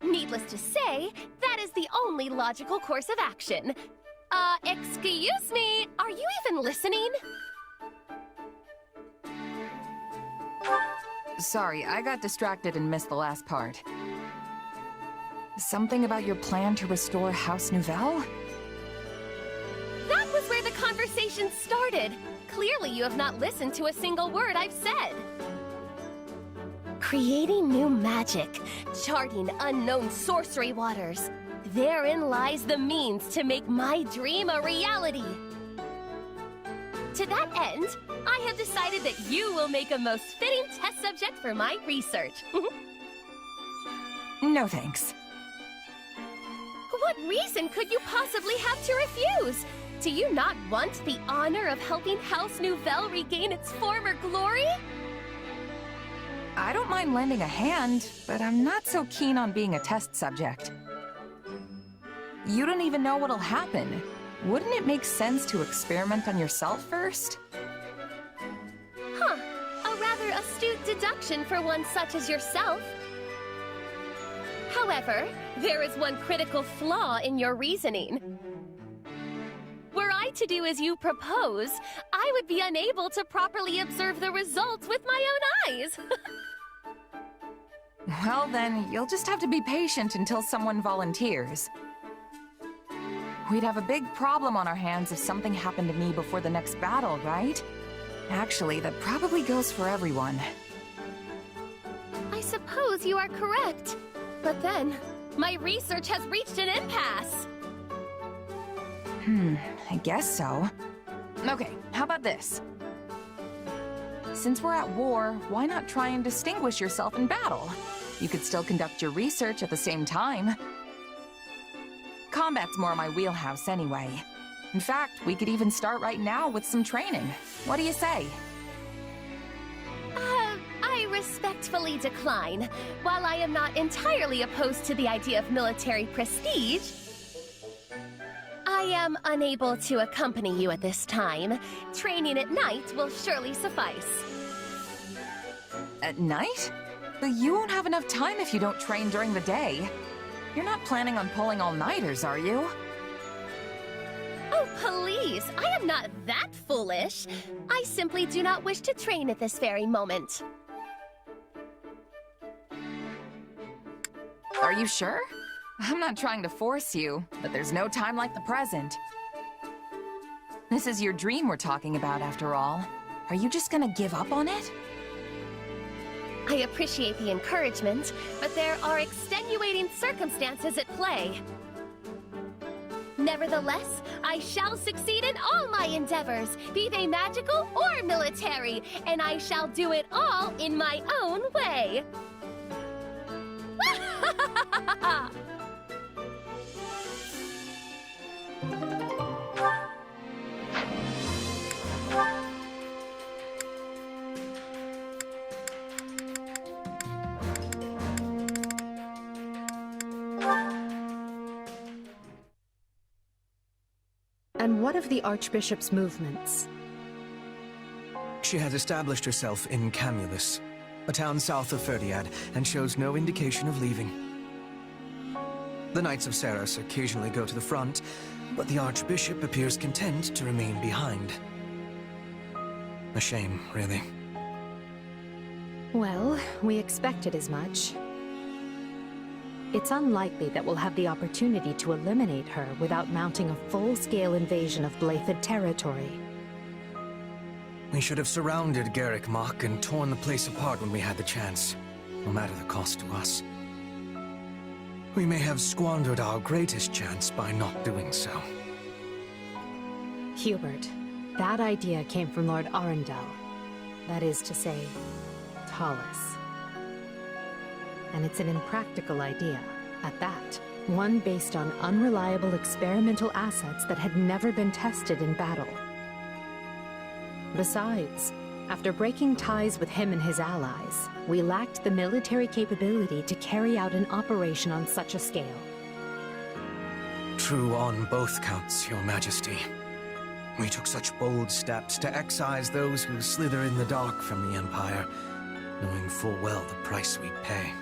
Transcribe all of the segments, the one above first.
Needless to say, that is the only logical course of action. Excuse me, are you even listening? Sorry, I got distracted and missed the last part. Something about your plan to restore House Nouvelle? That was where the conversation started. Clearly you have not listened to a single word I've said. Creating new magic, charting unknown sorcery waters. Therein lies the means to make my dream a reality. To that end, I have decided that you will make a most fitting test subject for my research. No thanks. What reason could you possibly have to refuse? Do you not want the honor of helping House Nouvelle regain its former glory? I don't mind lending a hand, but I'm not so keen on being a test subject. You don't even know what'll happen. Wouldn't it make sense to experiment on yourself first? Huh. A rather astute deduction for one such as yourself. However, there is one critical flaw in your reasoning. Were I to do as you propose, I would be unable to properly observe the results with my own eyes. Well then, you'll just have to be patient until someone volunteers. We'd have a big problem on our hands if something happened to me before the next battle, right? Actually, that probably goes for everyone. I suppose you are correct. But then, my research has reached an impasse. I guess so. Okay, how about this? Since we're at war, why not try and distinguish yourself in battle? You could still conduct your research at the same time. Combat's more my wheelhouse anyway. In fact, we could even start right now with some training. What do you say? I respectfully decline. While I am not entirely opposed to the idea of military prestige, I am unable to accompany you at this time. Training at night will surely suffice. At night? But you won't have enough time if you don't train during the day. You're not planning on pulling all-nighters, are you? Oh, please! I am not that foolish. I simply do not wish to train at this very moment. Are you sure? I'm not trying to force you, but there's no time like the present. This is your dream we're talking about, after all. Are you just gonna give up on it? I appreciate the encouragement, but there are extenuating circumstances at play. Nevertheless, I shall succeed in all my endeavors, be they magical or military, and I shall do it all in my own way. And what of the Archbishop's movements? She has established herself in Camulus, a town south of Ferdiad, and shows no indication of leaving. The Knights of Ceres occasionally go to the front, but the Archbishop appears content to remain behind. A shame, really. Well, we expected as much. It's unlikely that we'll have the opportunity to eliminate her without mounting a full-scale invasion of Blaidd territory. We should have surrounded Garrick Mach and torn the place apart when we had the chance, no matter the cost to us. We may have squandered our greatest chance by not doing so. Hubert, that idea came from Lord Arundel. That is to say, Tallis. and it's an impractical idea, at that. One based on unreliable experimental assets that had never been tested in battle. Besides, after breaking ties with him and his allies, we lacked the military capability to carry out an operation on such a scale. True on both counts, Your Majesty. We took such bold steps to excise those who slither in the dark from the Empire, knowing full well the price we'd pay.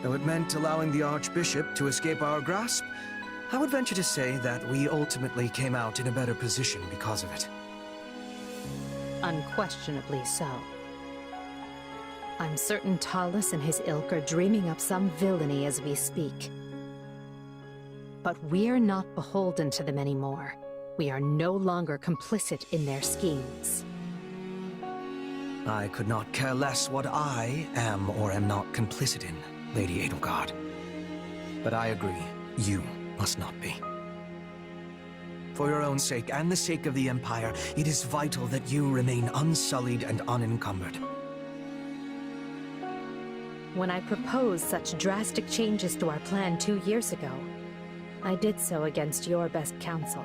Though it meant allowing the Archbishop to escape our grasp, I would venture to say that we ultimately came out in a better position because of it. Unquestionably so. I'm certain Talus and his ilk are dreaming up some villainy as we speak. But we're not beholden to them anymore. We are no longer complicit in their schemes. I could not care less what I am or am not complicit in, Lady Edelgard. But I agree, you must not be. For your own sake and the sake of the Empire, it is vital that you remain unsullied and unencumbered. When I proposed such drastic changes to our plan 2 years ago, I did so against your best counsel.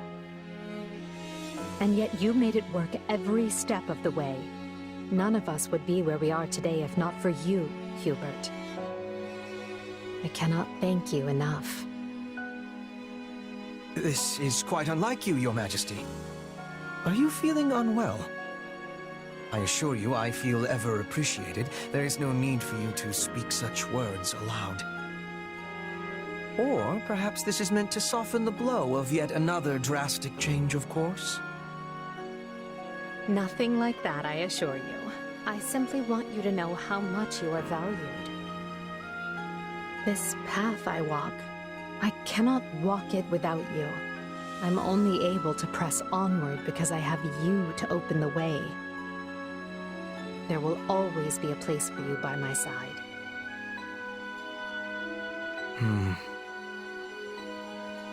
And yet you made it work every step of the way. None of us would be where we are today if not for you, Hubert. I cannot thank you enough. This is quite unlike you, Your Majesty. Are you feeling unwell? I assure you I feel ever appreciated. There is no need for you to speak such words aloud. Or perhaps this is meant to soften the blow of yet another drastic change of course? Nothing like that, I assure you. I simply want you to know how much you are valued. This path I walk, I cannot walk it without you. I'm only able to press onward because I have you to open the way. There will always be a place for you by my side.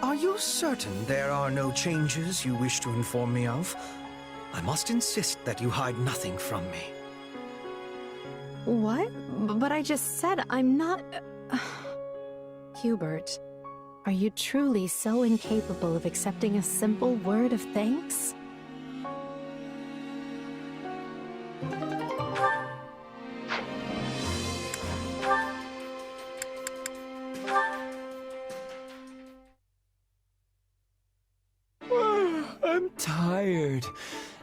Are you certain there are no changes you wish to inform me of? I must insist that you hide nothing from me. What? But I just said I'm not... Hubert, are you truly so incapable of accepting a simple word of thanks? I'm tired.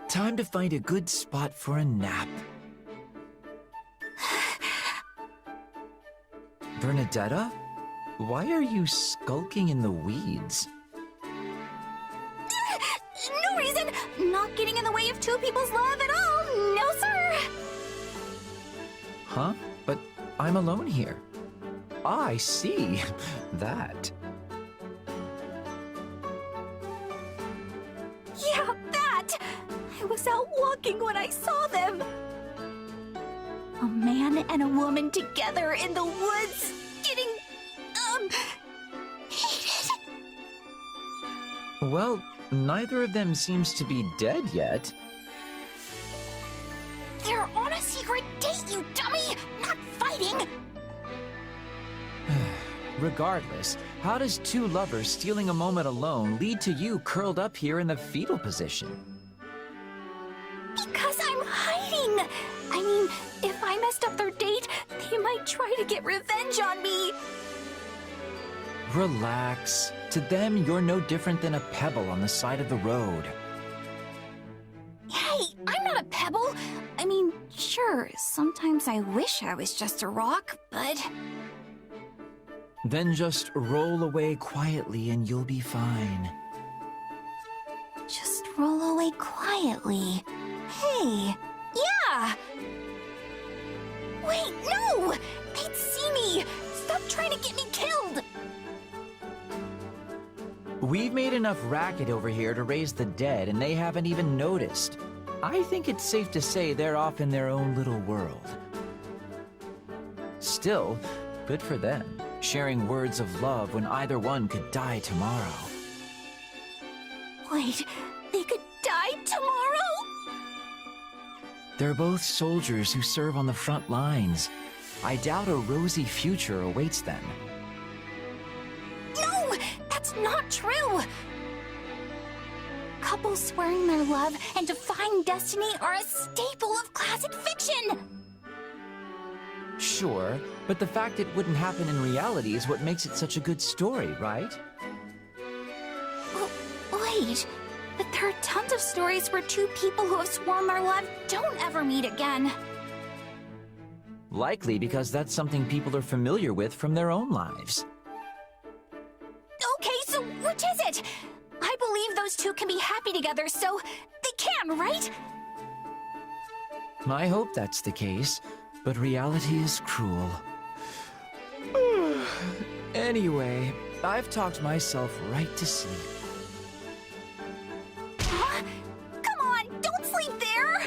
Time to find a good spot for a nap. Bernadetta? Why are you skulking in the weeds? No reason! Not getting in the way of two people's love at all! No, sir! Huh? But I'm alone here. I see. That. Yeah, that! I was out walking when I saw them! A man and a woman together in the woods, getting, hated. Well, neither of them seems to be dead yet. They're on a secret date, you dummy! Not fighting! Regardless, how does two lovers stealing a moment alone lead to you curled up here in the fetal position? Because I'm hiding! I mean, if I messed up their date, they might try to get revenge on me! Relax. To them, you're no different than a pebble on the side of the road. Hey, I'm not a pebble! I mean, sure, sometimes I wish I was just a rock, but... Then just roll away quietly and you'll be fine. Just roll away quietly. Hey, yeah! Wait, no! They'd see me! Stop trying to get me killed! We've made enough racket over here to raise the dead, and they haven't even noticed. I think it's safe to say they're off in their own little world. Still, good for them, sharing words of love when either one could die tomorrow. Wait, they could die tomorrow? They're both soldiers who serve on the front lines. I doubt a rosy future awaits them. No! That's not true! Couples swearing their love and defying destiny are a staple of classic fiction! Sure, but the fact it wouldn't happen in reality is what makes it such a good story, right? Wait, but there are tons of stories where two people who have sworn their love don't ever meet again. Likely because that's something people are familiar with from their own lives. Okay, so which is it? I believe those two can be happy together, so they can, right? I hope that's the case, but reality is cruel. Anyway, I've talked myself right to sleep. Huh? Come on, don't sleep there!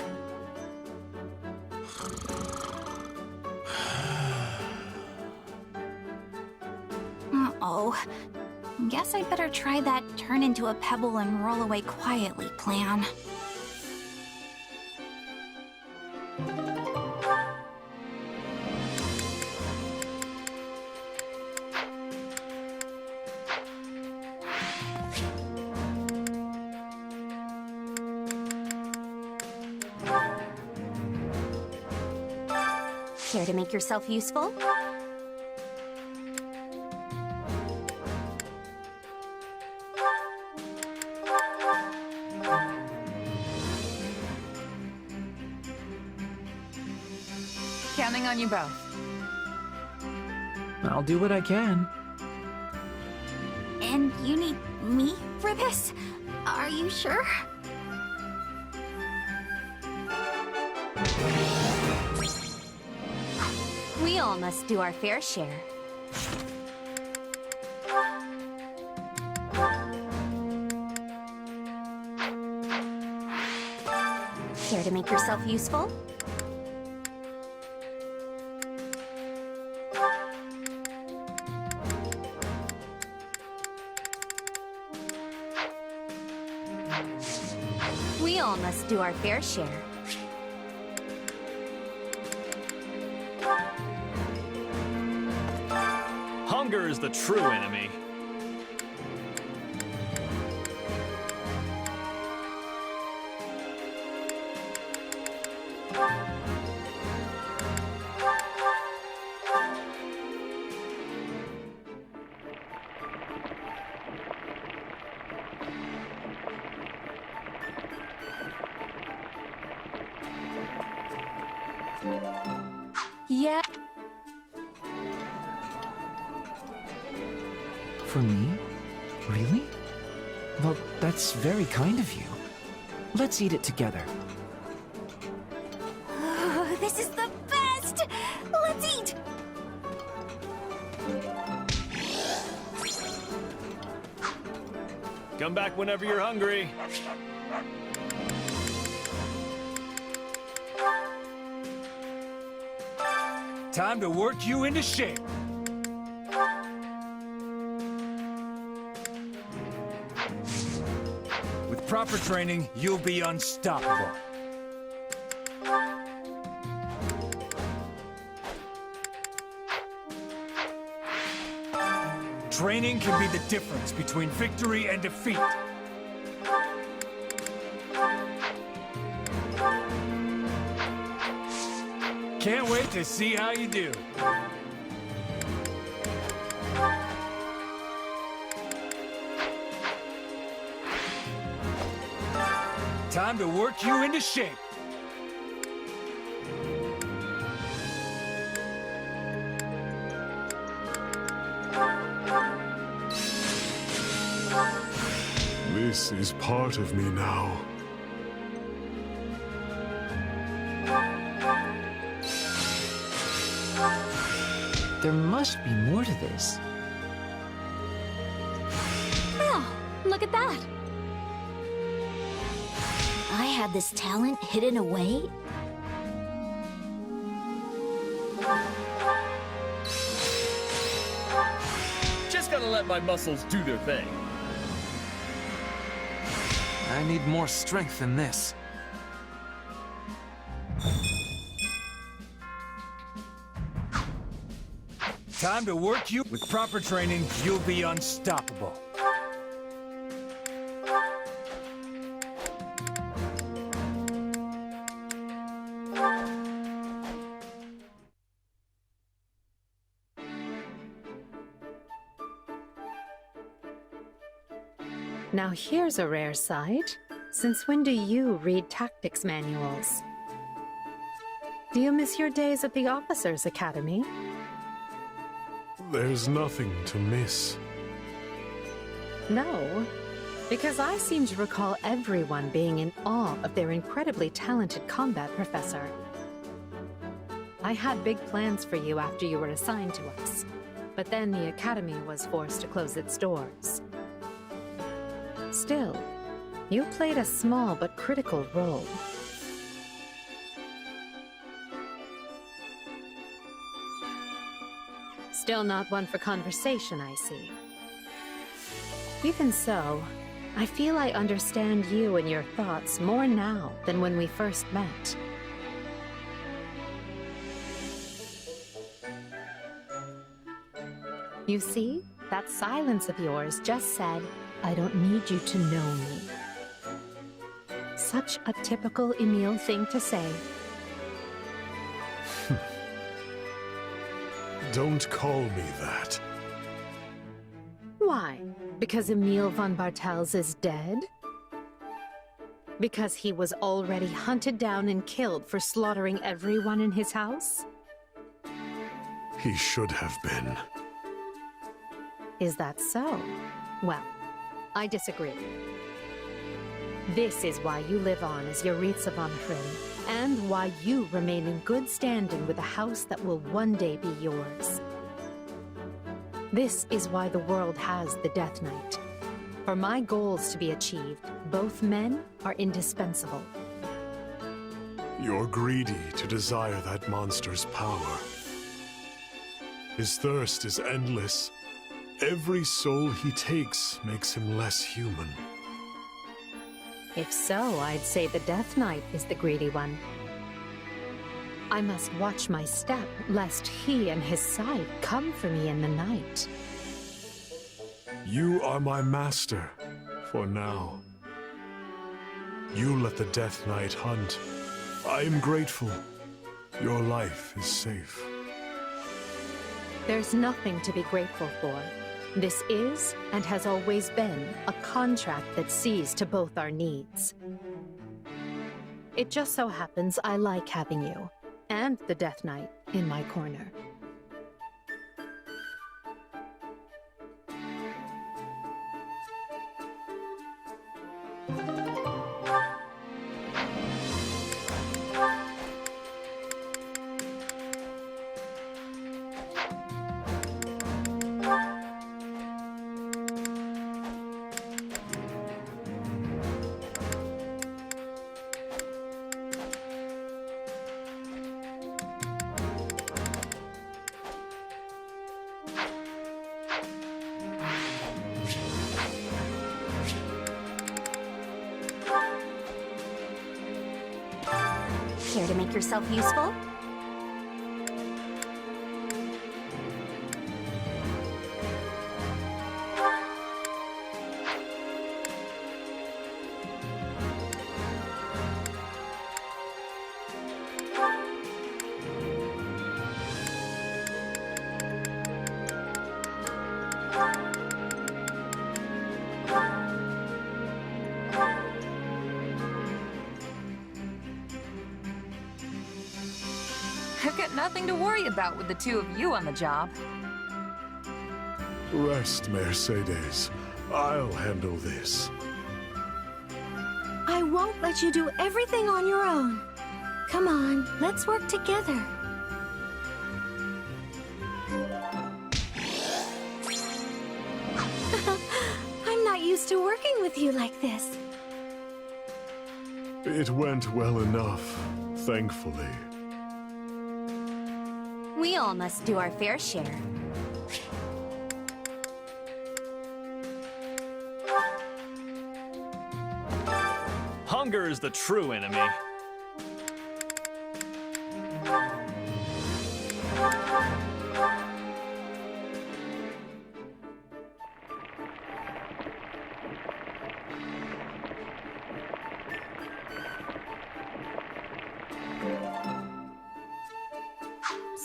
Uh-oh. Guess I'd better try that turn into a pebble and roll away quietly plan. Care to make yourself useful? Counting on you both. I'll do what I can. And you need me for this? Are you sure? We all must do our fair share. Care to make yourself useful? We all must do our fair share. Hunger is the true enemy. Yeah. For me? Really? Well, that's very kind of you. Let's eat it together. This is the best! Let's eat! Come back whenever you're hungry. Time to work you into shape. With proper training, you'll be unstoppable. Training can be the difference between victory and defeat. Can't wait to see how you do. Time to work you into shape. This is part of me now. There must be more to this. Oh, look at that! I had this talent hidden away? Just gotta let my muscles do their thing. I need more strength than this. Time to work you. With proper training, you'll be unstoppable. Now here's a rare sight. Since when do you read tactics manuals? Do you miss your days at the Officers' Academy? There's nothing to miss. No, because I seem to recall everyone being in awe of their incredibly talented combat professor. I had big plans for you after you were assigned to us, but then the Academy was forced to close its doors. Still, you played a small but critical role. Still not one for conversation, I see. Even so, I feel I understand you and your thoughts more now than when we first met. You see, that silence of yours just said, I don't need you to know me. Such a typical Emile thing to say. Don't call me that. Why? Because Emile von Bartels is dead? Because he was already hunted down and killed for slaughtering everyone in his house? He should have been. Is that so? Well, I disagree. This is why you live on as Yaritza von Hrim, and why you remain in good standing with a house that will one day be yours. This is why the world has the Death Knight. For my goals to be achieved, both men are indispensable. You're greedy to desire that monster's power. His thirst is endless. Every soul he takes makes him less human. If so, I'd say the Death Knight is the greedy one. I must watch my step, lest he and his side come for me in the night. You are my master, for now. You let the Death Knight hunt. I am grateful. Your life is safe. There's nothing to be grateful for. This is, and has always been, a contract that sees to both our needs. It just so happens I like having you, and the Death Knight, in my corner. Care to make yourself useful? I've got nothing to worry about with the two of you on the job. Rest, Mercedes. I'll handle this. I won't let you do everything on your own. Come on, let's work together. I'm not used to working with you like this. It went well enough, thankfully. We all must do our fair share. Hunger is the true enemy.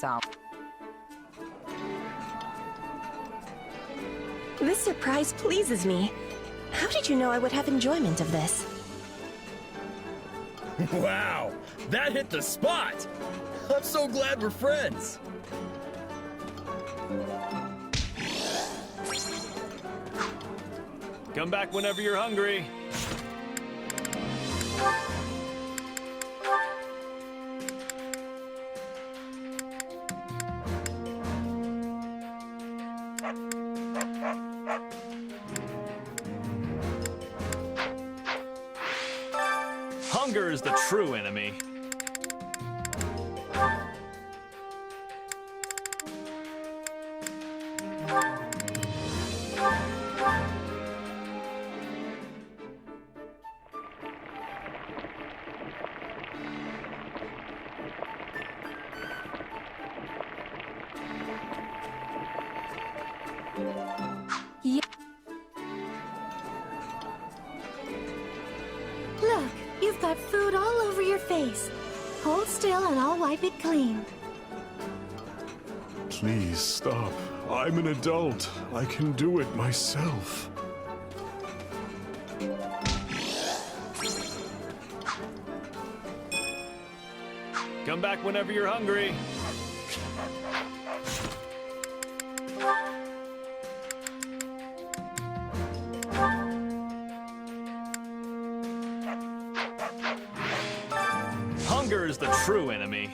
Sol. This surprise pleases me. How did you know I would have enjoyment of this? Wow, that hit the spot! I'm so glad we're friends. Come back whenever you're hungry. Hunger is the true enemy. Look, you've got food all over your face. Hold still and I'll wipe it clean. Please stop. I'm an adult. I can do it myself. Come back whenever you're hungry. Hunger is the true enemy.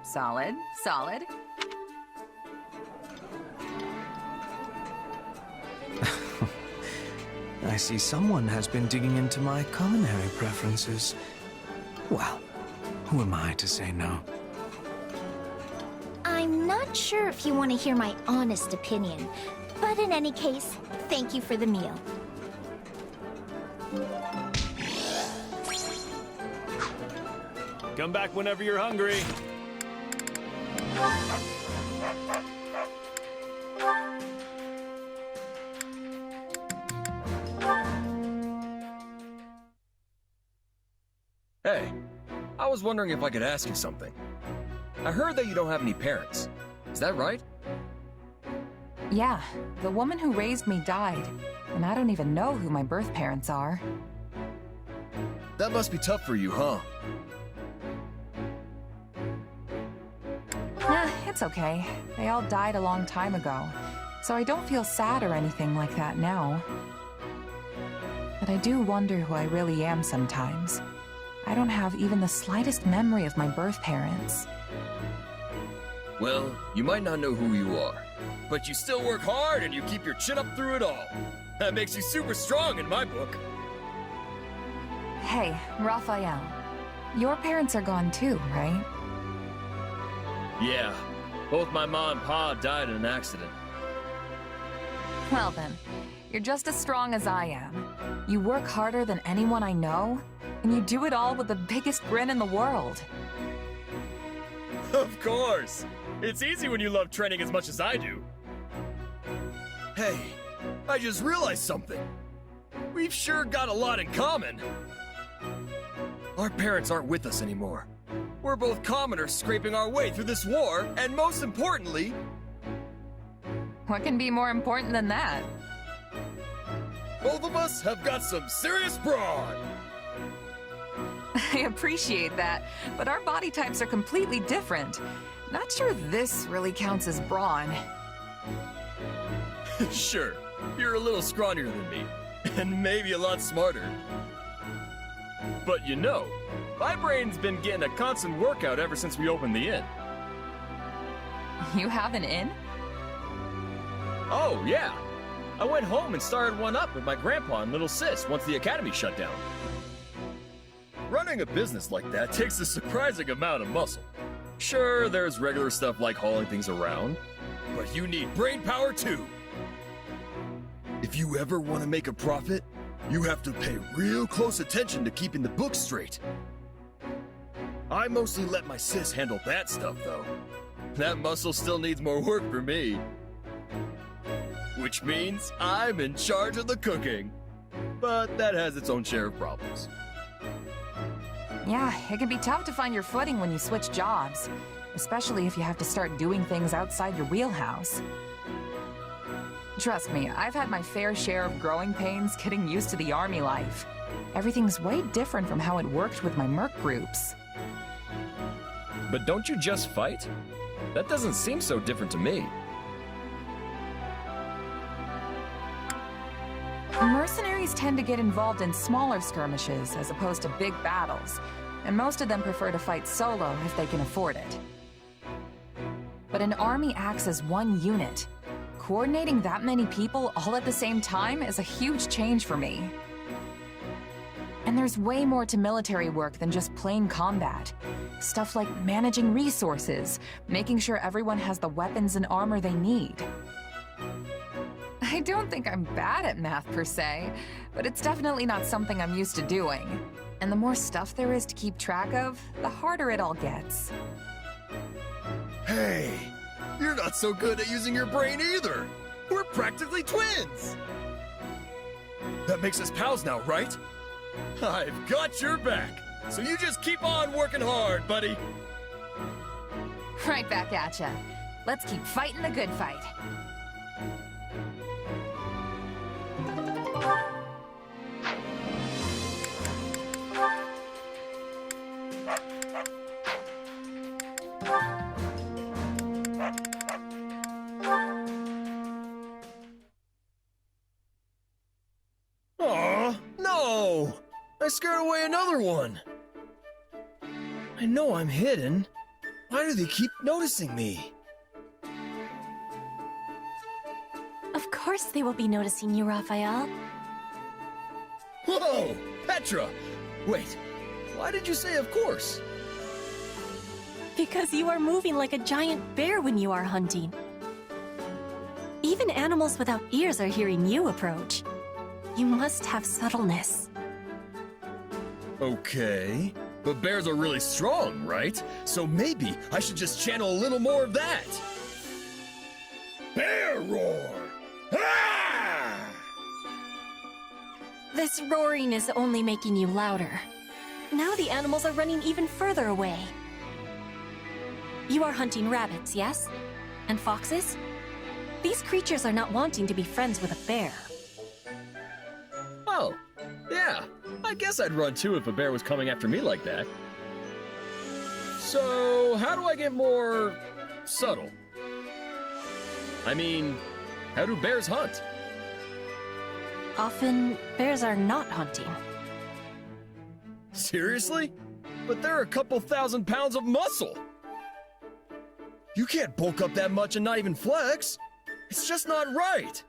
Solid, solid. I see someone has been digging into my culinary preferences. Well, who am I to say no? I'm not sure if you want to hear my honest opinion, but in any case, thank you for the meal. Come back whenever you're hungry. Hey, I was wondering if I could ask you something. I heard that you don't have any parents. Is that right? Yeah, the woman who raised me died, and I don't even know who my birth parents are. That must be tough for you, huh? Nah, it's okay. They all died a long time ago, so I don't feel sad or anything like that now. But I do wonder who I really am sometimes. I don't have even the slightest memory of my birth parents. Well, you might not know who you are, but you still work hard and you keep your chin up through it all. That makes you super strong in my book. Hey, Raphael. Your parents are gone too, right? Yeah, both my mom and pa died in an accident. Well then, you're just as strong as I am. You work harder than anyone I know, and you do it all with the biggest grin in the world. Of course! It's easy when you love training as much as I do. Hey, I just realized something. We've sure got a lot in common. Our parents aren't with us anymore. We're both commoners scraping our way through this war, and most importantly... What can be more important than that? both of us have got some serious brawn! I appreciate that, but our body types are completely different. Not sure this really counts as brawn. Sure, you're a little scrawnier than me, and maybe a lot smarter. But you know, my brain's been getting a constant workout ever since we opened the inn. You have an inn? Oh, yeah. I went home and started one up with my grandpa and little sis once the academy shut down. Running a business like that takes a surprising amount of muscle. Sure, there's regular stuff like hauling things around, but you need brain power too. If you ever want to make a profit, you have to pay real close attention to keeping the books straight. I mostly let my sis handle that stuff, though. That muscle still needs more work for me. Which means I'm in charge of the cooking. But that has its own share of problems. Yeah, it can be tough to find your footing when you switch jobs, especially if you have to start doing things outside your wheelhouse. Trust me, I've had my fair share of growing pains getting used to the army life. Everything's way different from how it worked with my merc groups. But don't you just fight? That doesn't seem so different to me. Mercenaries tend to get involved in smaller skirmishes as opposed to big battles, and most of them prefer to fight solo if they can afford it. But an army acts as one unit. Coordinating that many people all at the same time is a huge change for me. And there's way more to military work than just plain combat. Stuff like managing resources, making sure everyone has the weapons and armor they need. I don't think I'm bad at math per se, but it's definitely not something I'm used to doing. And the more stuff there is to keep track of, the harder it all gets. Hey, you're not so good at using your brain either. We're practically twins. That makes us pals now, right? I've got your back, so you just keep on working hard, buddy. Right back at ya. Let's keep fighting the good fight. Aw, no! I scared away another one. I know I'm hidden. Why do they keep noticing me? Of course they will be noticing you, Raphael. Whoa! Petra! Wait, why did you say of course? Because you are moving like a giant bear when you are hunting. Even animals without ears are hearing you approach. You must have subtleness. Okay, but bears are really strong, right? So maybe I should just channel a little more of that. Bear roar! Ah! This roaring is only making you louder. Now the animals are running even further away. You are hunting rabbits, yes? And foxes? These creatures are not wanting to be friends with a bear. Oh, yeah. I guess I'd run too if a bear was coming after me like that. So, how do I get more subtle? I mean, how do bears hunt? Often, bears are not hunting. Seriously? But they're a couple thousand pounds of muscle! You can't bulk up that much and not even flex! It's just not right!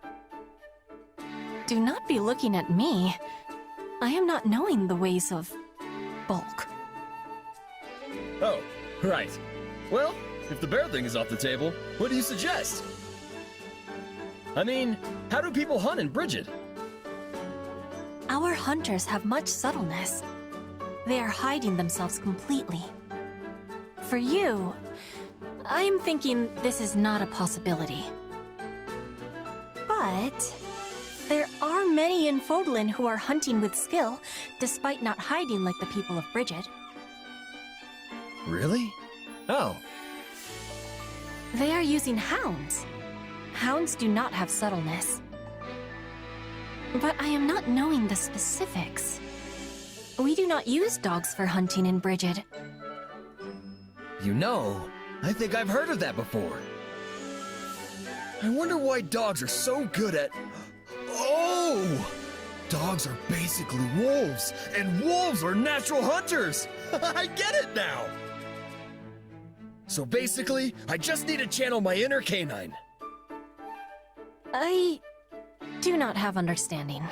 Do not be looking at me. I am not knowing the ways of bulk. Oh, right. Well, if the bear thing is off the table, what do you suggest? I mean, how do people hunt in Bridget? Our hunters have much subtleness. They are hiding themselves completely. For you, I'm thinking this is not a possibility. But there are many in Fodlan who are hunting with skill, despite not hiding like the people of Bridget. Really? Oh. They are using hounds. Hounds do not have subtleness. But I am not knowing the specifics. We do not use dogs for hunting in Bridget. You know, I think I've heard of that before. I wonder why dogs are so good at... Oh! Dogs are basically wolves, and wolves are natural hunters! I get it now! So basically, I just need to channel my inner canine. I do not have understanding.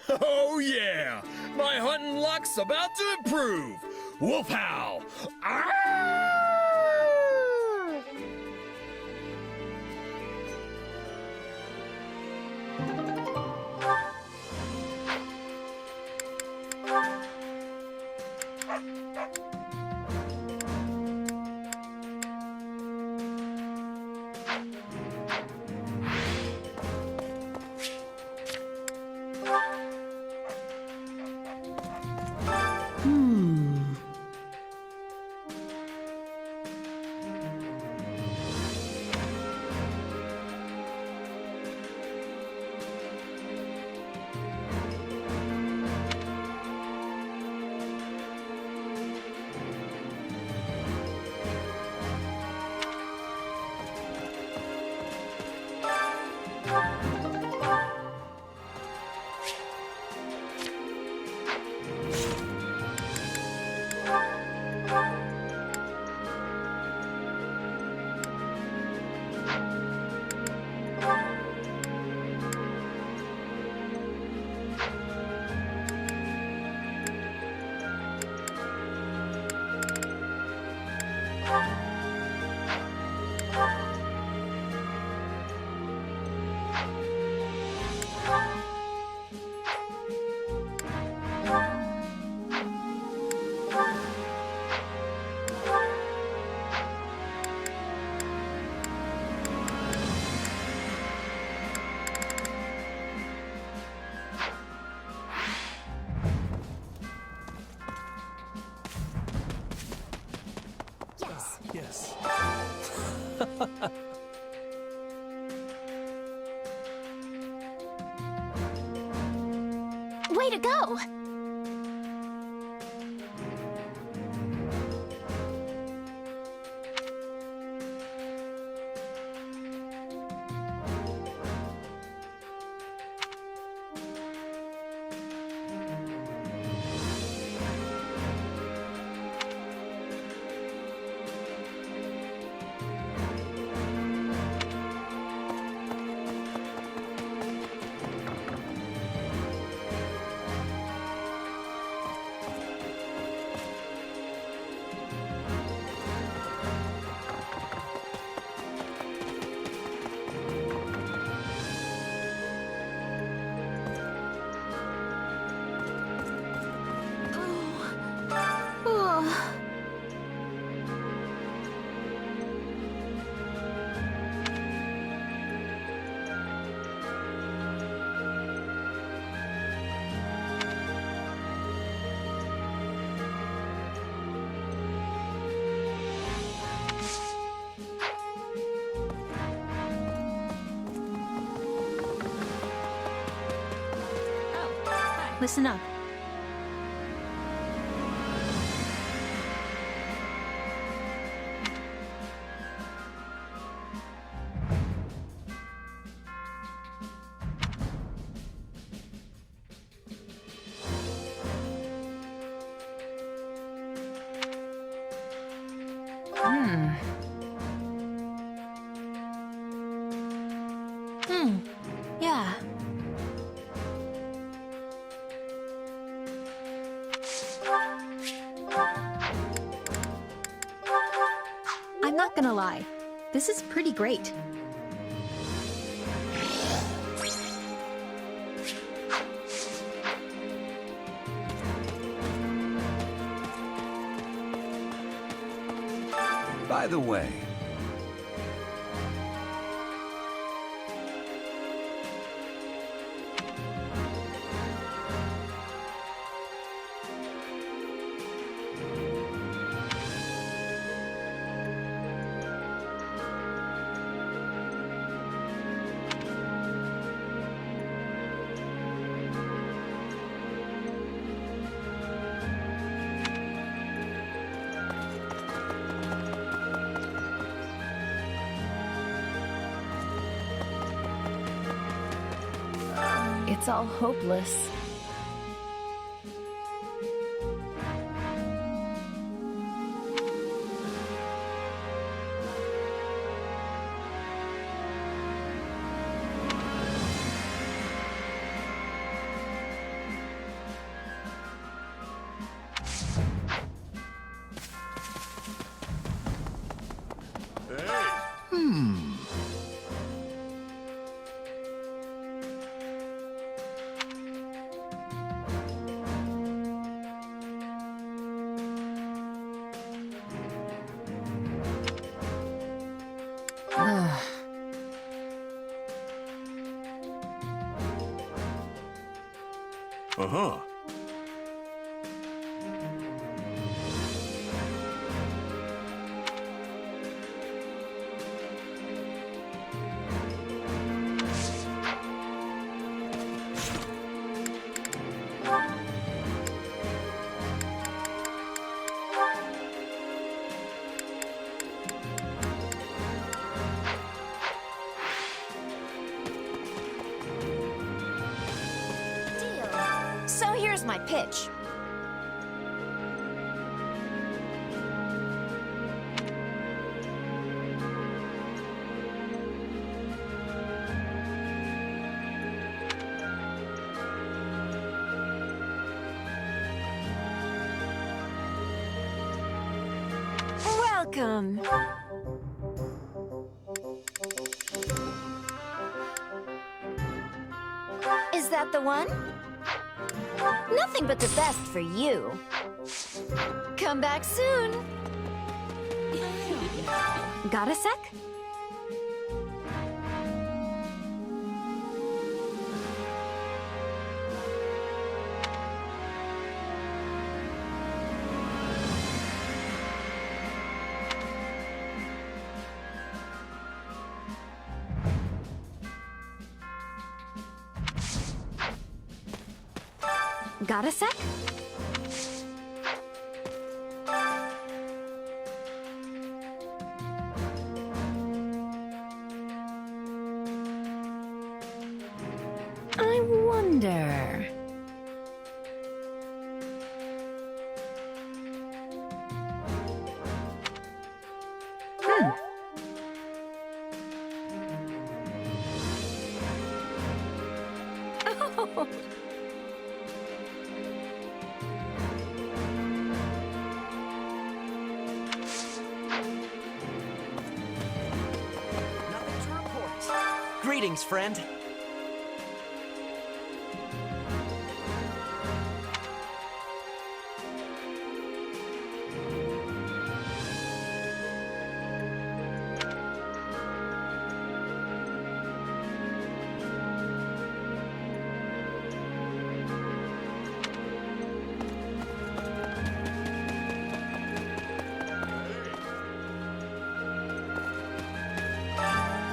Oh yeah! My hunting luck's about to improve! Wolf howl! Arr! Yes. Way to go! Listen up. Yeah. I'm not gonna lie. This is pretty great. By the way, It's all hopeless. Uh-huh. So here's my pitch. Welcome. Is that the one? Nothing but the best for you. Come back soon. Got a sec? Got a sec? I wonder... Oh. Nothing to report. Greetings, friend.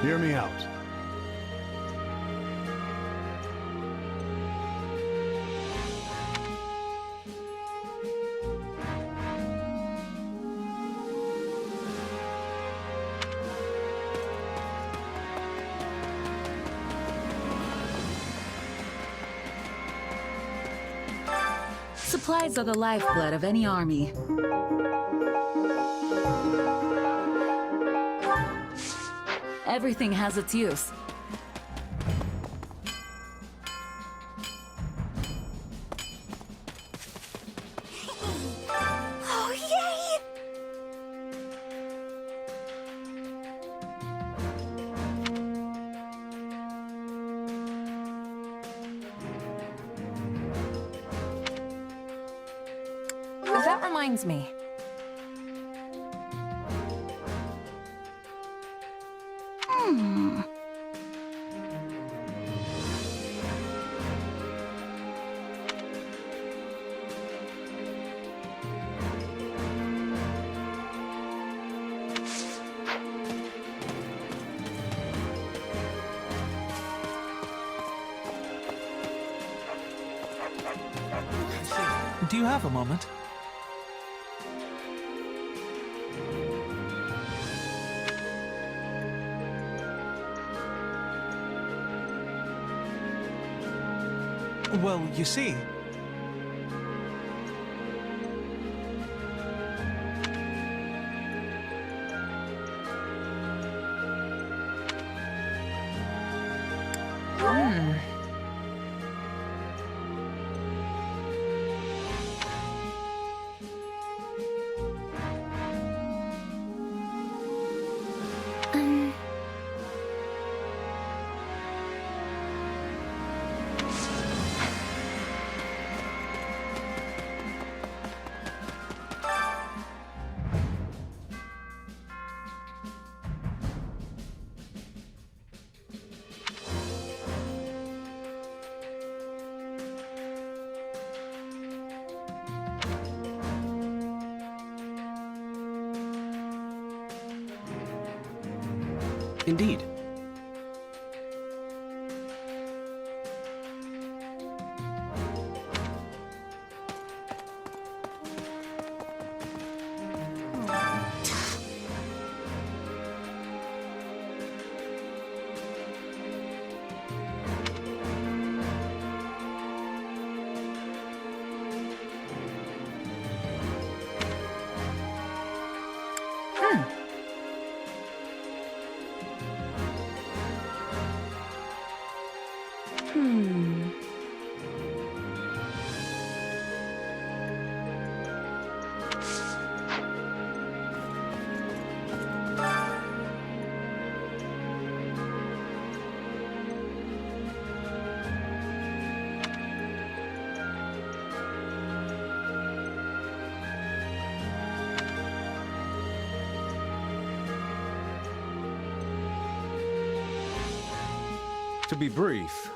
Hear me out. Supplies are the lifeblood of any army. Everything has its use. Oh, yay! That reminds me. Do you have a moment? Well, you see... Indeed. To be brief,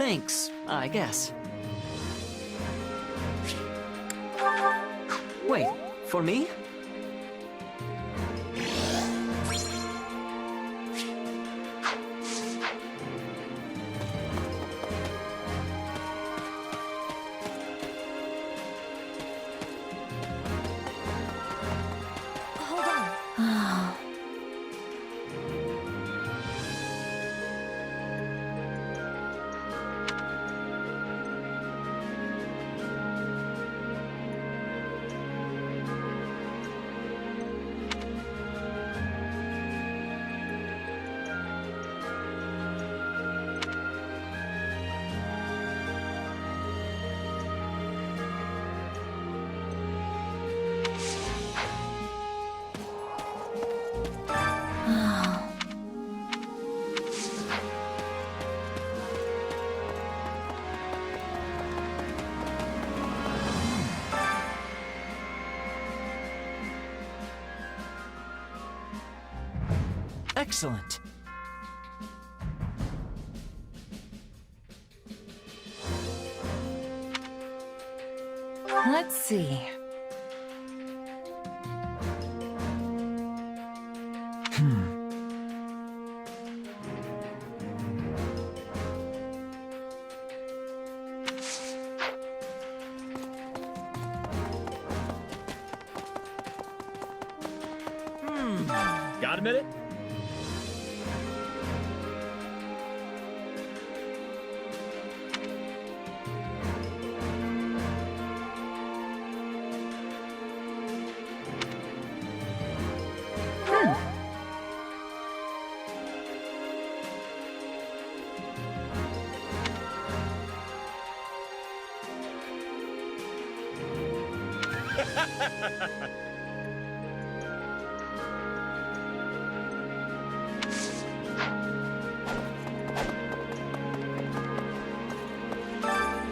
thanks, I guess. Wait, for me? Excellent. Let's see. Got a minute?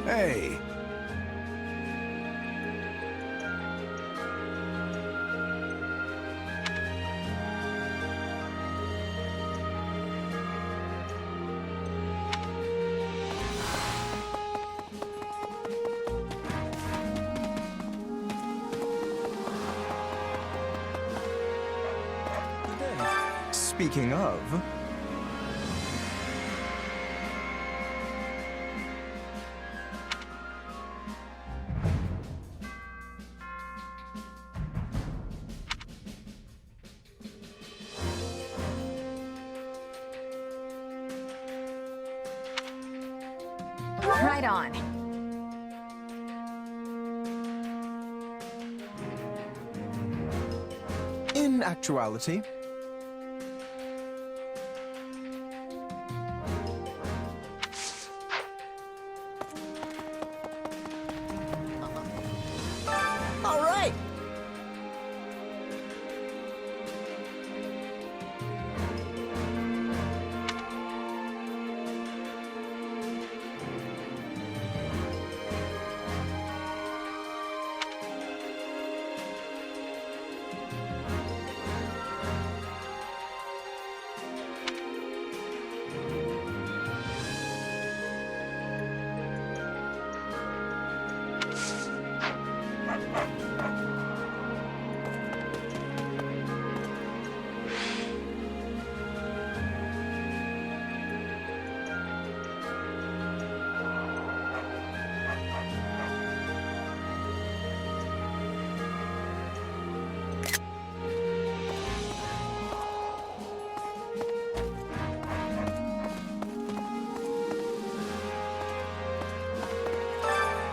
Hey. Speaking of... Right on. In actuality... All right!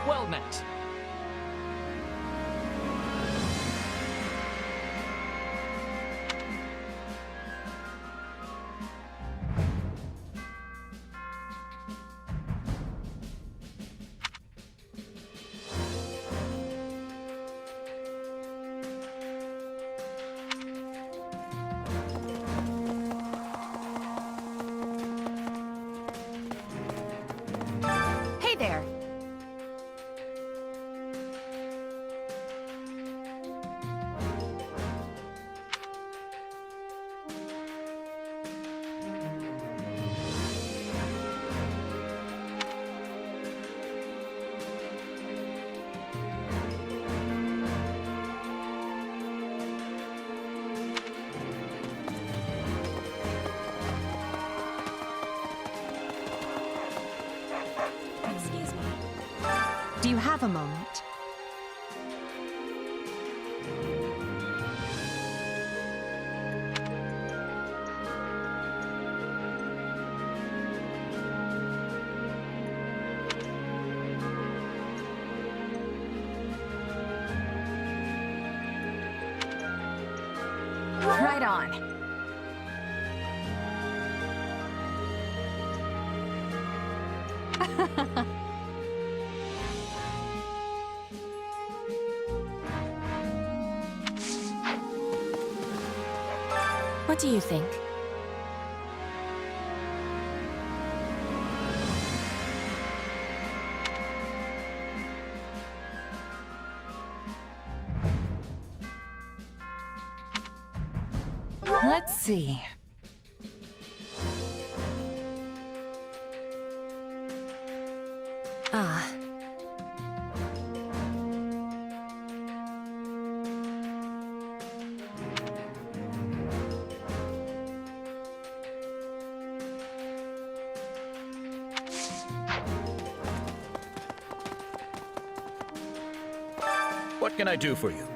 Well met. Hey there. Excuse me. Do you have a moment? Right on. What do you think? Let's see. Ah. What can I do for you?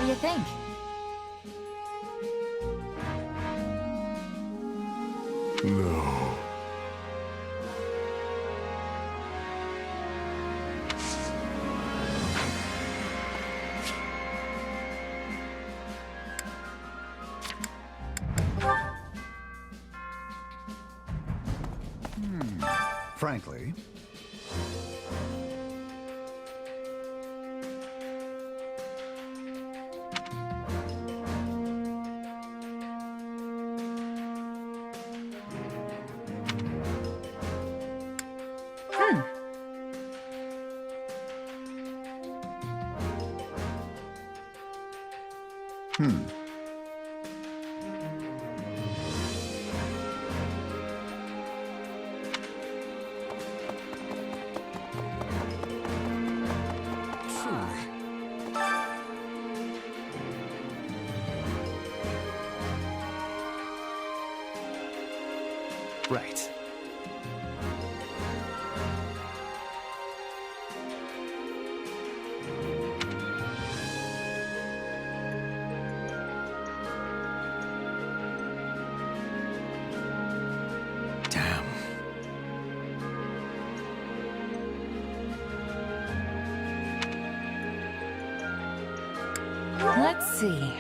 do you think? No. Frankly, Right. Damn. Let's see.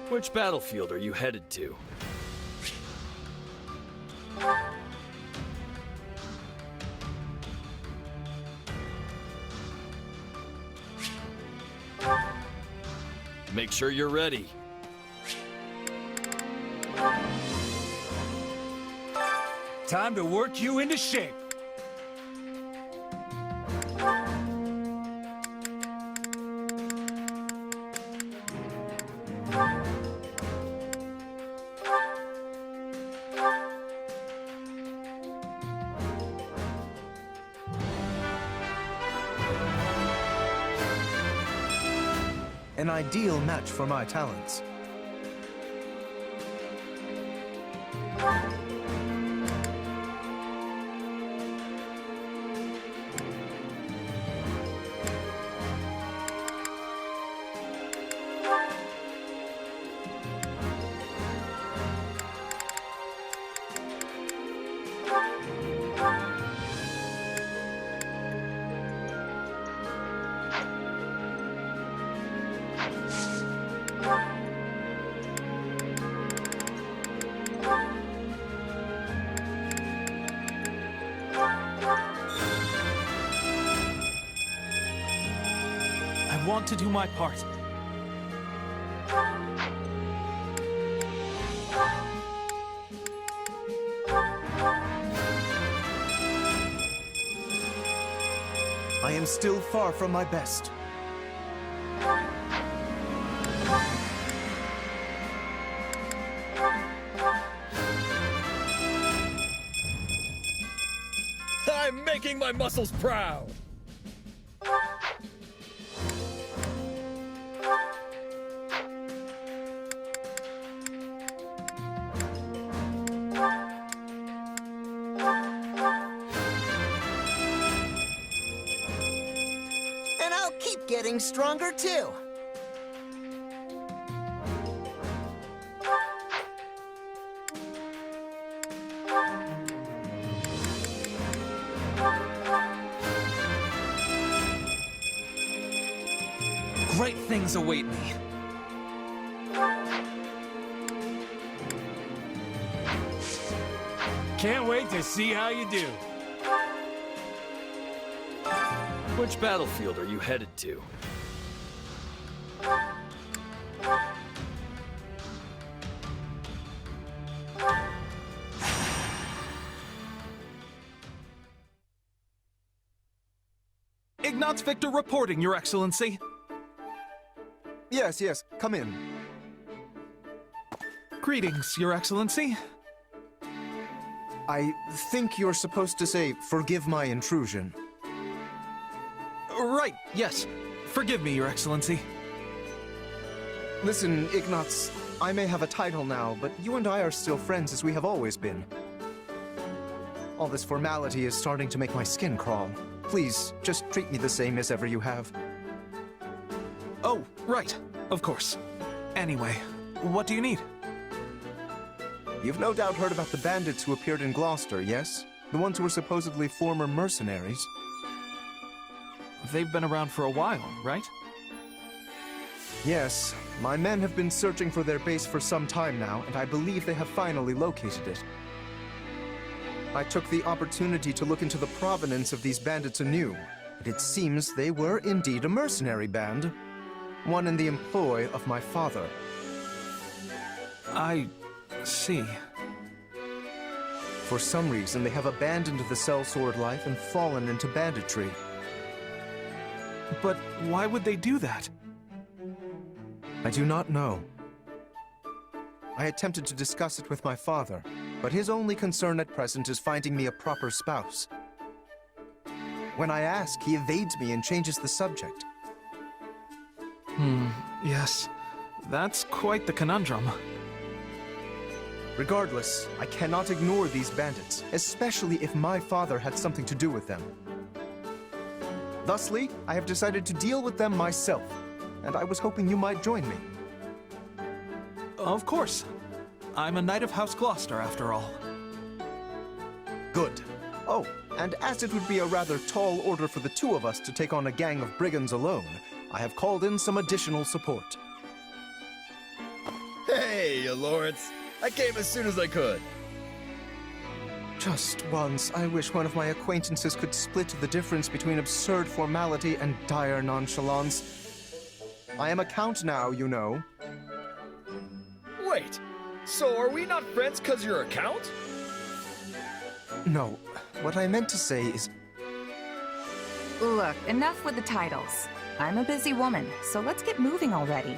Which battlefield are you headed to? Make sure you're ready. Time to work you into shape. An ideal match for my talents. I want to do my part. I am still far from my best. I'm making my muscles proud! And I'll keep getting stronger too. Great things await me. Can't wait to see how you do. Which battlefield are you headed to? Ignatz Victor reporting, Your Excellency. Yes, come in. Greetings, Your Excellency. I think you're supposed to say, forgive my intrusion. Right, yes. Forgive me, Your Excellency. Listen, Ignatz, I may have a title now, but you and I are still friends as we have always been. All this formality is starting to make my skin crawl. Please, just treat me the same as ever you have. Oh, right. Of course. Anyway, what do you need? You've no doubt heard about the bandits who appeared in Gloucester, yes? The ones who were supposedly former mercenaries. They've been around for a while, right? Yes. My men have been searching for their base for some time now, and I believe they have finally located it. I took the opportunity to look into the provenance of these bandits anew, and it seems they were indeed a mercenary band. One in the employ of my father. I see. For some reason, they have abandoned the sellsword life and fallen into banditry. But why would they do that? I do not know. I attempted to discuss it with my father, but his only concern at present is finding me a proper spouse. When I ask, he evades me and changes the subject. Yes. That's quite the conundrum. Regardless, I cannot ignore these bandits, especially if my father had something to do with them. Thusly, I have decided to deal with them myself, and I was hoping you might join me. Of course. I'm a knight of House Gloucester, after all. Good. Oh, and as it would be a rather tall order for the two of us to take on a gang of brigands alone, I have called in some additional support. Hey, Lawrence. I came as soon as I could. Just once, I wish one of my acquaintances could split the difference between absurd formality and dire nonchalance. I am a count now, you know. Wait, so are we not friends because you're a count? No, what I meant to say is... Look, enough with the titles. I'm a busy woman, so let's get moving already.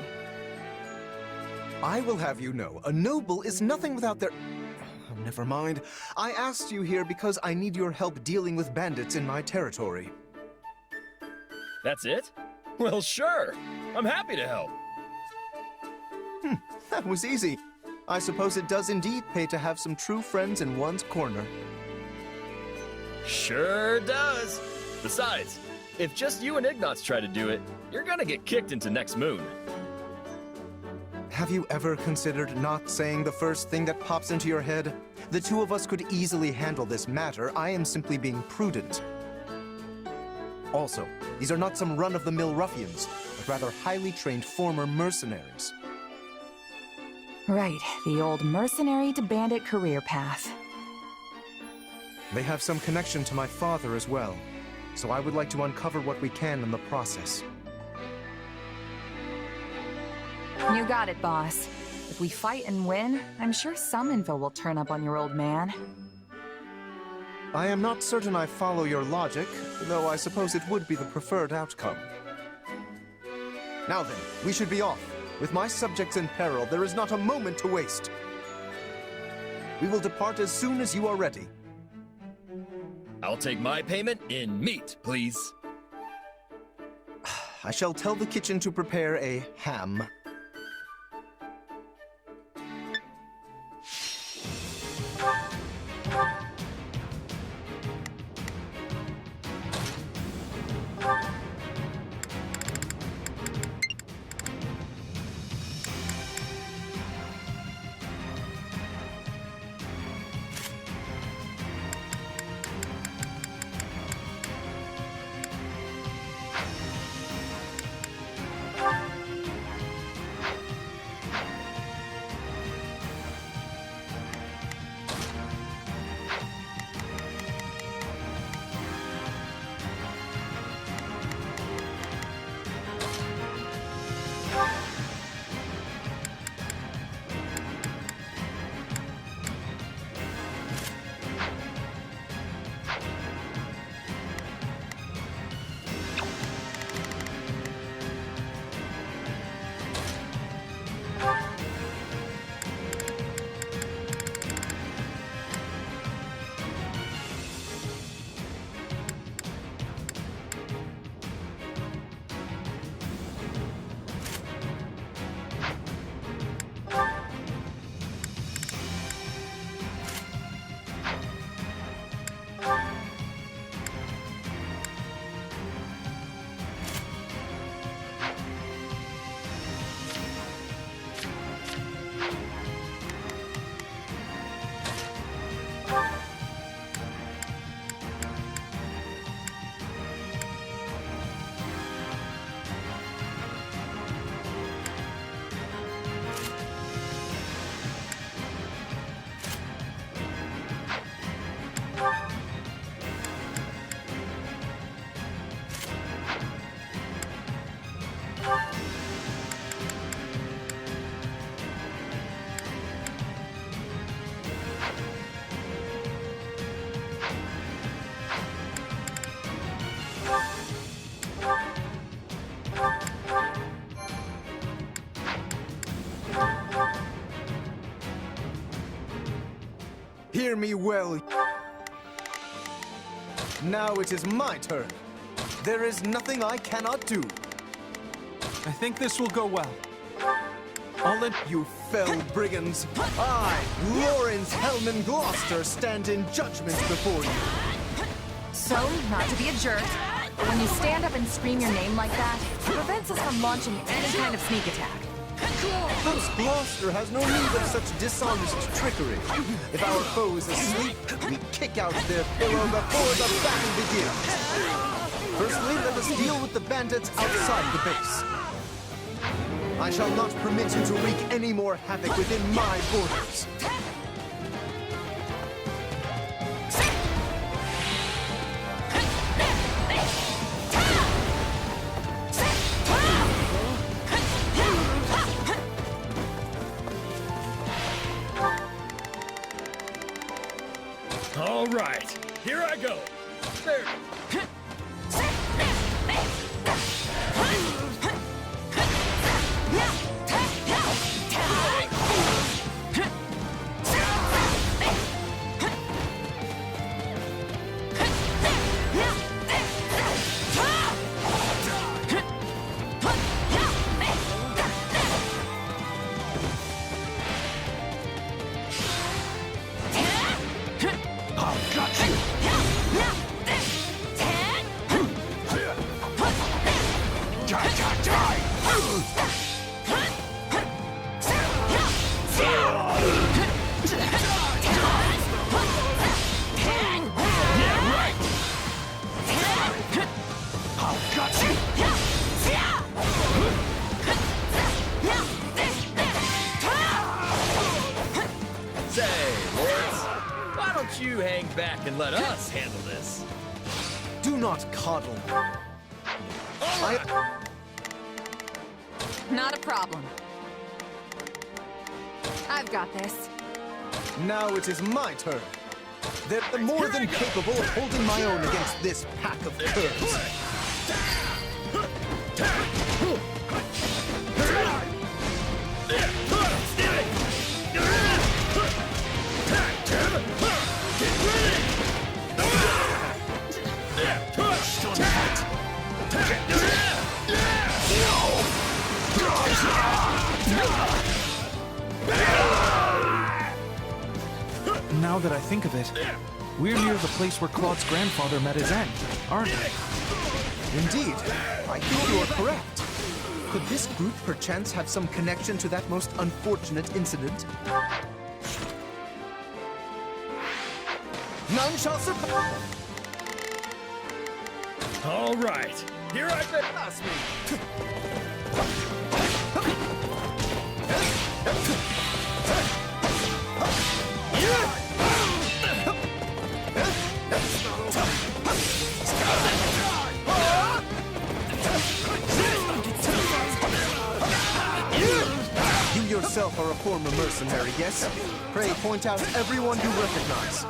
I will have you know, a noble is nothing without their... Oh, never mind. I asked you here because I need your help dealing with bandits in my territory. That's it? Well, sure. I'm happy to help. That was easy. I suppose it does indeed pay to have some true friends in one's corner. Sure does. Besides, if just you and Ignatz try to do it, you're gonna get kicked into next moon. Have you ever considered not saying the first thing that pops into your head? The two of us could easily handle this matter. I am simply being prudent. Also, these are not some run-of-the-mill ruffians, but rather highly trained former mercenaries. Right, the old mercenary to bandit career path. They have some connection to my father as well, so I would like to uncover what we can in the process. You got it, boss. If we fight and win, I'm sure some info will turn up on your old man. I am not certain I follow your logic, though I suppose it would be the preferred outcome. Now then, we should be off. With my subjects in peril, there is not a moment to waste. We will depart as soon as you are ready. I'll take my payment in meat, please. I shall tell the kitchen to prepare a ham. Hear me well. Now it is my turn. There is nothing I cannot do. I think this will go well. You fell brigands. I, Lawrence Hellman Gloucester, stand in judgment before you. So, not to be a jerk, but when you stand up and scream your name like that, it prevents us from launching any kind of sneak attack. Prince Gloucester has no need of such dishonest trickery. If our foe is asleep, we kick out their pillow before the battle begins. Firstly, let us deal with the bandits outside the base. I shall not permit you to wreak any more havoc within my borders. All right, here I go. There. You hang back and let us handle this. Do not coddle. Not a problem. I've got this. Now it is my turn. They're more than capable of holding my own against this pack of curs. Now that I think of it, we're near the place where Claude's grandfather met his end, aren't we? Indeed. I think you are correct. Could this group perchance have some connection to that most unfortunate incident? None shall surpass. All right, here I go. Pass me. You yourself are a former mercenary, yes? Pray point out everyone you recognize.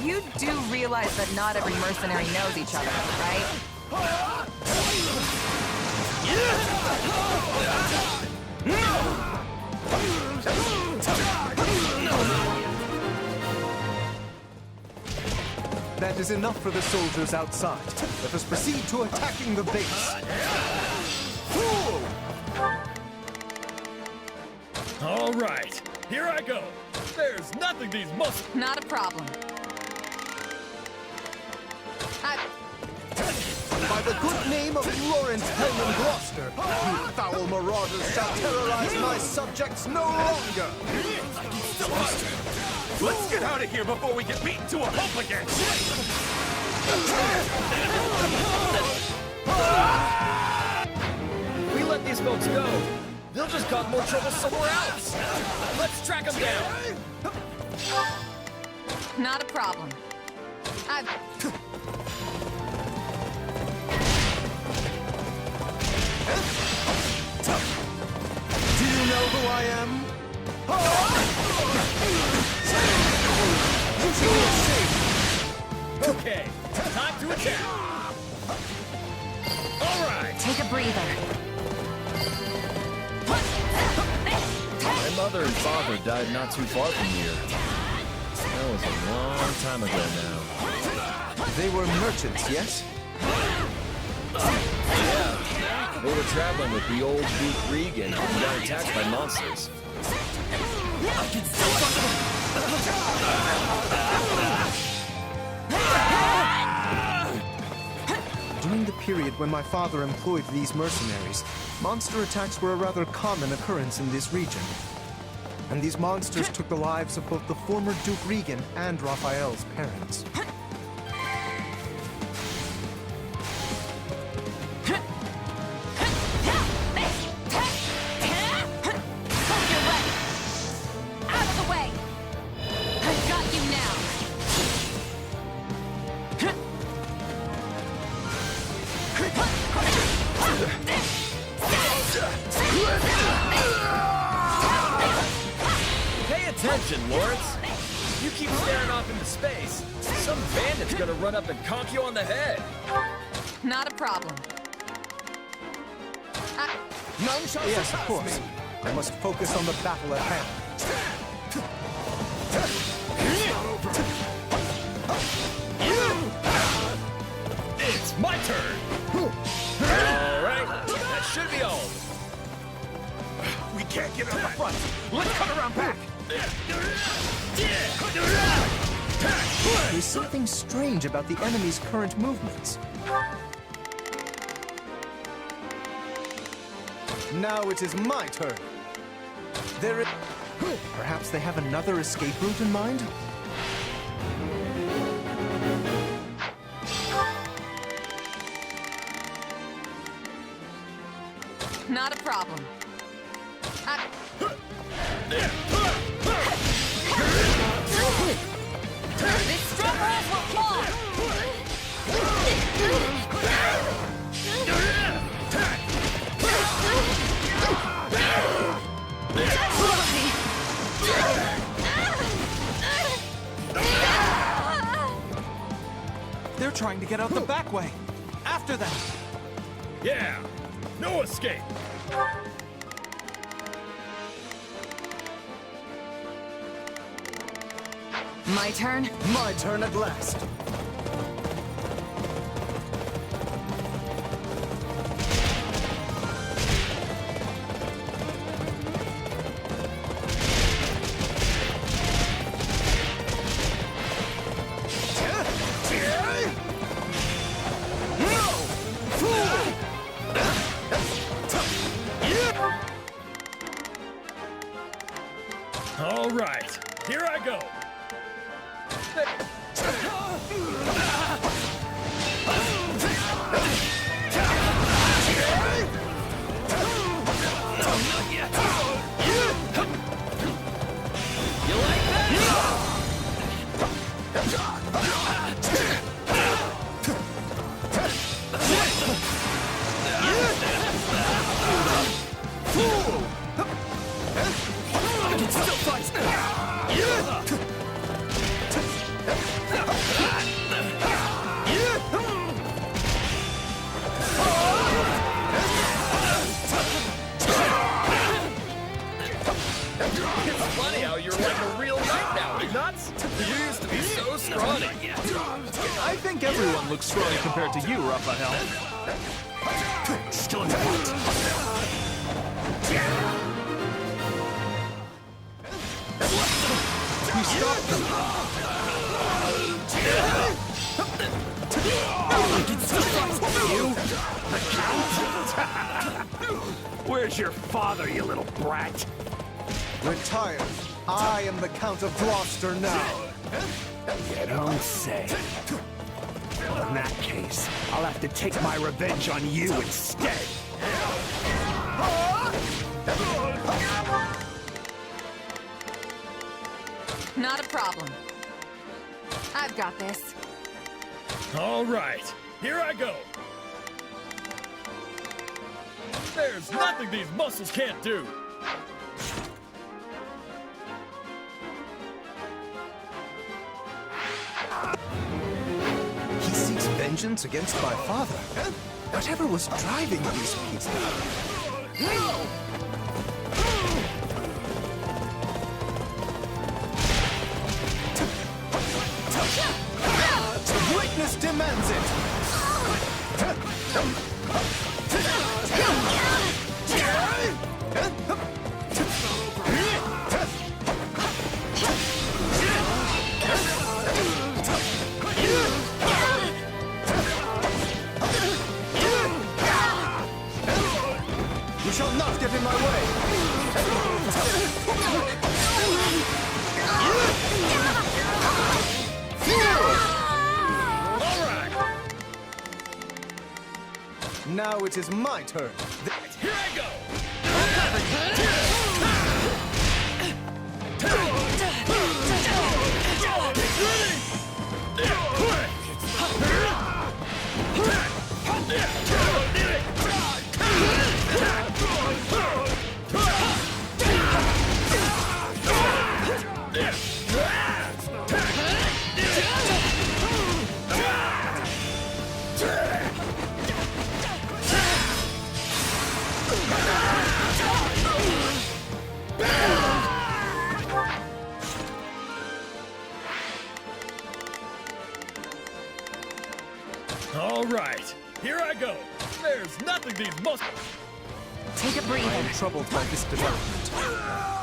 You do realize that not every mercenary knows each other, right? That is enough for the soldiers outside. Let us proceed to attacking the base. All right, here I go. There's nothing these muscles. Not a problem. By the good name of Lawrence Hellman Gloucester, you foul marauders shall terrorize my subjects no longer! Let's get out of here before we get beaten to a pulp again! If we let these folks go, they'll just cause more trouble somewhere else. Let's track them down. Not a problem. Do you know who I am? You should be ashamed. Okay, time to attack. All right. Take a breather. My mother and father died not too far from here. That was a long time ago now. They were merchants, yes? Yeah, they were traveling with the old Duke Regan and got attacked by monsters. During the period when my father employed these mercenaries, monster attacks were a rather common occurrence in this region. And these monsters took the lives of both the former Duke Regan and Raphael's parents. Attention, Lawrence! You keep staring off into space, some bandit's gonna run up and conk you on the head! Not a problem. None shall yes, of course. I must focus on the battle at hand. It's my turn! Alright, that should be all. We can't get out the front. Let's cut around back. There's something strange about the enemy's current movements. Now it is my turn. Perhaps they have another escape route in mind? Not a problem. This stronghold will fall! They're trying to get out the back way. After them. Yeah, no escape. My turn? My turn at last. All right, here I go. You like that? I can still fight. It's funny how you're like a real knight now, nuts. You used to be so scrawny. I think everyone looks scrawny compared to you, Raphael. Still in the fight. We stopped them. You? The Count? Where's your father, you little brat? Retired. I am the Count of Gloucester now. You don't say. Well, in that case, I'll have to take my revenge on you instead. Not a problem. I've got this. All right, here I go. There's nothing these muscles can't do. He seeks vengeance against my father. Whatever was driving these people? demands it! You shall not get in my way! Now it is my turn. Here I go! All right, here I go. There's nothing these muscles. Take a breather. I am troubled by this development.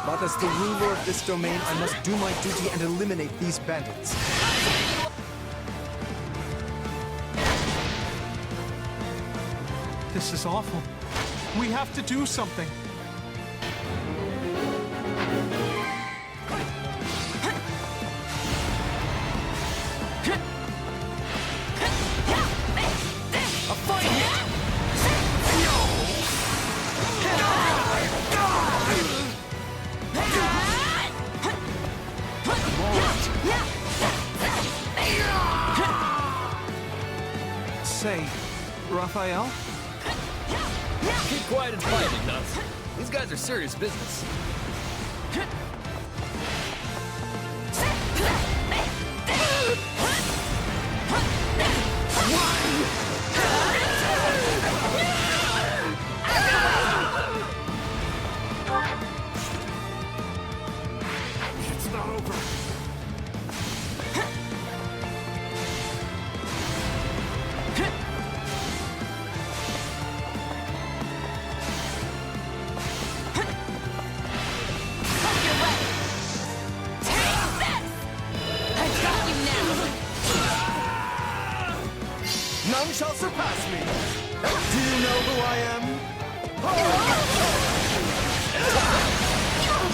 But as the ruler of this domain, I must do my duty and eliminate these bandits. This is awful. We have to do something. Say, Raphael? Keep quiet and fight, Ignaz. These guys are serious business. It's not over. None shall surpass me! Do you know who I am?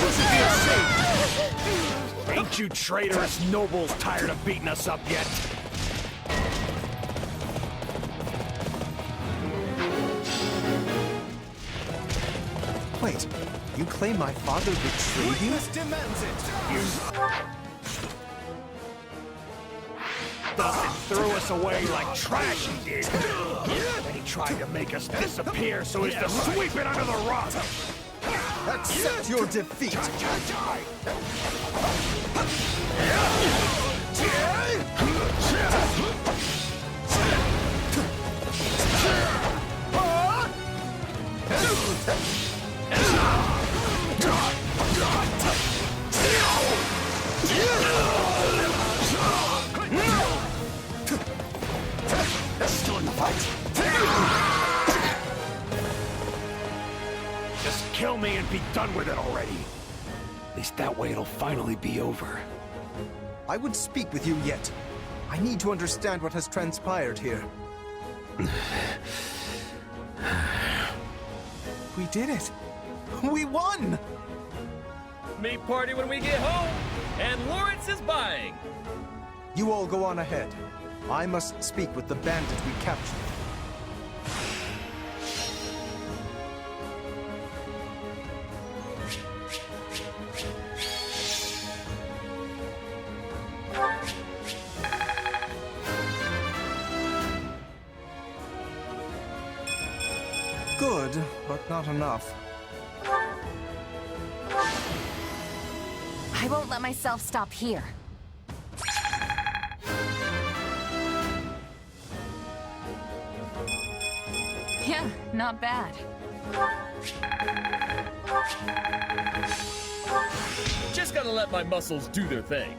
You should be ashamed! Ain't you traitorous nobles tired of beating us up yet? Wait, you claim my father betrayed you? Witness demands it! Dustin threw us away like trash, he did. Then he tried to make us disappear so as to sweep it under the rug. Accept your defeat! Still in the fight. Just kill me and be done with it already. At least that way it'll finally be over. I would speak with you yet. I need to understand what has transpired here. We did it! We won! Meat party when we get home, and Lawrence is buying. You all go on ahead. I must speak with the bandit we captured. Good, but not enough. I won't let myself stop here. Yeah, not bad. Just gotta let my muscles do their thing.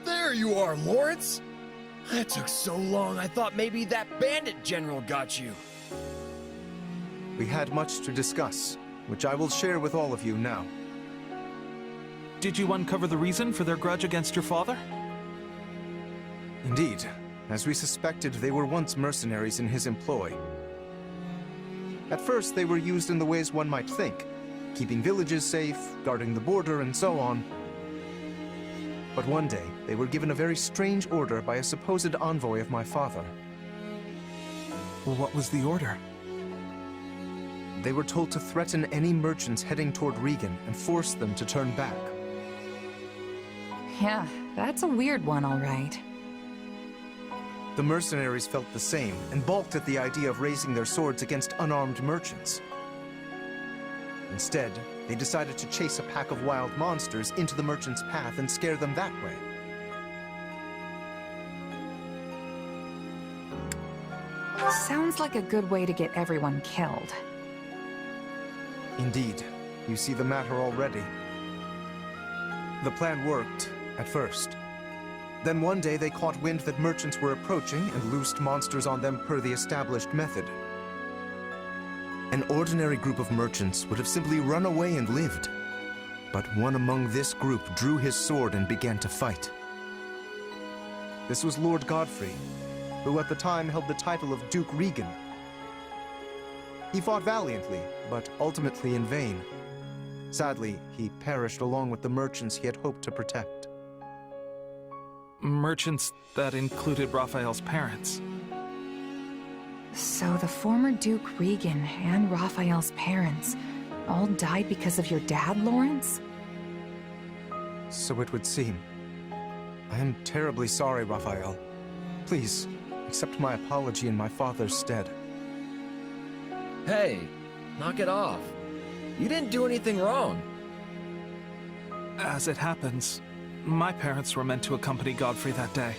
There you are, Lawrence! That took so long, I thought maybe that bandit general got you. We had much to discuss, which I will share with all of you now. Did you uncover the reason for their grudge against your father? Indeed. As we suspected, they were once mercenaries in his employ. At first, they were used in the ways one might think, keeping villages safe, guarding the border, and so on. But one day, they were given a very strange order by a supposed envoy of my father. What was the order? They were told to threaten any merchants heading toward Regan and force them to turn back. Yeah, that's a weird one, all right. The mercenaries felt the same and balked at the idea of raising their swords against unarmed merchants. Instead, they decided to chase a pack of wild monsters into the merchants' path and scare them that way. Sounds like a good way to get everyone killed. Indeed. You see the matter already. The plan worked, at first. Then one day they caught wind that merchants were approaching and loosed monsters on them per the established method. An ordinary group of merchants would have simply run away and lived. But one among this group drew his sword and began to fight. This was Lord Godfrey, who at the time held the title of Duke Regan. He fought valiantly, but ultimately in vain. Sadly, he perished along with the merchants he had hoped to protect. Merchants that included Raphael's parents. So the former Duke Regan and Raphael's parents all died because of your dad, Lawrence? So it would seem. I am terribly sorry, Raphael. Please, accept my apology in my father's stead. Hey, knock it off. You didn't do anything wrong. As it happens, my parents were meant to accompany Godfrey that day.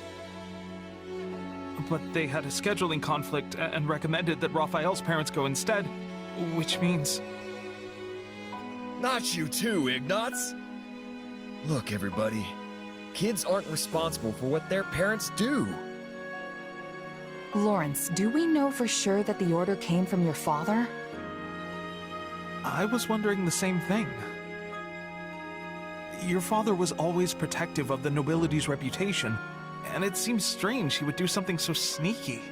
But they had a scheduling conflict and recommended that Raphael's parents go instead, which means... Not you too, Ignatz! Look, everybody. Kids aren't responsible for what their parents do. Lawrence, do we know for sure that the order came from your father? I was wondering the same thing. Your father was always protective of the nobility's reputation, and it seems strange he would do something so sneaky,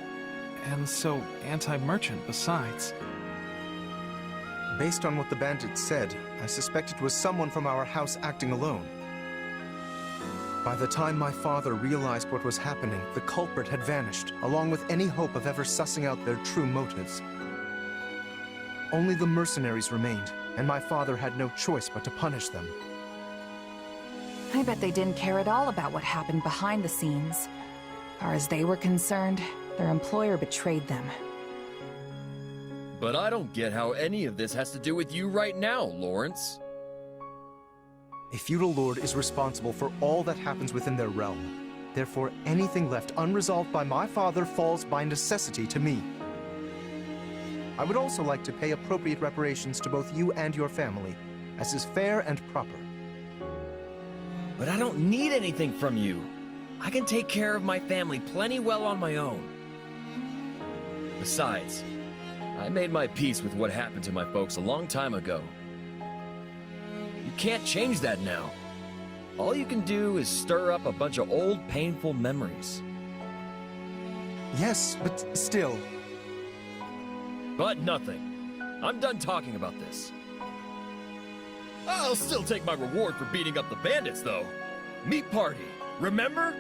and so anti-merchant besides. Based on what the bandits said, I suspect it was someone from our house acting alone. By the time my father realized what was happening, the culprit had vanished, along with any hope of ever sussing out their true motives. Only the mercenaries remained, and my father had no choice but to punish them. I bet they didn't care at all about what happened behind the scenes. As far as they were concerned, their employer betrayed them. But I don't get how any of this has to do with you right now, Lawrence. A feudal lord is responsible for all that happens within their realm. Therefore, anything left unresolved by my father falls by necessity to me. I would also like to pay appropriate reparations to both you and your family, as is fair and proper. But I don't need anything from you. I can take care of my family plenty well on my own. Besides, I made my peace with what happened to my folks a long time ago. You can't change that now. All you can do is stir up a bunch of old, painful memories. Yes, but still... But nothing. I'm done talking about this. I'll still take my reward for beating up the bandits, though. Meat party, remember?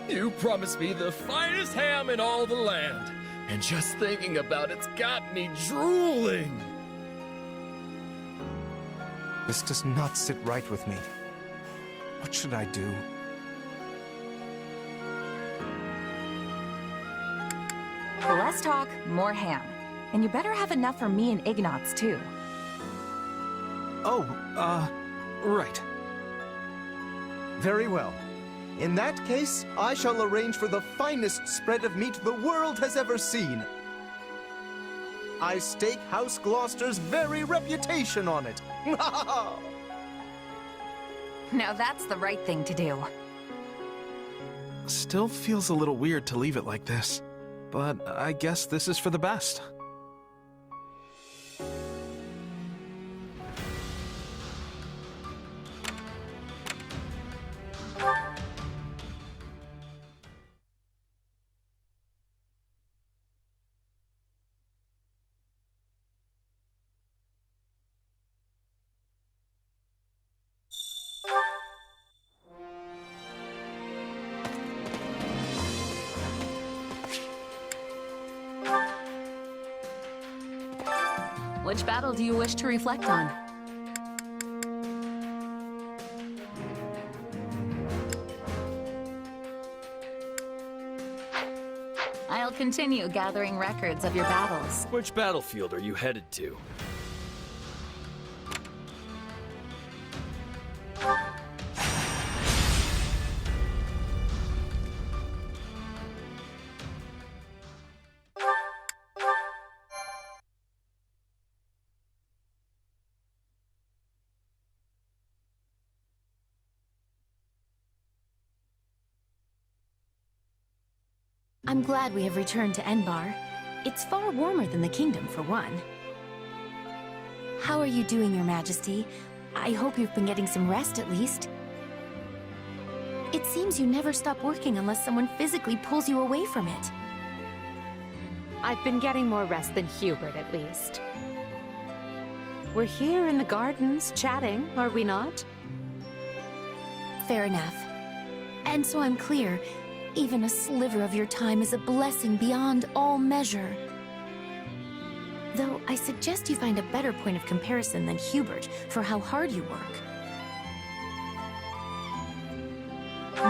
You promised me the finest ham in all the land, and just thinking about it's got me drooling. This does not sit right with me. What should I do? Less talk, more ham. And you better have enough for me and Ignatz, too. Oh, right. Very well. In that case, I shall arrange for the finest spread of meat the world has ever seen. I stake House Gloucester's very reputation on it. Now that's the right thing to do. Still feels a little weird to leave it like this, but I guess this is for the best. Which battle do you wish to reflect on? I'll continue gathering records of your battles. Which battlefield are you headed to? I'm glad we have returned to Enbarr. It's far warmer than the kingdom, for one. How are you doing, Your Majesty? I hope you've been getting some rest at least. It seems you never stop working unless someone physically pulls you away from it. I've been getting more rest than Hubert, at least. We're here in the gardens, chatting, are we not? Fair enough. And so I'm clear, even a sliver of your time is a blessing beyond all measure. Though I suggest you find a better point of comparison than Hubert for how hard you work.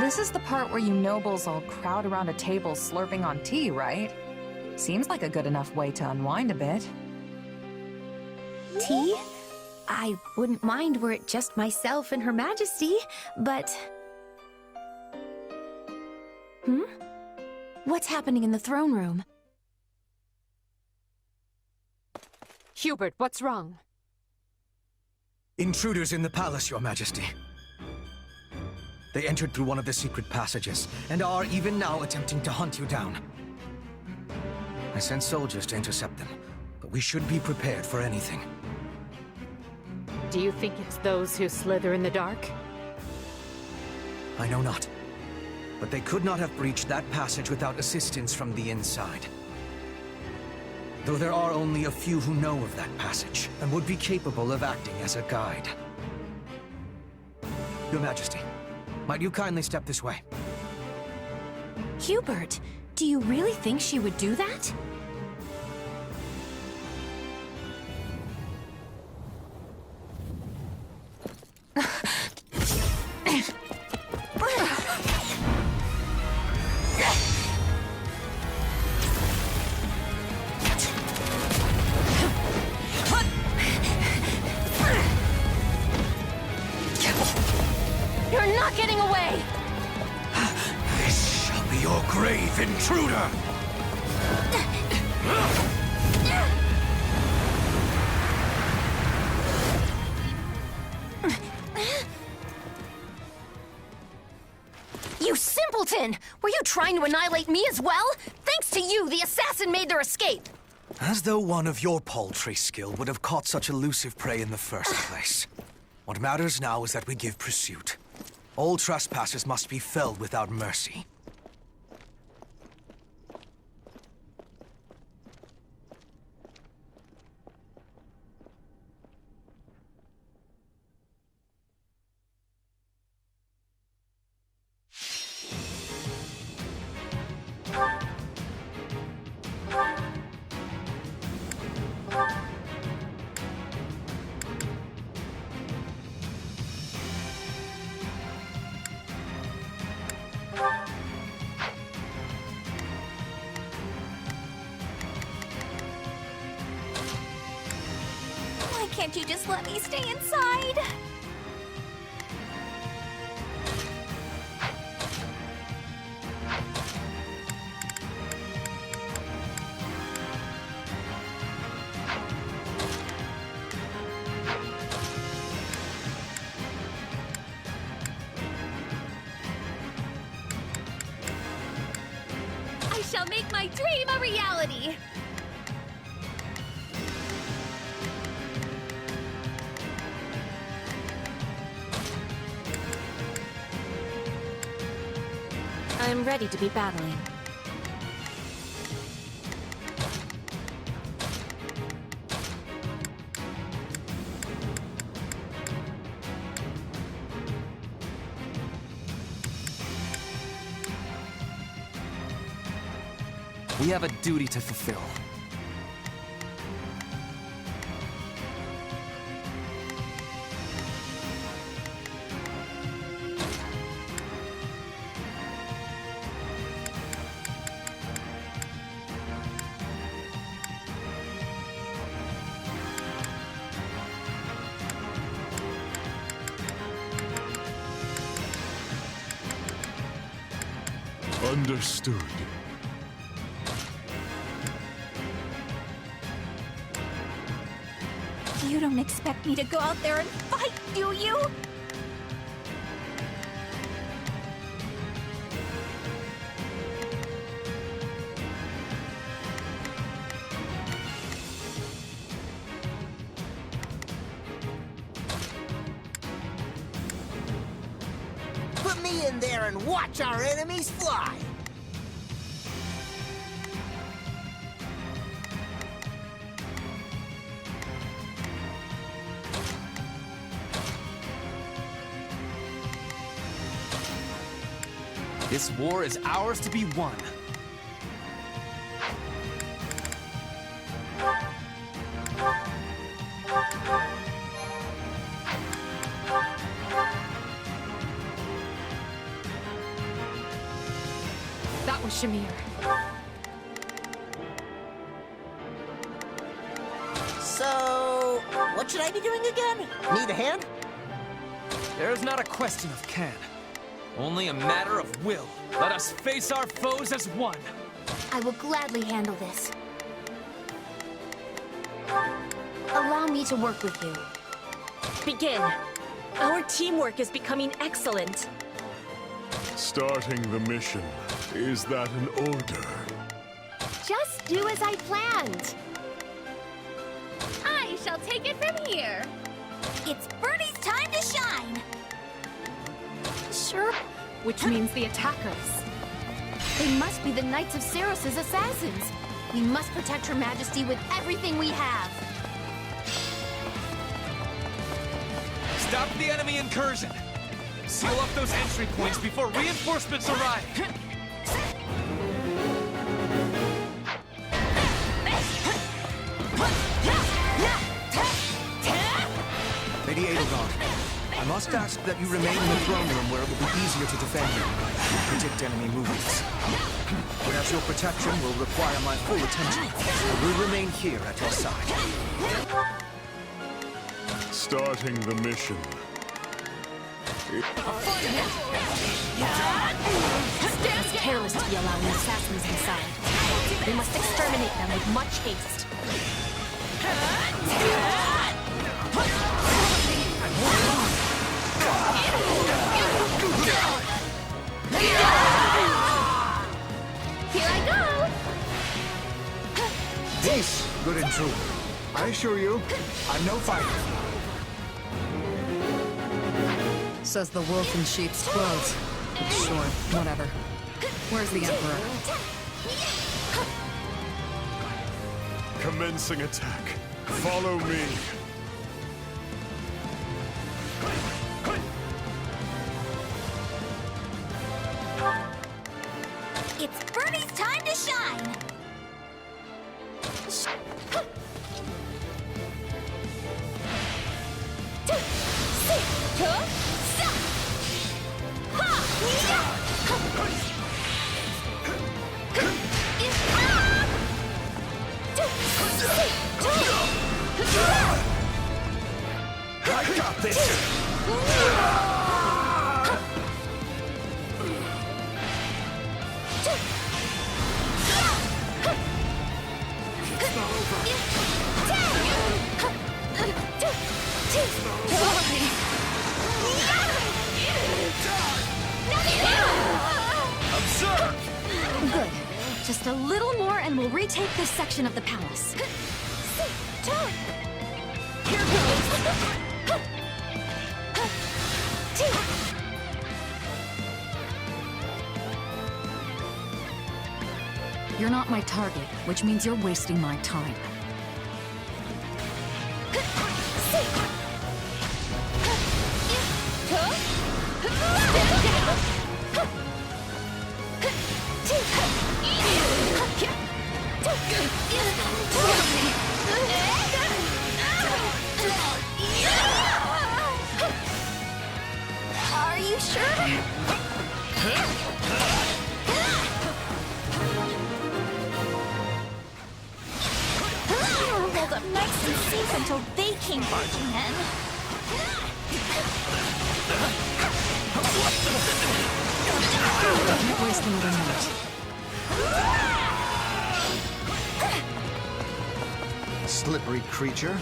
This is the part where you nobles all crowd around a table slurping on tea, right? Seems like a good enough way to unwind a bit. Tea? I wouldn't mind were it just myself and Her Majesty, but... What's happening in the throne room? Hubert, what's wrong? Intruders in the palace, Your Majesty. They entered through one of the secret passages, and are even now attempting to hunt you down. I sent soldiers to intercept them, but we should be prepared for anything. Do you think it's those who slither in the dark? I know not. But they could not have breached that passage without assistance from the inside. Though there are only a few who know of that passage, and would be capable of acting as a guide. Your Majesty, might you kindly step this way? Hubert, do you really think she would do that? You're not getting away! This shall be your grave, intruder! You simpleton! Were you trying to annihilate me as well? Thanks to you, the assassin made their escape! As though one of your paltry skill would have caught such elusive prey in the first place. What matters now is that we give pursuit. All trespassers must be felled without mercy. Why can't you just let me stay inside? make my dream a reality! I'm ready to be battling. We have a duty to fulfill. Understood. You don't expect me to go out there and fight, do you? Put me in there and watch our enemies fly! This war is ours to be won. That was Shamir. So, what should I be doing again? Need a hand? There's not a question of can. Only a matter of will. Let us face our foes as one. I will gladly handle this. Allow me to work with you. Begin. Our teamwork is becoming excellent. Starting the mission. Is that an order? Just do as I planned. I shall take it from here. It's Birdie's time to shine! Sure. Which means the attackers. They must be the Knights of Saros' assassins. We must protect Her Majesty with everything we have. Stop the enemy incursion! Seal up those entry points before reinforcements arrive! Lady Edelgard, I must ask that you remain in the throne room where it will be easier to defend you and predict enemy movements. Whereas your protection will require my full attention, I will remain here at your side. Starting the mission. It's careless to be allowing assassins inside. We must exterminate them with much haste. Here I go! Peace, good and true. I assure you, I'm no fighter. Says the wolf in sheep's clothes. Sure, whatever. Where's the Emperor? Commencing attack. Follow me. It's Birdie's time to shine! I got this! Good. Just Just a little more and we'll retake this section of the palace. Here goes! You're not my target, which means you're wasting my time. Are you sure? Hold up nice and safe until they came barging in. Can't waste another minute. Slippery creature.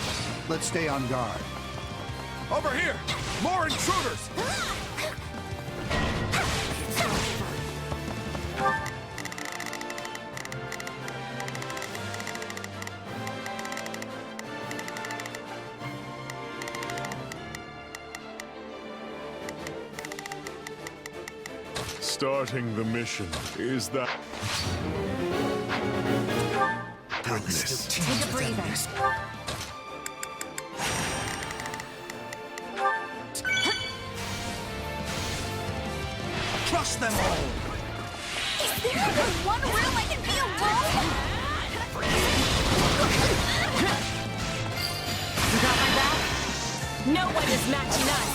Let's stay on guard. Over here! More intruders! Starting the mission. Is that... Goodness. Take a breather. Crush them all! Is there even one room I can be alone? You got my back? No one is matching us!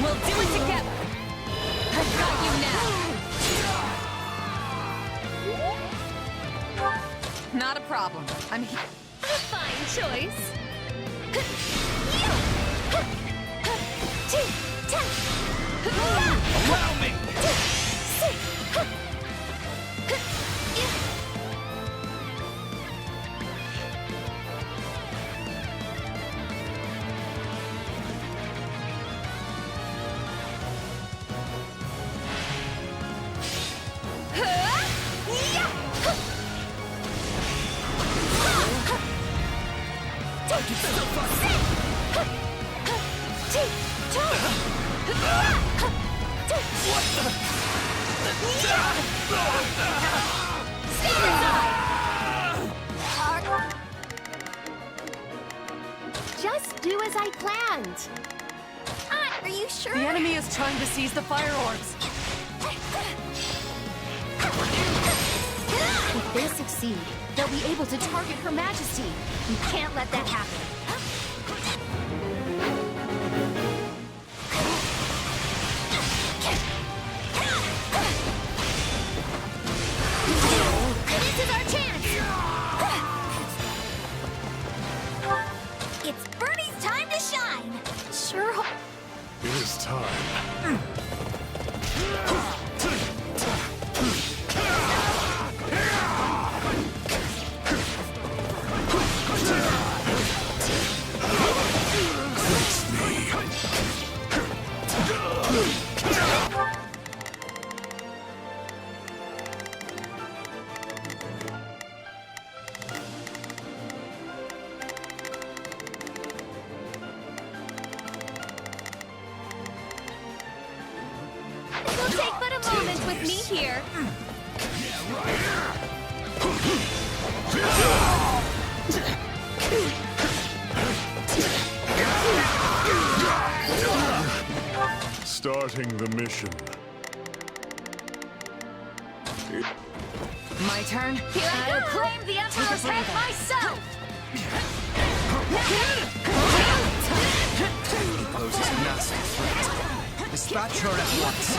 We'll do it together! I've got you now! Not a problem. I'm here. A fine choice! Allow me! Just do as I planned! Are you sure? The enemy is trying to seize the fire orbs! If they succeed, they'll be able to target Her Majesty. We can't let that happen. This is our chance! It's Bernie's time to shine! Sure hope. It is time. It'll take but a moment with me here. Starting the mission. My turn? Here I go! Claim the Emperor's head myself! He poses a massive threat. Dispatch her at once.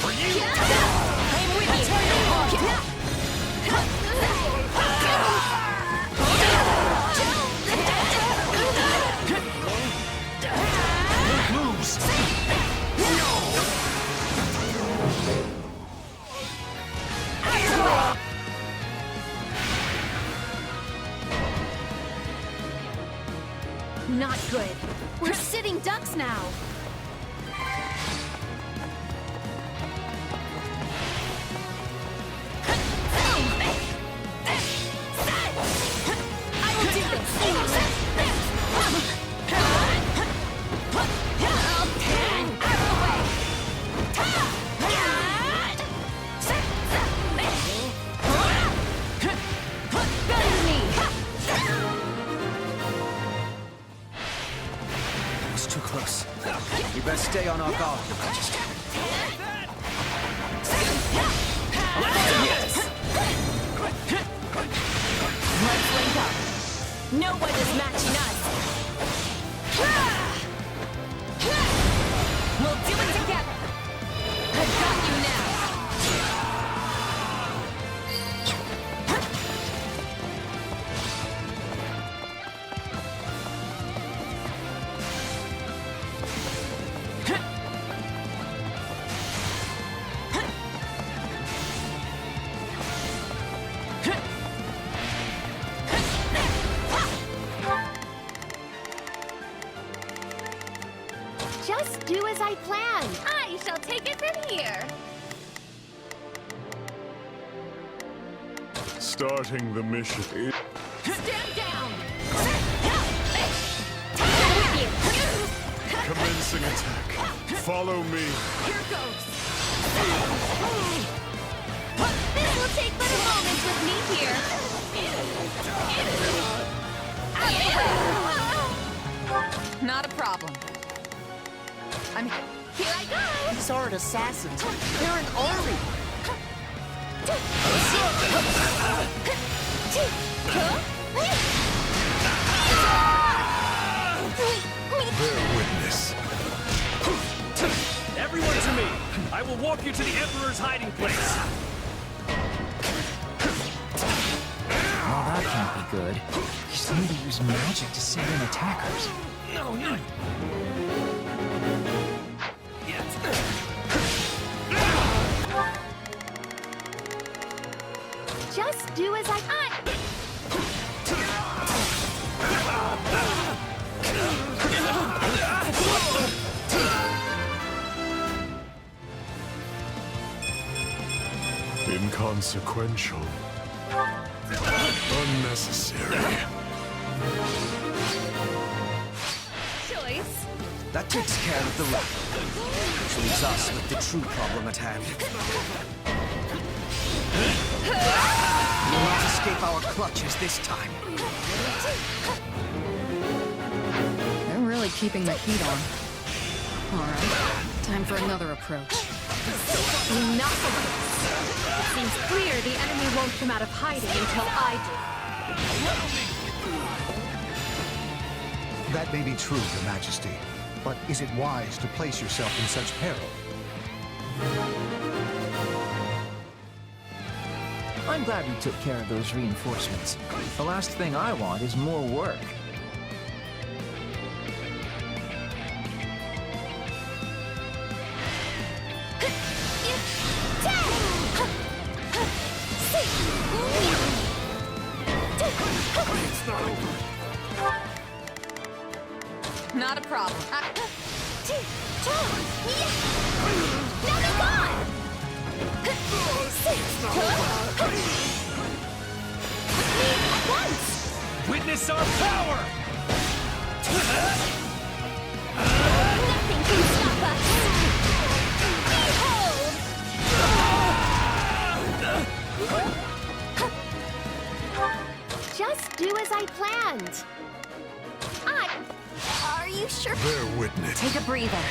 For you! I'm with you! Moves! Not good. We're sitting ducks now. stay on our guard, Your Majesty. Let's link up. No one is matching us. We'll do it together. I've got you now. Just do as I planned. I shall take it from here. Starting the mission. Stand down. Commencing attack. Follow me. Here goes. This will take but a moment with me here. Not a problem. Here I go. These aren't assassins. They're an army. Bear witness. Everyone to me! I will walk you to the Emperor's hiding place. Well, that can't be good. You just need to use magic to send in attackers. No, no. Just do as I... Inconsequential. Unnecessary. Choice. That takes care of the rock. Which leaves us with the true problem at hand. You will not escape our clutches this time. They're really keeping the heat on. All right, time for another approach. Enough of this. It seems clear the enemy won't come out of hiding until I do. That may be true, Your Majesty. But is it wise to place yourself in such peril? I'm glad we took care of those reinforcements. The last thing I want is more work. It's not over. Not a problem. Now they're gone! At once! Witness our power! Nothing can stop us! Behold! Just do as I planned. Are you sure? Bear witness. Take a breather.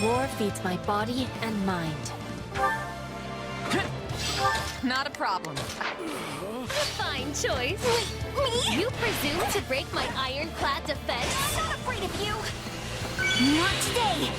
War feeds my body and mind. Not a problem. Fine choice. Me? You presume to break my ironclad defense? I'm not afraid of you. Not today.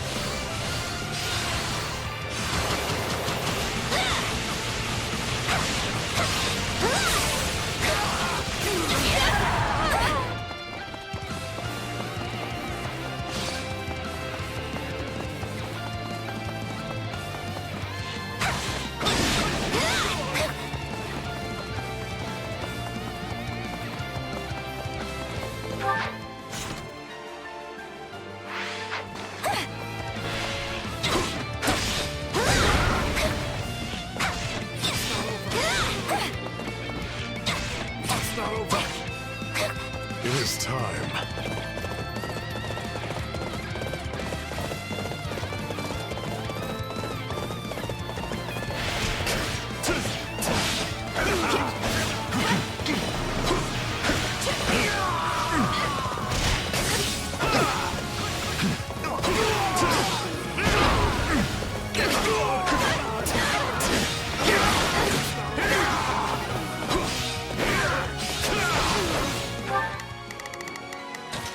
is time.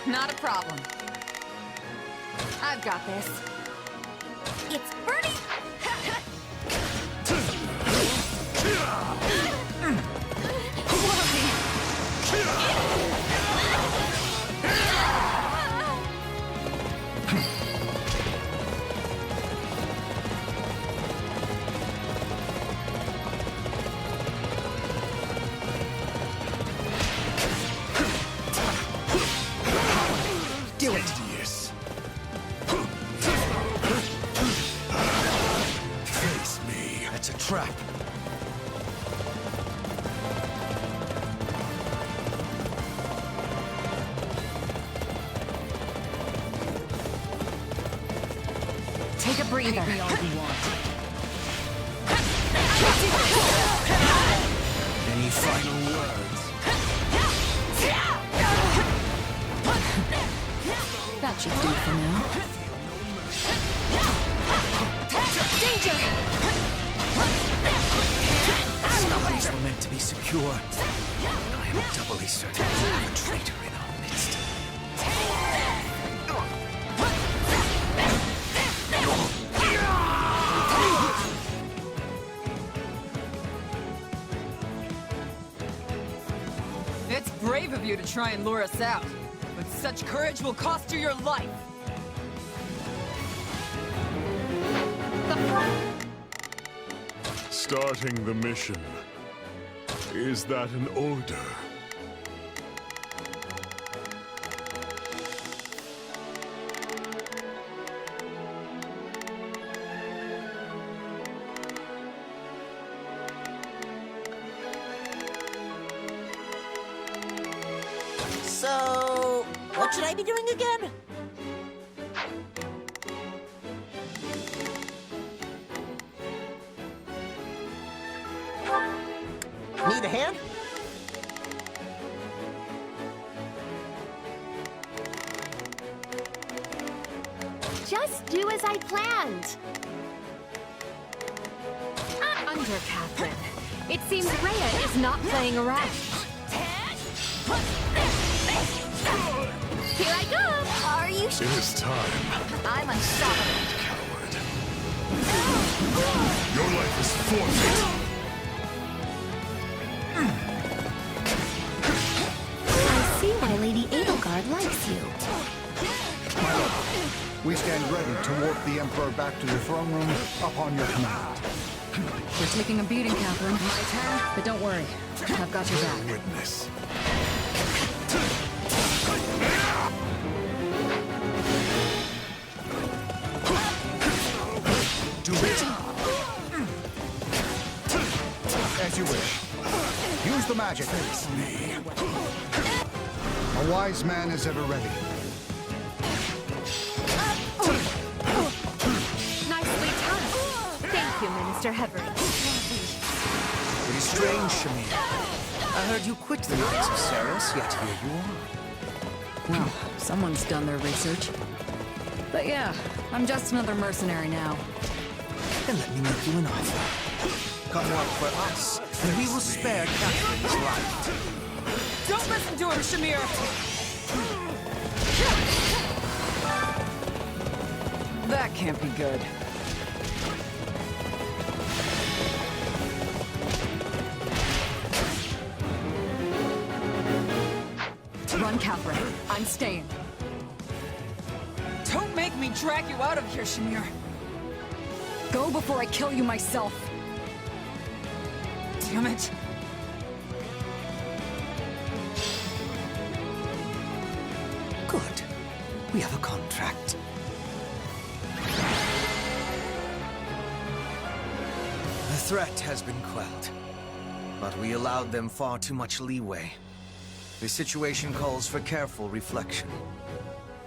Not a problem. I've got this. It's Birdie! Do it! Yes. Face me. That's a trap. Take a breather. Any final words? That should do for now. Danger! Some things were meant to be secure. I am doubly certain we have a traitor in our midst. It's brave of you to try and lure us out, but such courage will cost you your life. Starting the mission. Is that an order? So, what should I be doing again? Need a hand? Just do as I planned. Under Catherine. It seems Rhea is not playing around. Here I go! Are you It is time. I'm unstoppable. Coward. Your life is forfeit. I see why Lady Edelgard likes you. My lord, we stand ready to warp the Emperor back to the throne room upon your command. We're taking a beating, Catherine. My turn, but don't worry. I've got your back. Witness. Do it! As you wish. Use the magic. A wise man is ever ready. Nicely timed. Thank you, Minister Hevery. Pretty strange, Shamir. I heard you quit the Knights of Saros, yet here you are. Well, someone's done their research. But yeah, I'm just another mercenary now. Then let me make you an offer. Come work for us, and we will spare Catherine's life. Don't listen to him, Shamir! That can't be good. Run, Catherine. I'm staying. Don't make me drag you out of here, Shamir. Go before I kill you myself. Damn it. Good. We have a contract. The threat has been quelled, but we allowed them far too much leeway. The situation calls for careful reflection.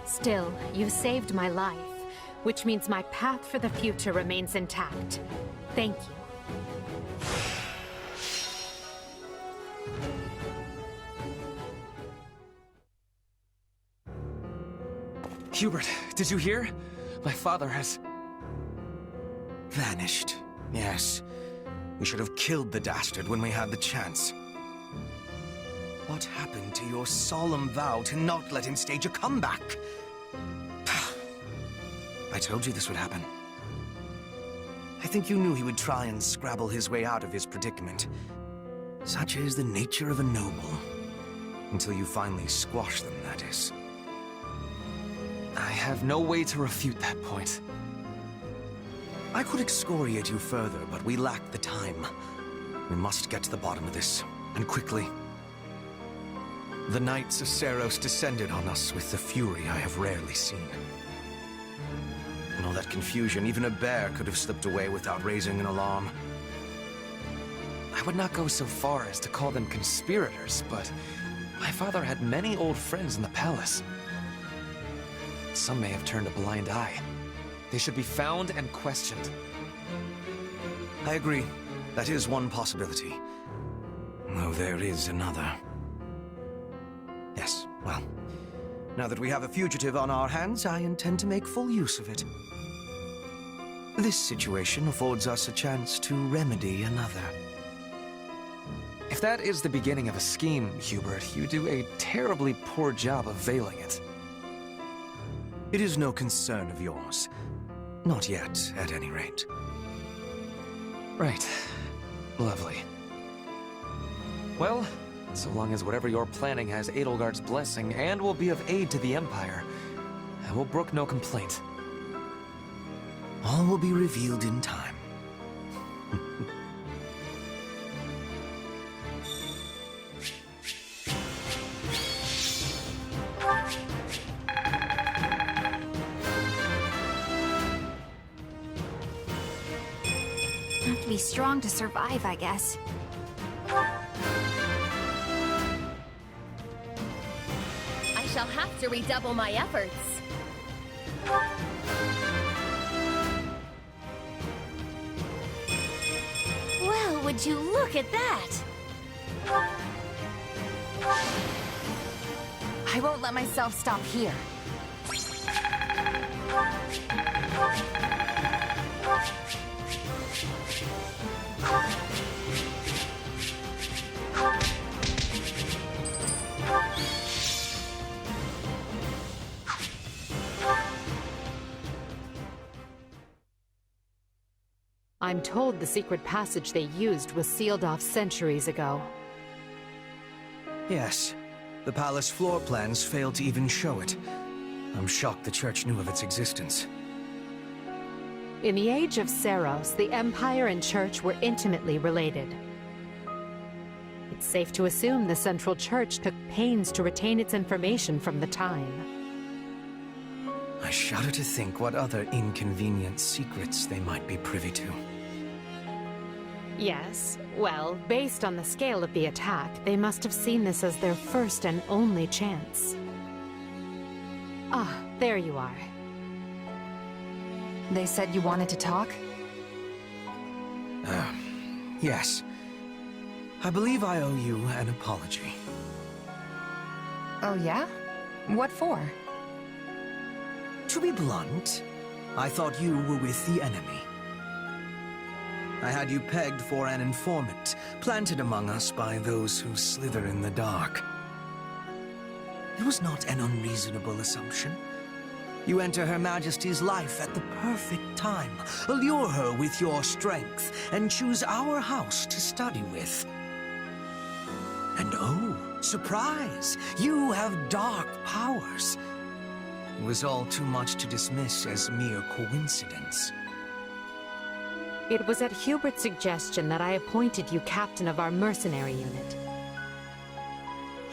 Still, you saved my life, which means my path for the future remains intact. Thank you. Hubert, did you hear? My father has... vanished. Yes. We should have killed the dastard when we had the chance. What happened to your solemn vow to not let him stage a comeback? I told you this would happen. I think you knew he would try and scrabble his way out of his predicament. Such is the nature of a noble. Until you finally squash them, that is. I have no way to refute that point. I could excoriate you further, but we lack the time. We must get to the bottom of this, and quickly. The Knights of Seiros descended on us with the fury I have rarely seen. In all that confusion, even a bear could have slipped away without raising an alarm. I would not go so far as to call them conspirators, but my father had many old friends in the palace. Some may have turned a blind eye. They should be found and questioned. I agree. That is one possibility. Though there is another. Yes, well, now that we have a fugitive on our hands, I intend to make full use of it. This situation affords us a chance to remedy another. If that is the beginning of a scheme, Hubert, you do a terribly poor job of veiling it. It is no concern of yours. Not yet, at any rate. Right. Lovely. Well, so long as whatever you're planning has Edelgard's blessing and will be of aid to the Empire, I will brook no complaint. All will be revealed in time. Have to be strong to survive, I guess. I shall have to redouble my efforts. Well, would you look at that? I won't let myself stop here. I'm told the secret passage they used was sealed off centuries ago. Yes. The palace floor plans failed to even show it. I'm shocked the church knew of its existence. In the age of Seiros, the Empire and Church were intimately related. It's safe to assume the Central Church took pains to retain its information from the time. I shudder to think what other inconvenient secrets they might be privy to. Yes, well, based on the scale of the attack, they must have seen this as their first and only chance. Ah, there you are. They said you wanted to talk? Yes. I believe I owe you an apology. Oh yeah? What for? To be blunt, I thought you were with the enemy. I had you pegged for an informant, planted among us by those who slither in the dark. It was not an unreasonable assumption. You enter Her Majesty's life at the perfect time, allure her with your strength, and choose our house to study with. And oh, surprise! You have dark powers. It was all too much to dismiss as mere coincidence. It was at Hubert's suggestion that I appointed you captain of our mercenary unit.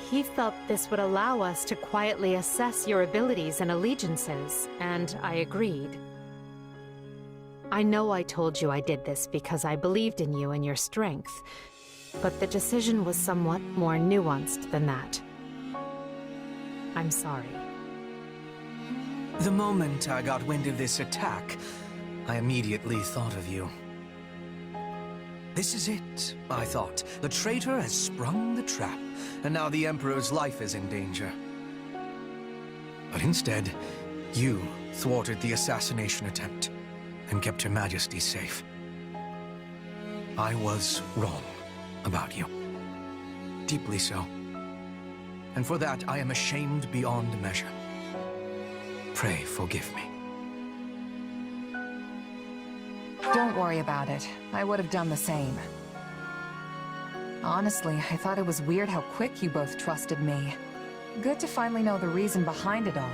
He felt this would allow us to quietly assess your abilities and allegiances, and I agreed. I know I told you I did this because I believed in you and your strength, but the decision was somewhat more nuanced than that. I'm sorry. The moment I got wind of this attack, I immediately thought of you. This is it, I thought. The traitor has sprung the trap, and now the Emperor's life is in danger. But instead, you thwarted the assassination attempt and kept Her Majesty safe. I was wrong about you. Deeply so. And for that, I am ashamed beyond measure. Pray forgive me. Don't worry about it. I would have done the same. Honestly, I thought it was weird how quick you both trusted me. Good to finally know the reason behind it all.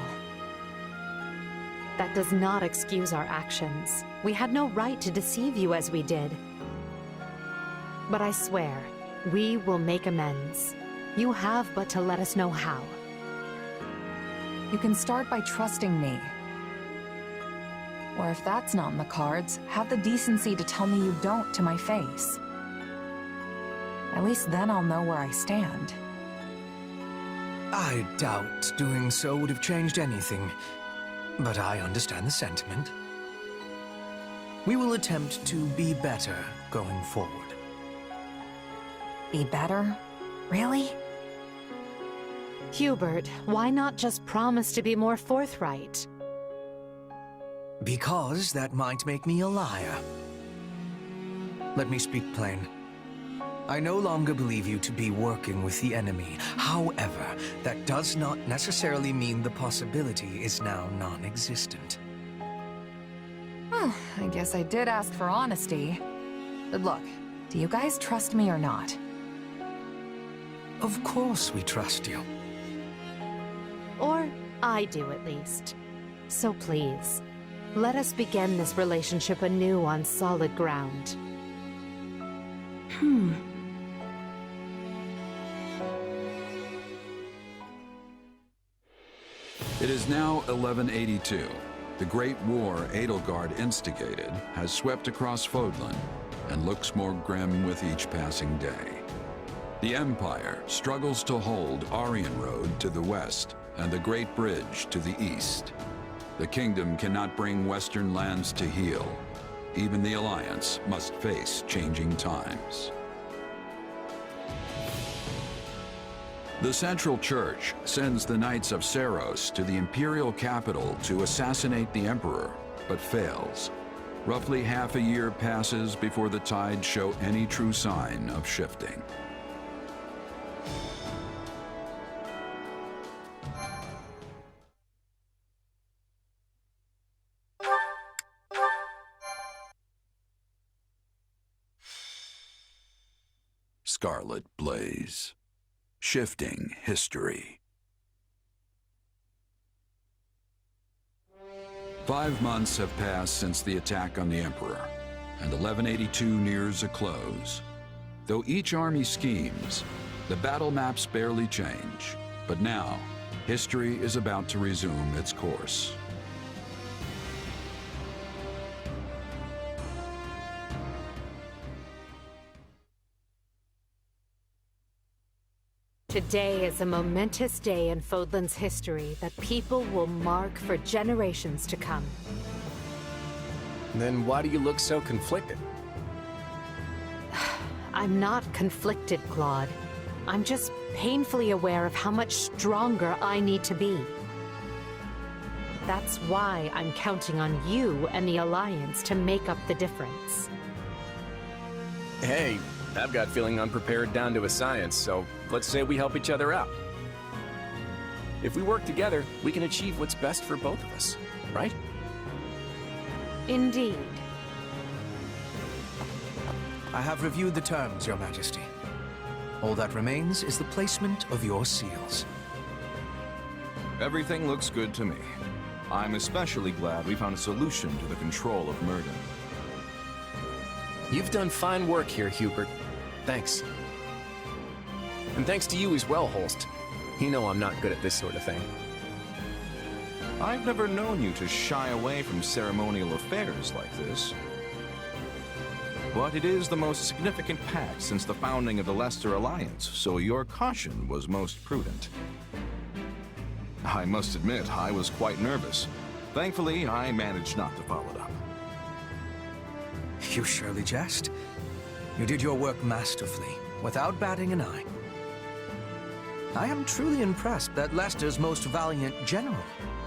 That does not excuse our actions. We had no right to deceive you as we did. But I swear, we will make amends. You have but to let us know how. You can start by trusting me. Or if that's not in the cards, have the decency to tell me you don't to my face. At least then I'll know where I stand. I doubt doing so would have changed anything, but I understand the sentiment. We will attempt to be better going forward. Be better? Really? Hubert, why not just promise to be more forthright? Because that might make me a liar. Let me speak plain. I no longer believe you to be working with the enemy. However, that does not necessarily mean the possibility is now non-existent. I guess I did ask for honesty. But look, do you guys trust me or not? Of course we trust you. Or I do, at least. So please, let us begin this relationship anew on solid ground. It is now 1182. The Great War Edelgard instigated has swept across Fodlan and looks more grim with each passing day. The Empire struggles to hold Aryan Road to the west and the Great Bridge to the east. The kingdom cannot bring western lands to heal. Even the Alliance must face changing times. The Central Church sends the Knights of Seiros to the Imperial capital to assassinate the Emperor, but fails. Roughly half a year passes before the tides show any true sign of shifting. Scarlet Blaze. Shifting history. 5 months have passed since the attack on the Emperor, and 1182 nears a close. Though each army schemes, the battle maps barely change. But now, history is about to resume its course. Today is a momentous day in Fodlan's history that people will mark for generations to come. Then why do you look so conflicted? I'm not conflicted, Claude. I'm just painfully aware of how much stronger I need to be. That's why I'm counting on you and the Alliance to make up the difference. Hey, I've got feeling unprepared down to a science, so let's say we help each other out. If we work together, we can achieve what's best for both of us, right? Indeed. I have reviewed the terms, Your Majesty. All that remains is the placement of your seals. Everything looks good to me. I'm especially glad we found a solution to the control of Murden. You've done fine work here, Hubert. Thanks. And thanks to you as well, Holst. You know I'm not good at this sort of thing. I've never known you to shy away from ceremonial affairs like this. But it is the most significant pact since the founding of the Leicester Alliance, so your caution was most prudent. I must admit, I was quite nervous. Thankfully, I managed not to follow it up. You surely jest. You did your work masterfully, without batting an eye. I am truly impressed that Leicester's most valiant general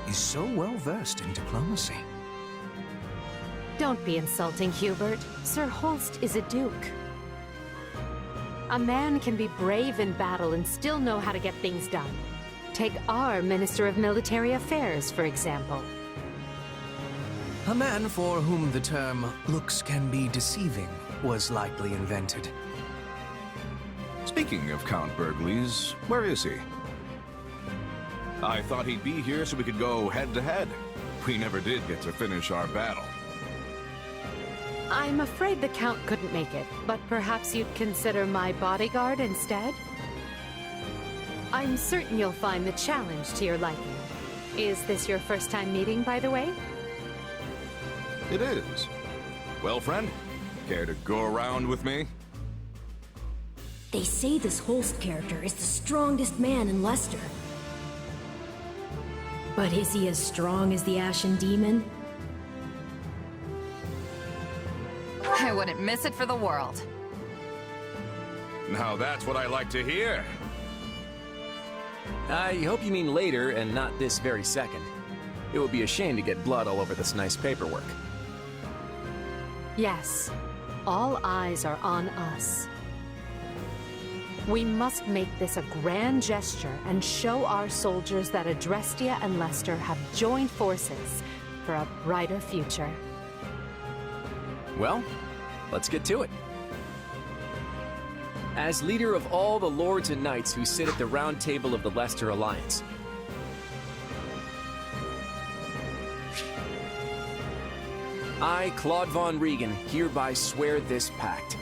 is so well versed in diplomacy. Don't be insulting, Hubert. Sir Holst is a duke. A man can be brave in battle and still know how to get things done. Take our Minister of Military Affairs, for example. A man for whom the term looks can be deceiving was likely invented. Speaking of Count Burgleys, where is he? I thought he'd be here so we could go head-to-head. We never did get to finish our battle. I'm afraid the Count couldn't make it, but perhaps you'd consider my bodyguard instead? I'm certain you'll find the challenge to your liking. Is this your first time meeting, by the way? It is. Well, friend, care to go around with me? They say this Holst character is the strongest man in Leicester. But is he as strong as the Ashen Demon? I wouldn't miss it for the world. Now that's what I like to hear. I hope you mean later and not this very second. It would be a shame to get blood all over this nice paperwork. Yes. All eyes are on us. We must make this a grand gesture and show our soldiers that Adrestia and Leicester have joined forces for a brighter future. Well, let's get to it. As leader of all the lords and knights who sit at the round table of the Leicester Alliance, I, Claude von Regan, hereby swear this pact.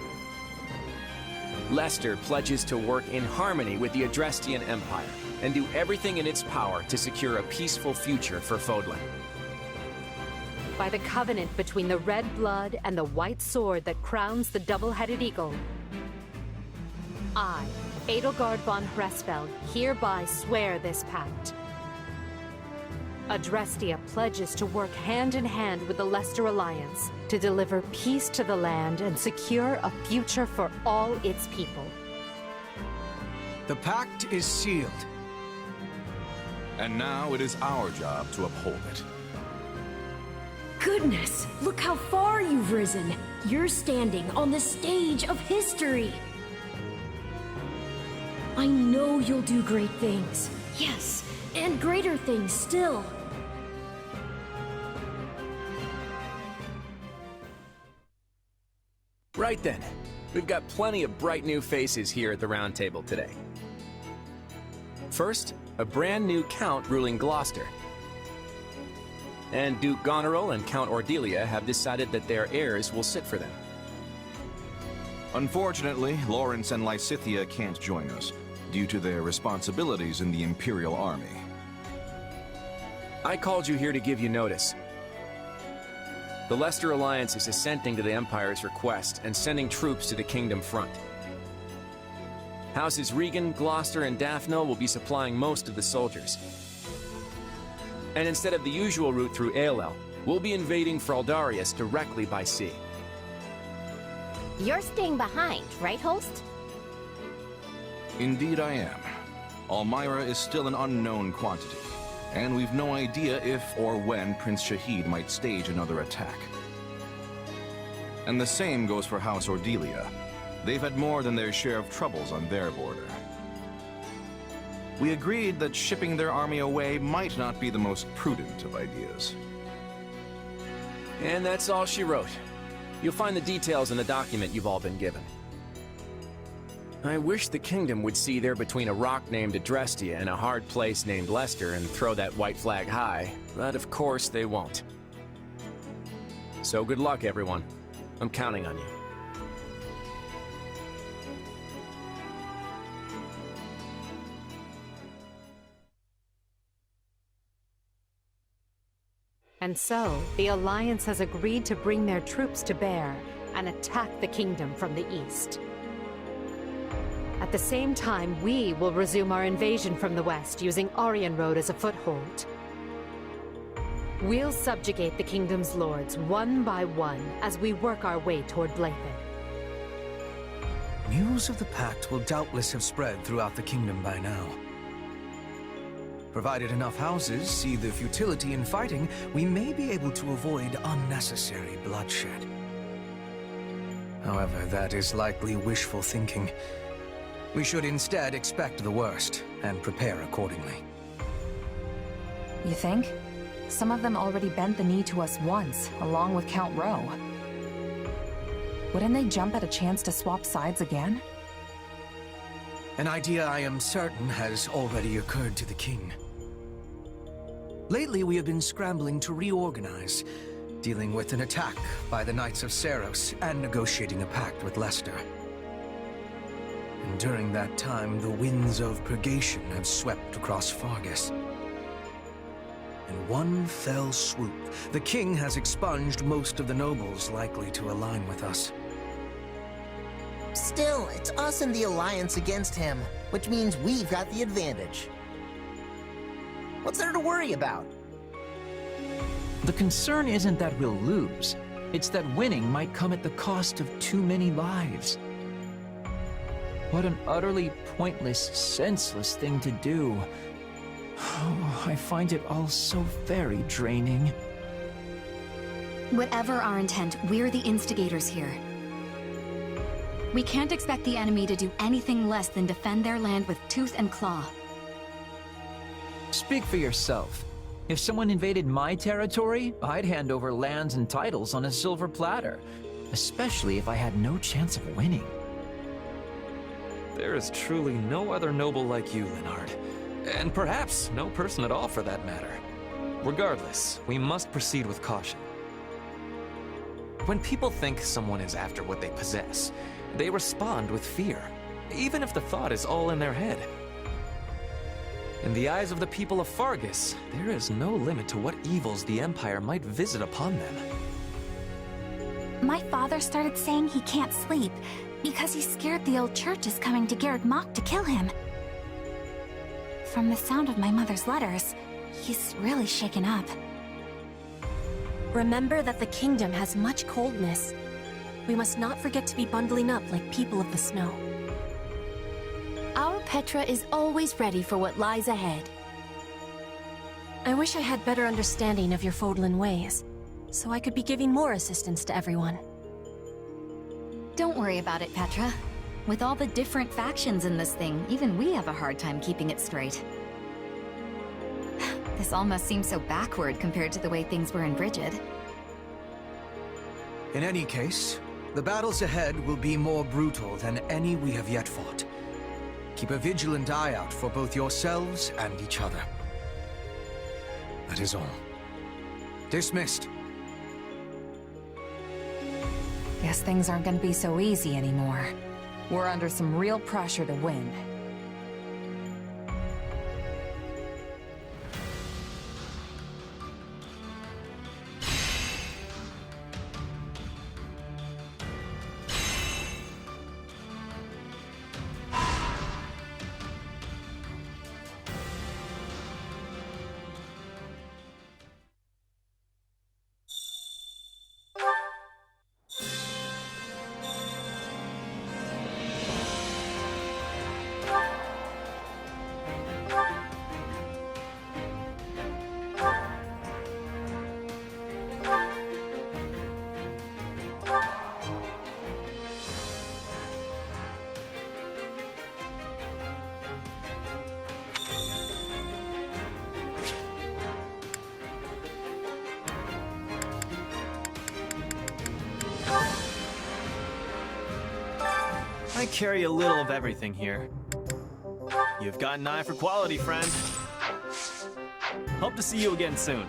Leicester pledges to work in harmony with the Adrestian Empire and do everything in its power to secure a peaceful future for Fodlan. By the covenant between the red blood and the white sword that crowns the double-headed eagle, I, Edelgard von Hresfeld, hereby swear this pact. Adrestia pledges to work hand-in-hand with the Leicester Alliance to deliver peace to the land and secure a future for all its people. The pact is sealed. And now it is our job to uphold it. Goodness, look how far you've risen. You're standing on the stage of history. I know you'll do great things. Yes, and greater things still. Right then, we've got plenty of bright new faces here at the round table today. First, a brand new Count ruling Gloucester. And Duke Goneril and Count Ordelia have decided that their heirs will sit for them. Unfortunately, Lawrence and Lysithea can't join us, due to their responsibilities in the Imperial Army. I called you here to give you notice. The Leicester Alliance is assenting to the Empire's request and sending troops to the Kingdom front. Houses Regan, Gloucester, and Daphne will be supplying most of the soldiers. And instead of the usual route through Aelel, we'll be invading Fraldarius directly by sea. You're staying behind, right, Holst? Indeed I am. Almyra is still an unknown quantity, and we've no idea if or when Prince Shahid might stage another attack. And the same goes for House Ordelia. They've had more than their share of troubles on their border. We agreed that shipping their army away might not be the most prudent of ideas. And that's all she wrote. You'll find the details in the document you've all been given. I wish the Kingdom would see they're between a rock named Adrestia and a hard place named Leicester and throw that white flag high, but of course they won't. So good luck, everyone. I'm counting on you. And so, the Alliance has agreed to bring their troops to bear and attack the Kingdom from the east. At the same time, we will resume our invasion from the west, using Aryan Road as a foothold. We'll subjugate the kingdom's lords one by one as we work our way toward Blathen. News of the Pact will doubtless have spread throughout the kingdom by now. Provided enough houses see the futility in fighting, we may be able to avoid unnecessary bloodshed. However, that is likely wishful thinking. We should instead expect the worst and prepare accordingly. You think? Some of them already bent the knee to us once, along with Count Rowe. Wouldn't they jump at a chance to swap sides again? An idea I am certain has already occurred to the king. Lately, we have been scrambling to reorganize, dealing with an attack by the Knights of Seiros and negotiating a pact with Leicester. And during that time, the winds of purgation have swept across Fargus. In one fell swoop, the king has expunged most of the nobles likely to align with us. Still, it's us and the Alliance against him, which means we've got the advantage. What's there to worry about? The concern isn't that we'll lose. It's that winning might come at the cost of too many lives. What an utterly pointless, senseless thing to do. Oh, I find it all so very draining. Whatever our intent, we're the instigators here. We can't expect the enemy to do anything less than defend their land with tooth and claw. Speak for yourself. If someone invaded my territory, I'd hand over lands and titles on a silver platter. Especially if I had no chance of winning. There is truly no other noble like you, Leonard. And perhaps no person at all for that matter. Regardless, we must proceed with caution. When people think someone is after what they possess, they respond with fear, even if the thought is all in their head. In the eyes of the people of Fargus, there is no limit to what evils the Empire might visit upon them. My father started saying he can't sleep because he's scared the old church is coming to Garreg Mach to kill him. From the sound of my mother's letters, he's really shaken up. Remember that the kingdom has much coldness. We must not forget to be bundling up like people of the snow. Our Petra is always ready for what lies ahead. I wish I had better understanding of your Fodlan ways, so I could be giving more assistance to everyone. Don't worry about it, Petra. With all the different factions in this thing, even we have a hard time keeping it straight. This almost seems so backward compared to the way things were in Brigid. In any case, the battles ahead will be more brutal than any we have yet fought. Keep a vigilant eye out for both yourselves and each other. That is all. Dismissed. Guess things aren't gonna be so easy anymore. We're under some real pressure to win. I carry a little of everything here. You've got an eye for quality, friend. Hope to see you again soon.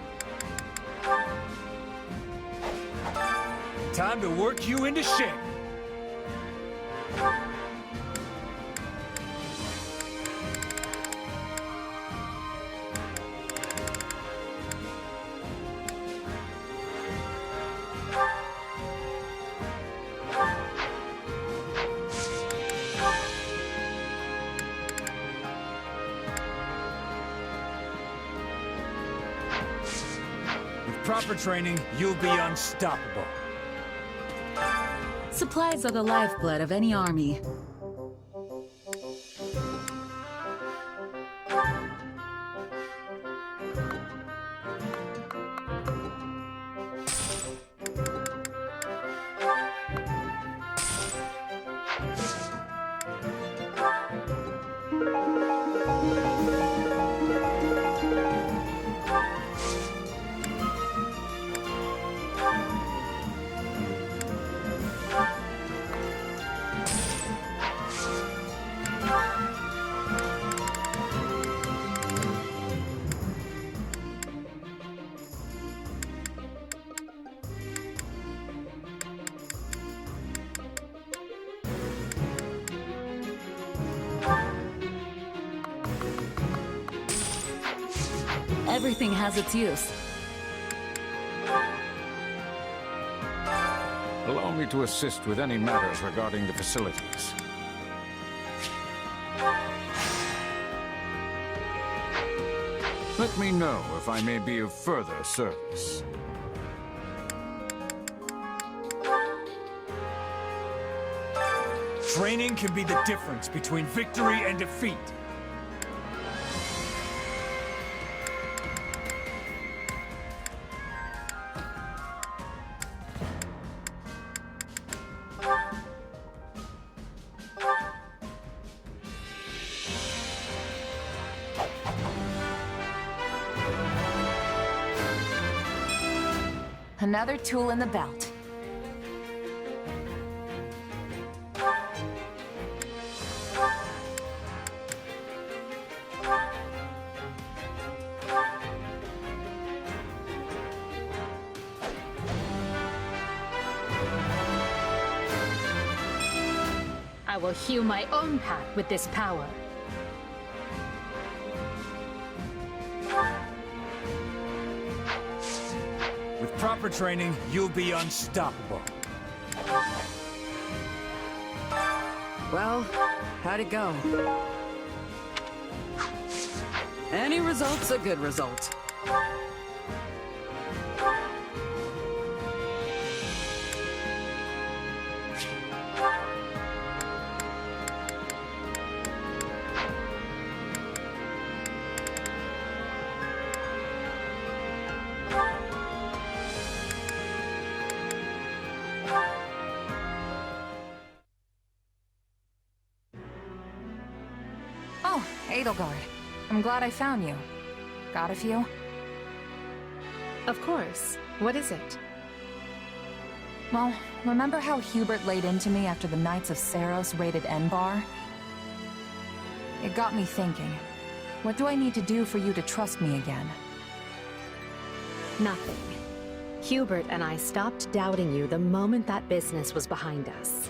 Time to work you into shape. proper training, you'll be unstoppable. Supplies are the lifeblood of any army. Everything has its use. Allow me to assist with any matters regarding the facilities. Let me know if I may be of further service. Training can be the difference between victory and defeat. Another tool in the belt. I will hew my own path with this power. With proper training, you'll be unstoppable. Well, how'd it go? Any result's a good result. Oh, Edelgard. I'm glad I found you. Got a few? Of course. What is it? Well, remember how Hubert laid into me after the Knights of Seiros raided Enbarr? It got me thinking. What do I need to do for you to trust me again? Nothing. Hubert and I stopped doubting you the moment that business was behind us.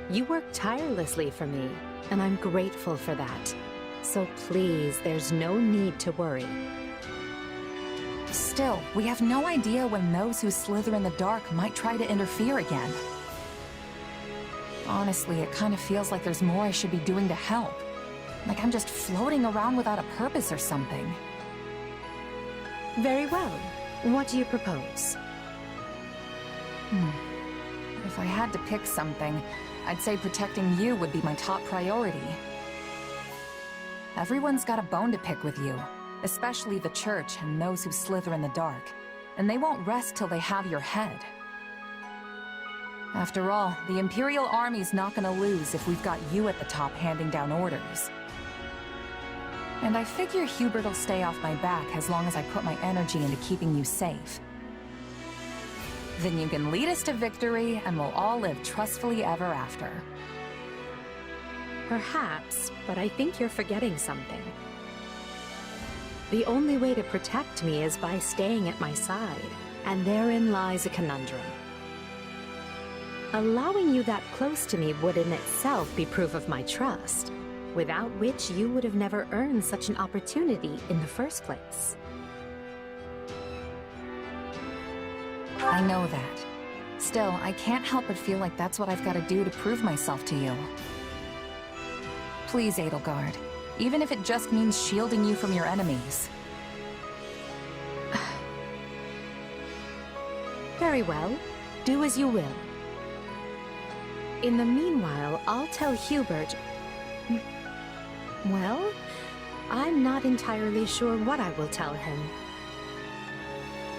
You worked tirelessly for me, and I'm grateful for that. So please, there's no need to worry. Still, we have no idea when those who slither in the dark might try to interfere again. Honestly, it kind of feels like there's more I should be doing to help. Like I'm just floating around without a purpose or something. Very well. What do you propose? If I had to pick something, I'd say protecting you would be my top priority. Everyone's got a bone to pick with you, especially the Church and those who slither in the dark, and they won't rest till they have your head. After all, the Imperial Army's not gonna lose if we've got you at the top handing down orders. And I figure Hubert'll stay off my back as long as I put my energy into keeping you safe. Then you can lead us to victory, and we'll all live trustfully ever after. Perhaps, but I think you're forgetting something. The only way to protect me is by staying at my side, and therein lies a conundrum. Allowing you that close to me would in itself be proof of my trust, without which you would have never earned such an opportunity in the first place. I know that. Still, I can't help but feel like that's what I've got to do to prove myself to you. Please, Edelgard. Even if it just means shielding you from your enemies. Very well. Do as you will. In the meanwhile, I'll tell Hubert... Well, I'm not entirely sure what I will tell him.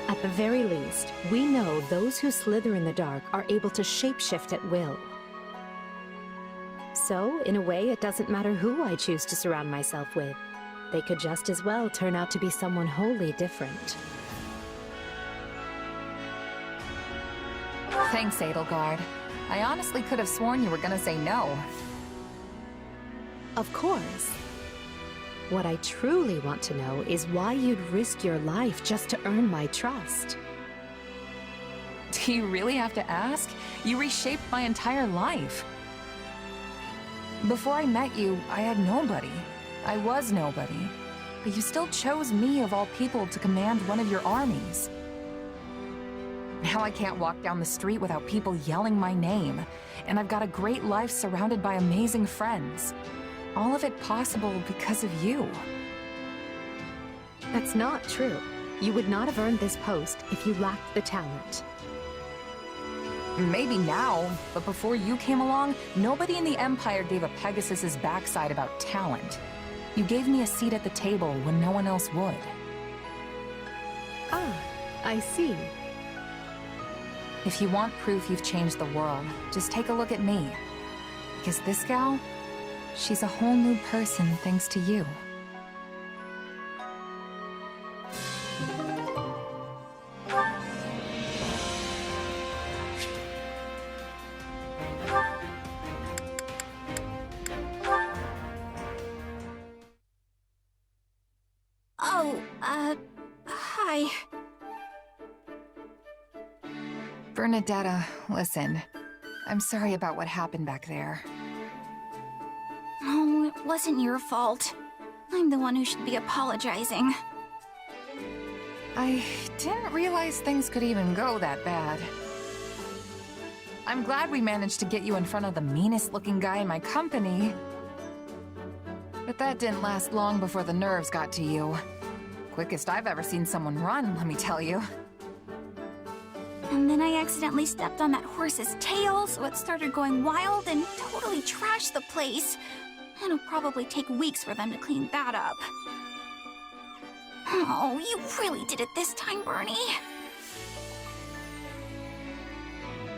At the very least, we know those who slither in the dark are able to shapeshift at will. So, in a way, it doesn't matter who I choose to surround myself with. They could just as well turn out to be someone wholly different. Thanks, Edelgard. I honestly could have sworn you were gonna say no. Of course. What I truly want to know is why you'd risk your life just to earn my trust. Do you really have to ask? You reshaped my entire life. Before I met you, I had nobody. I was nobody. But you still chose me of all people to command one of your armies. Now I can't walk down the street without people yelling my name, and I've got a great life surrounded by amazing friends. All of it possible because of you. That's not true. You would not have earned this post if you lacked the talent. Maybe now, but before you came along, nobody in the Empire gave a Pegasus's backside about talent. You gave me a seat at the table when no one else would. Ah, I see. If you want proof you've changed the world, just take a look at me. Because this gal, she's a whole new person thanks to you. Hi. Bernadetta, listen. I'm sorry about what happened back there. Oh, it wasn't your fault. I'm the one who should be apologizing. I didn't realize things could even go that bad. I'm glad we managed to get you in front of the meanest-looking guy in my company. But that didn't last long before the nerves got to you. Quickest I've ever seen someone run, let me tell you. And then I accidentally stepped on that horse's tail, so it started going wild and totally trashed the place. It'll probably take weeks for them to clean that up. Oh, you really did it this time, Bernie.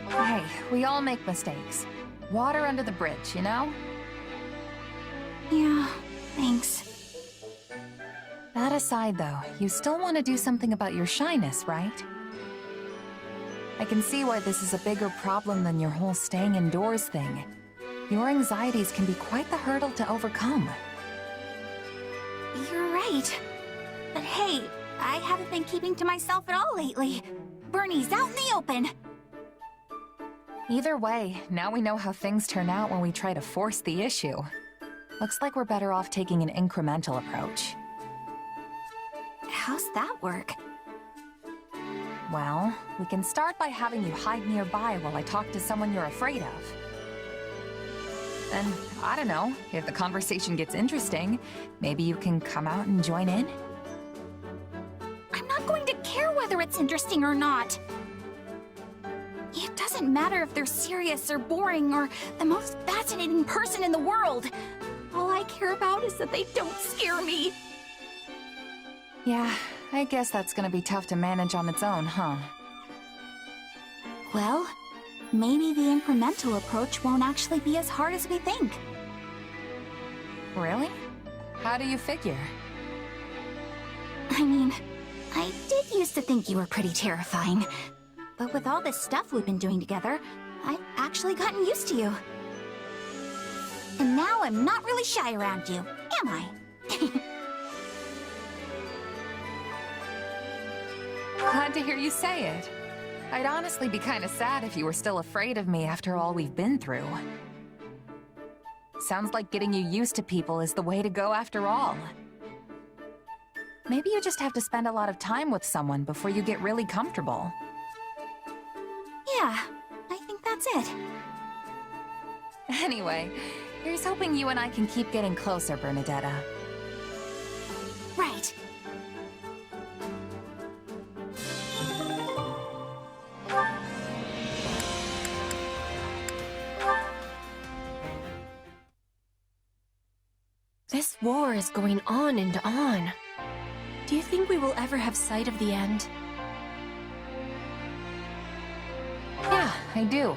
Hey, we all make mistakes. Water under the bridge, you know? Yeah, thanks. That aside, though, you still want to do something about your shyness, right? I can see why this is a bigger problem than your whole staying indoors thing. Your anxieties can be quite the hurdle to overcome. You're right. But hey, I haven't been keeping to myself at all lately. Bernie's out in the open. Either way, now we know how things turn out when we try to force the issue. Looks like we're better off taking an incremental approach. How's that work? Well, we can start by having you hide nearby while I talk to someone you're afraid of. And, I don't know, if the conversation gets interesting, maybe you can come out and join in? I'm not going to care whether it's interesting or not. It doesn't matter if they're serious or boring or the most fascinating person in the world. All I care about is that they don't scare me. Yeah, I guess that's gonna be tough to manage on its own, huh? Well, maybe the incremental approach won't actually be as hard as we think. Really? How do you figure? I mean, I did used to think you were pretty terrifying. But with all this stuff we've been doing together, I've actually gotten used to you. And now I'm not really shy around you, am I? Glad to hear you say it. I'd honestly be kinda sad if you were still afraid of me after all we've been through. Sounds like getting you used to people is the way to go after all. Maybe you just have to spend a lot of time with someone before you get really comfortable. Yeah, I think that's it. Anyway, here's hoping you and I can keep getting closer, Bernadetta. Right. This war is going on and on. Do you think we will ever have sight of the end? Yeah, I do.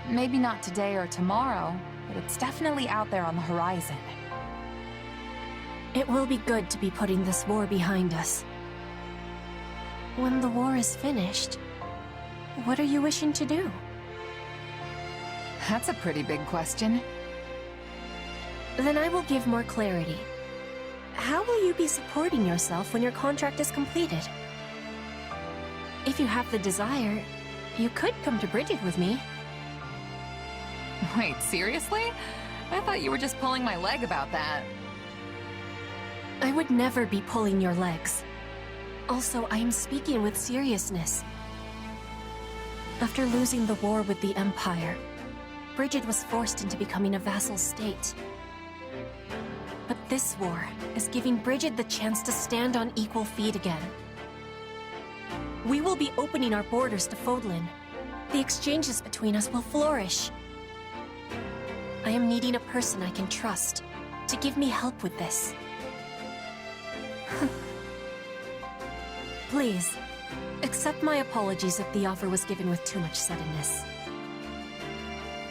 Maybe not today or tomorrow, but it's definitely out there on the horizon. It will be good to be putting this war behind us. When the war is finished, what are you wishing to do? That's a pretty big question. Then I will give more clarity. How will you be supporting yourself when your contract is completed? If you have the desire, you could come to Bridget with me. Wait, seriously? I thought you were just pulling my leg about that. I would never be pulling your legs. Also, I am speaking with seriousness. After losing the war with the Empire, Bridget was forced into becoming a vassal state. But this war is giving Bridget the chance to stand on equal feet again. We will be opening our borders to Fodlan. The exchanges between us will flourish. I am needing a person I can trust to give me help with this. Please, accept my apologies if the offer was given with too much suddenness.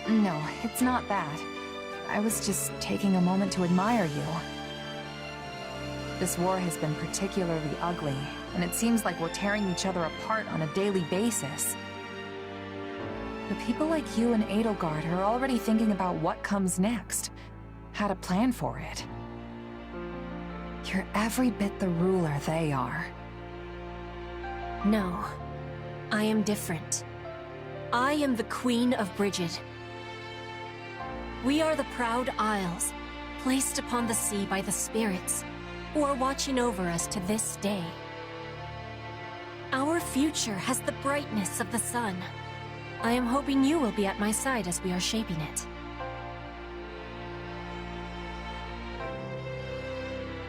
No, it's not that. I was just taking a moment to admire you. This war has been particularly ugly, and it seems like we're tearing each other apart on a daily basis. But people like you and Edelgard are already thinking about what comes next, how to plan for it. You're every bit the ruler they are. No, I am different. I am the Queen of Bridget. We are the proud Isles, placed upon the sea by the spirits, who are watching over us to this day. Our future has the brightness of the sun. I am hoping you will be at my side as we are shaping it.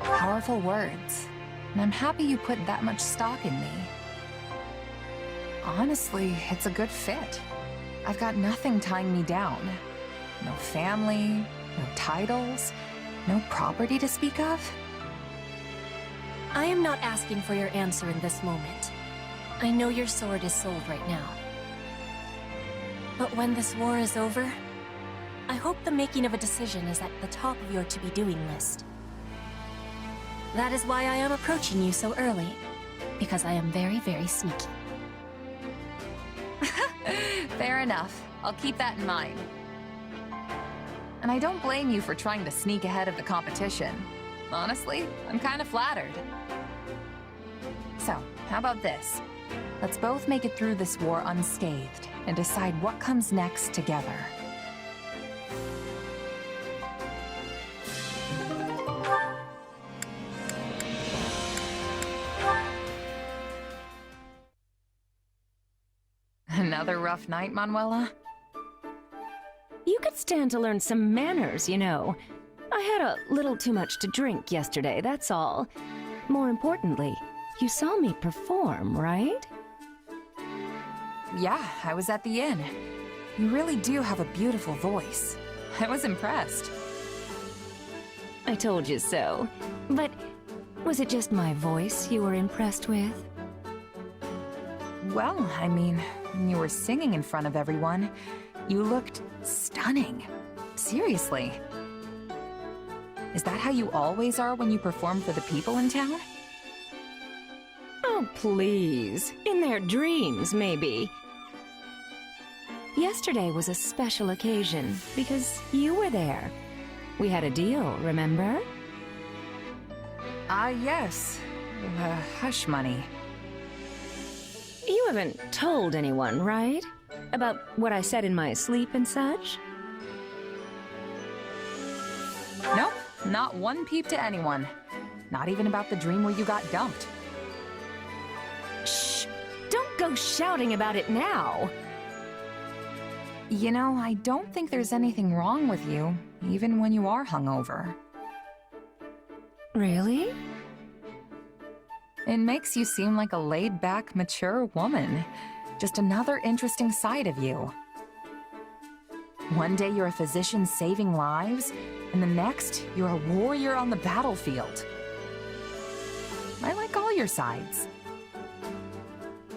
Powerful words, and I'm happy you put that much stock in me. Honestly, it's a good fit. I've got nothing tying me down. No family, no titles, no property to speak of. I am not asking for your answer in this moment. I know your sword is sold right now. But when this war is over, I hope the making of a decision is at the top of your to-be-doing list. That is why I am approaching you so early, because I am very, very sneaky. Fair enough. I'll keep that in mind. And I don't blame you for trying to sneak ahead of the competition. Honestly, I'm kind of flattered. So, how about this? Let's both make it through this war unscathed and decide what comes next together. Another rough night, Manuela? You could stand to learn some manners, you know. I had a little too much to drink yesterday, that's all. More importantly, you saw me perform, right? Yeah, I was at the inn. You really do have a beautiful voice. I was impressed. I told you so. But was it just my voice you were impressed with? Well, I mean, when you were singing in front of everyone, you looked stunning. Seriously. Is that how you always are when you perform for the people in town? Oh, please. In their dreams, maybe. Yesterday was a special occasion because you were there. We had a deal, remember? Ah, yes. Hush money. You haven't told anyone, right? About what I said in my sleep and such? Nope, not one peep to anyone. Not even about the dream where you got dumped. Shh! Don't go shouting about it now! You know, I don't think there's anything wrong with you, even when you are hungover. Really? It makes you seem like a laid-back, mature woman. Just another interesting side of you. One day you're a physician saving lives, and the next, you're a warrior on the battlefield. I like all your sides.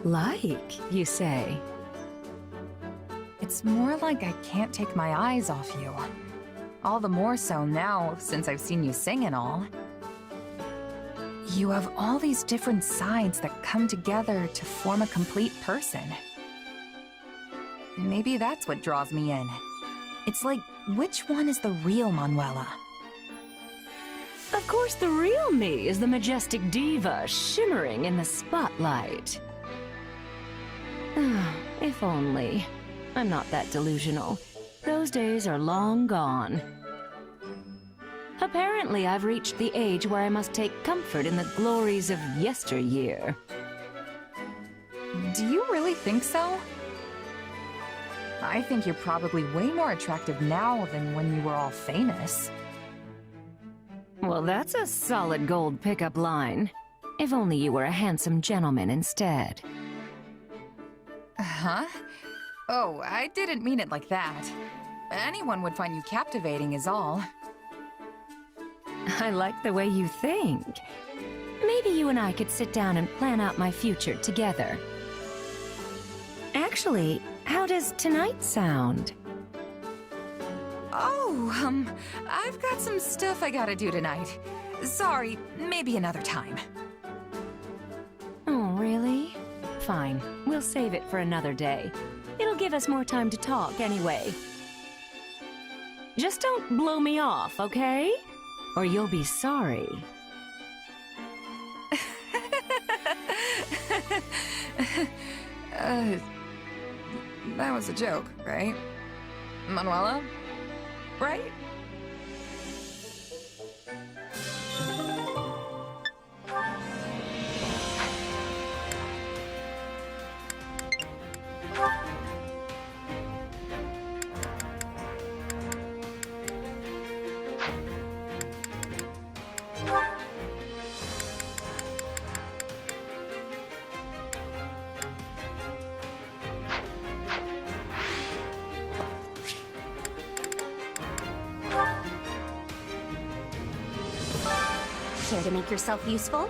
Like, you say? It's more like I can't take my eyes off you. All the more so now, since I've seen you sing and all. You have all these different sides that come together to form a complete person. Maybe that's what draws me in. It's like, which one is the real Manuela? Of course, the real me is the majestic diva shimmering in the spotlight. If only. I'm not that delusional. Those days are long gone. Apparently, I've reached the age where I must take comfort in the glories of yesteryear. Do you really think so? I think you're probably way more attractive now than when you were all famous. Well, that's a solid gold pickup line. If only you were a handsome gentleman instead. Huh? Oh, I didn't mean it like that. Anyone would find you captivating is all. I like the way you think. Maybe you and I could sit down and plan out my future together. Actually, how does tonight sound? Oh, I've got some stuff I gotta do tonight. Sorry, maybe another time. Oh, really? Fine, we'll save it for another day. It'll give us more time to talk anyway. Just don't blow me off, okay? Or you'll be sorry. That was a joke, right? Manuela? Right? Care to make yourself useful?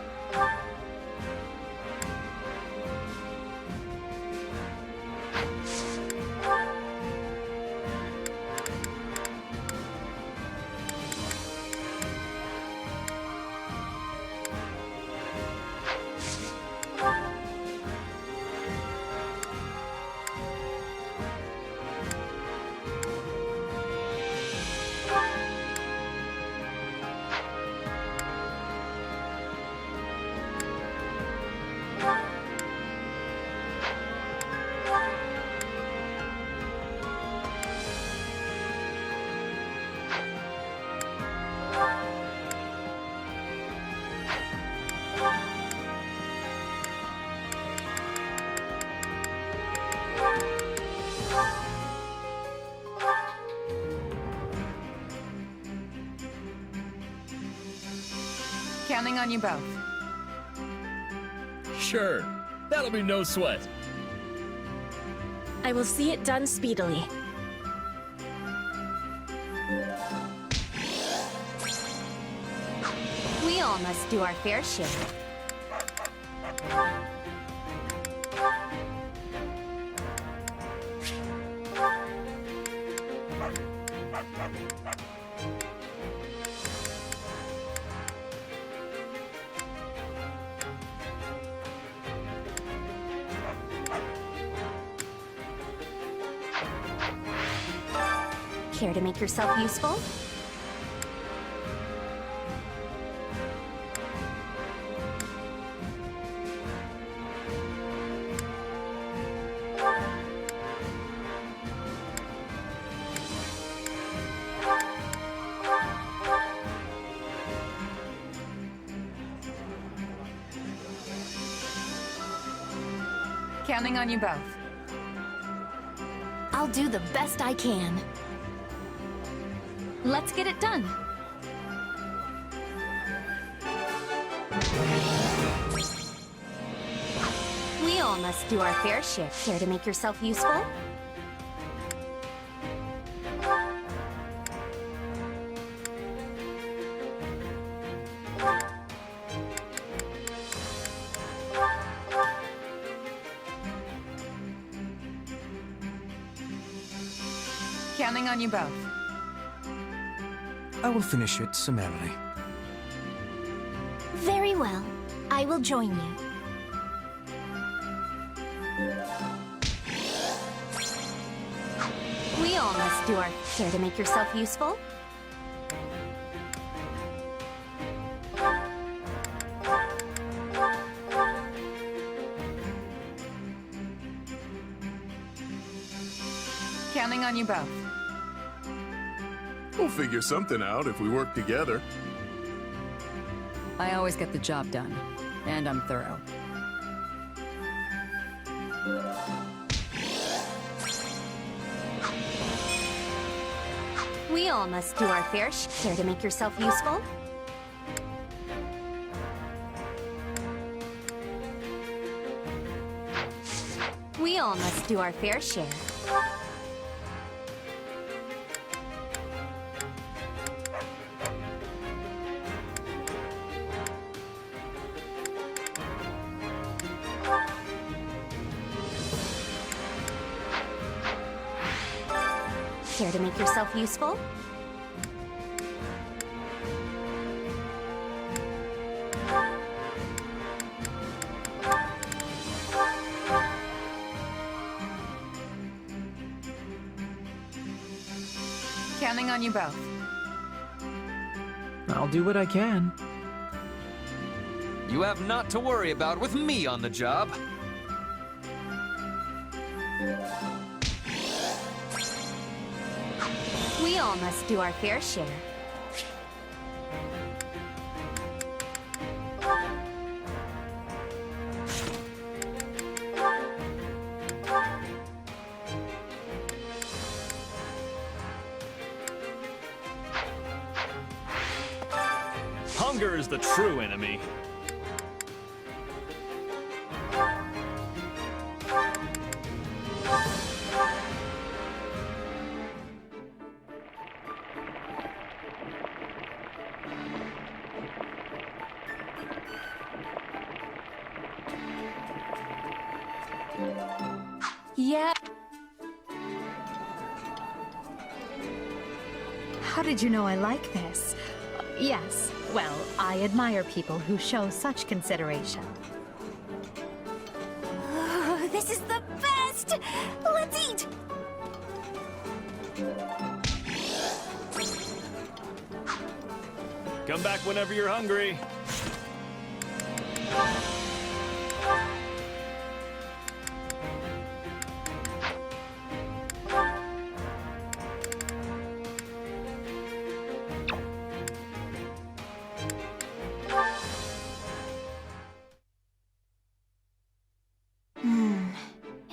Counting on you both. Sure. That'll be no sweat. I will see it done speedily. We all must do our fair share. Care to make yourself useful? Counting on you both. I'll do the best I can. Let's get it done. We all must do our fair share. Care to make yourself useful? Counting on you both. I will finish it summarily. Very well. I will join you. We all must do our share to make yourself useful. Counting on you both. We'll figure something out if we work together. I always get the job done, and I'm thorough. We all must do our fair share to make yourself useful. We all must do our fair share. Care to make yourself useful? Counting on you both. I'll do what I can. You have naught to worry about with me on the job. We all must do our fair share. Hunger is the true enemy. Yeah. How did you know I like this? Yes, well, I admire people who show such consideration. Oh, this is the best! Let's eat! Come back whenever you're hungry.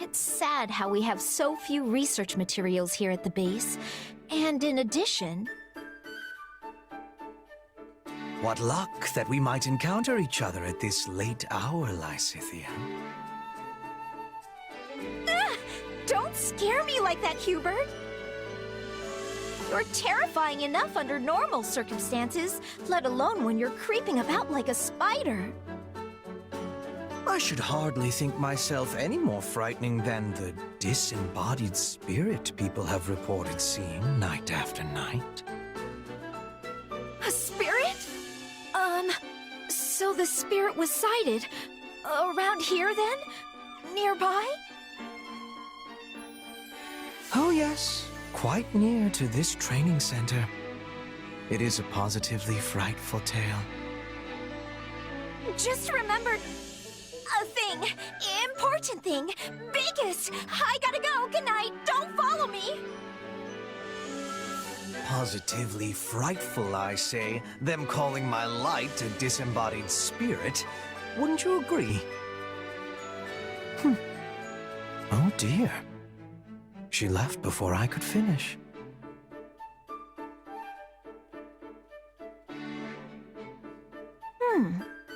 It's sad how we have so few research materials here at the base. And in addition... What luck that we might encounter each other at this late hour, Lysithea. Don't scare me like that, Hubert! You're terrifying enough under normal circumstances, let alone when you're creeping about like a spider. I should hardly think myself any more frightening than the disembodied spirit people have reported seeing night after night. A spirit? So the spirit was sighted around here then? Nearby? Oh yes, quite near to this training center. It is a positively frightful tale. Just remembered a thing. Important thing. Biggest. I gotta go. Good night. Don't follow me. Positively frightful, I say, them calling my light a disembodied spirit. Wouldn't you agree? Oh dear. She left before I could finish.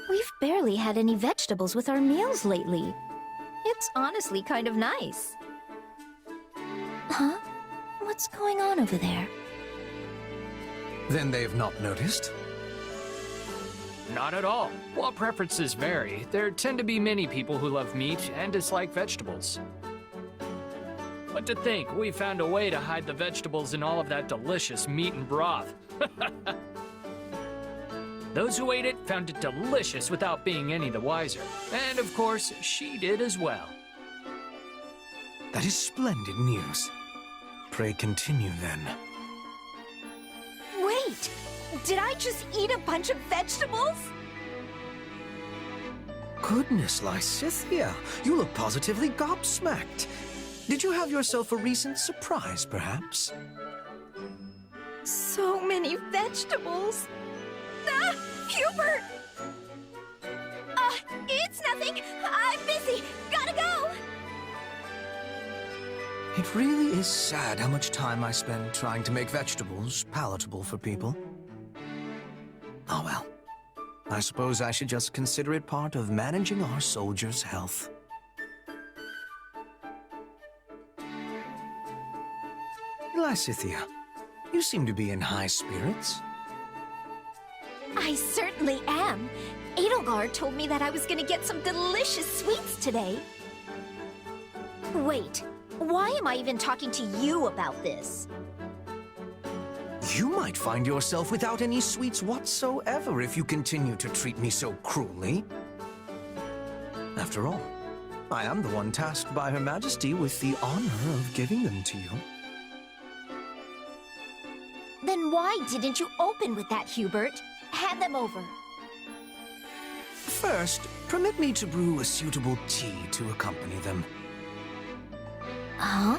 We've barely had any vegetables with our meals lately. It's honestly kind of nice. Huh? What's going on over there? Then they've not noticed? Not at all. While preferences vary, there tend to be many people who love meat and dislike vegetables. But to think, we found a way to hide the vegetables in all of that delicious meat and broth. Those who ate it found it delicious without being any the wiser. And of course, she did as well. That is splendid news. Pray continue then. Wait! Did I just eat a bunch of vegetables? Goodness, Lysithea, you look positively gobsmacked. Did you have yourself a recent surprise, perhaps? So many vegetables! Ah! Hubert! It's nothing! I'm busy! Gotta go! It really is sad how much time I spend trying to make vegetables palatable for people. Oh well. I suppose I should just consider it part of managing our soldiers' health. Lysithea, you seem to be in high spirits. I certainly am. Edelgard told me that I was gonna get some delicious sweets today. Wait, why am I even talking to you about this? You might find yourself without any sweets whatsoever if you continue to treat me so cruelly. After all, I am the one tasked by Her Majesty with the honor of giving them to you. Then why didn't you open with that, Hubert? Hand them over. First, permit me to brew a suitable tea to accompany them. Huh?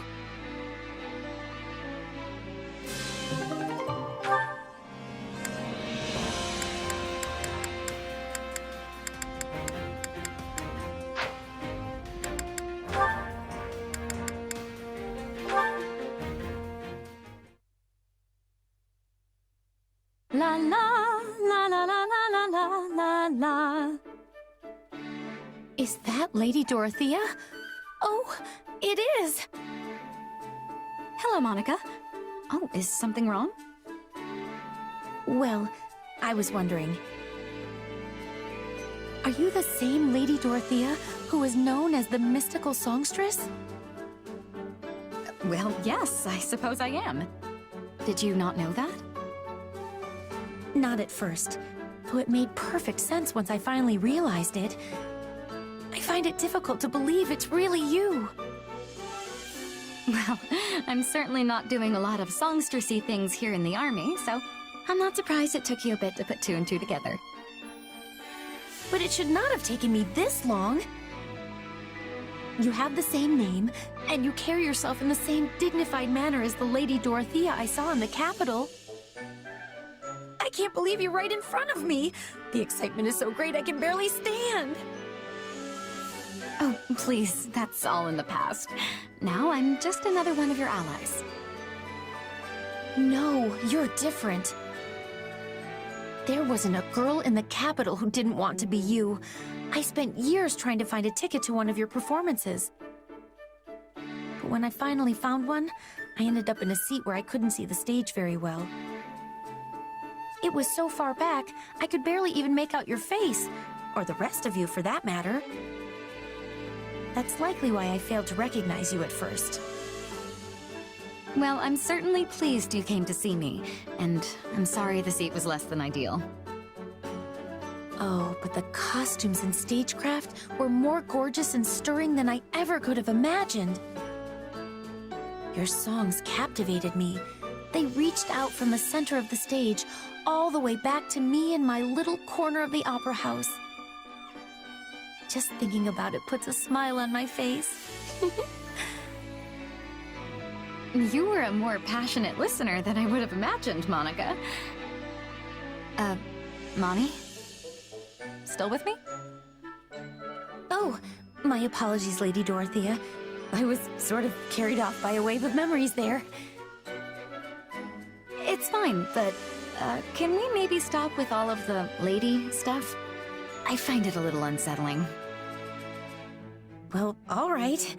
La la la la la la la la la. Is that Lady Dorothea? Oh, it is! Hello, Monica. Oh, is something wrong? Well, I was wondering. Are you the same Lady Dorothea who is known as the mystical songstress? Well, yes, I suppose I am. Did you not know that? Not at first, though it made perfect sense once I finally realized it. I find it difficult to believe it's really you. Well, I'm certainly not doing a lot of songstressy things here in the army, so I'm not surprised it took you a bit to put two and two together. But it should not have taken me this long. You have the same name, and you carry yourself in the same dignified manner as the Lady Dorothea I saw in the capital. I can't believe you're right in front of me. The excitement is so great I can barely stand. Oh, please, that's all in the past. Now I'm just another one of your allies. No, you're different. There wasn't a girl in the capital who didn't want to be you. I spent years trying to find a ticket to one of your performances. But when I finally found one, I ended up in a seat where I couldn't see the stage very well. It was so far back, I could barely even make out your face, or the rest of you for that matter. That's likely why I failed to recognize you at first. Well, I'm certainly pleased you came to see me, and I'm sorry the seat was less than ideal. Oh, but the costumes and stagecraft were more gorgeous and stirring than I ever could have imagined. Your songs captivated me. They reached out from the center of the stage, all the way back to me in my little corner of the opera house. Just thinking about it puts a smile on my face. You were a more passionate listener than I would have imagined, Monica. Moni? Still with me? Oh, my apologies, Lady Dorothea. I was sort of carried off by a wave of memories there. It's fine, but, can we maybe stop with all of the lady stuff? I find it a little unsettling. Well, all right,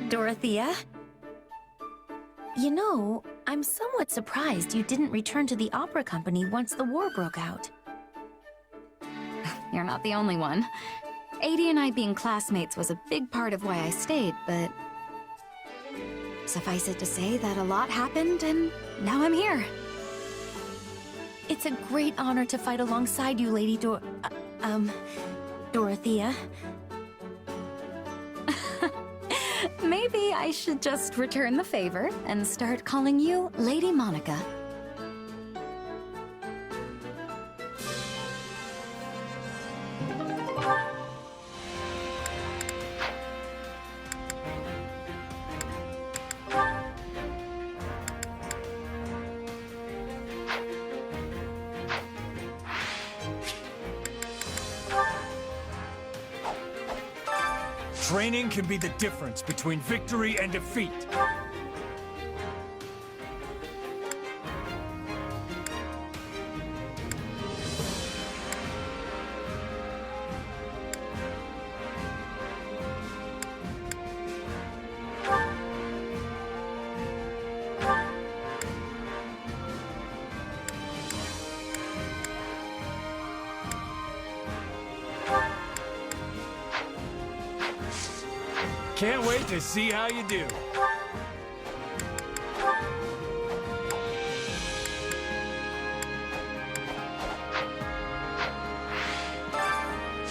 Dorothea. You know, I'm somewhat surprised you didn't return to the opera company once the war broke out. You're not the only one. Adie and I being classmates was a big part of why I stayed, but... Suffice it to say that a lot happened, and now I'm here. It's a great honor to fight alongside you, Lady Dorothea. Maybe I should just return the favor and start calling you Lady Monica. Training can be the difference between victory and defeat. Can't wait to see how you do.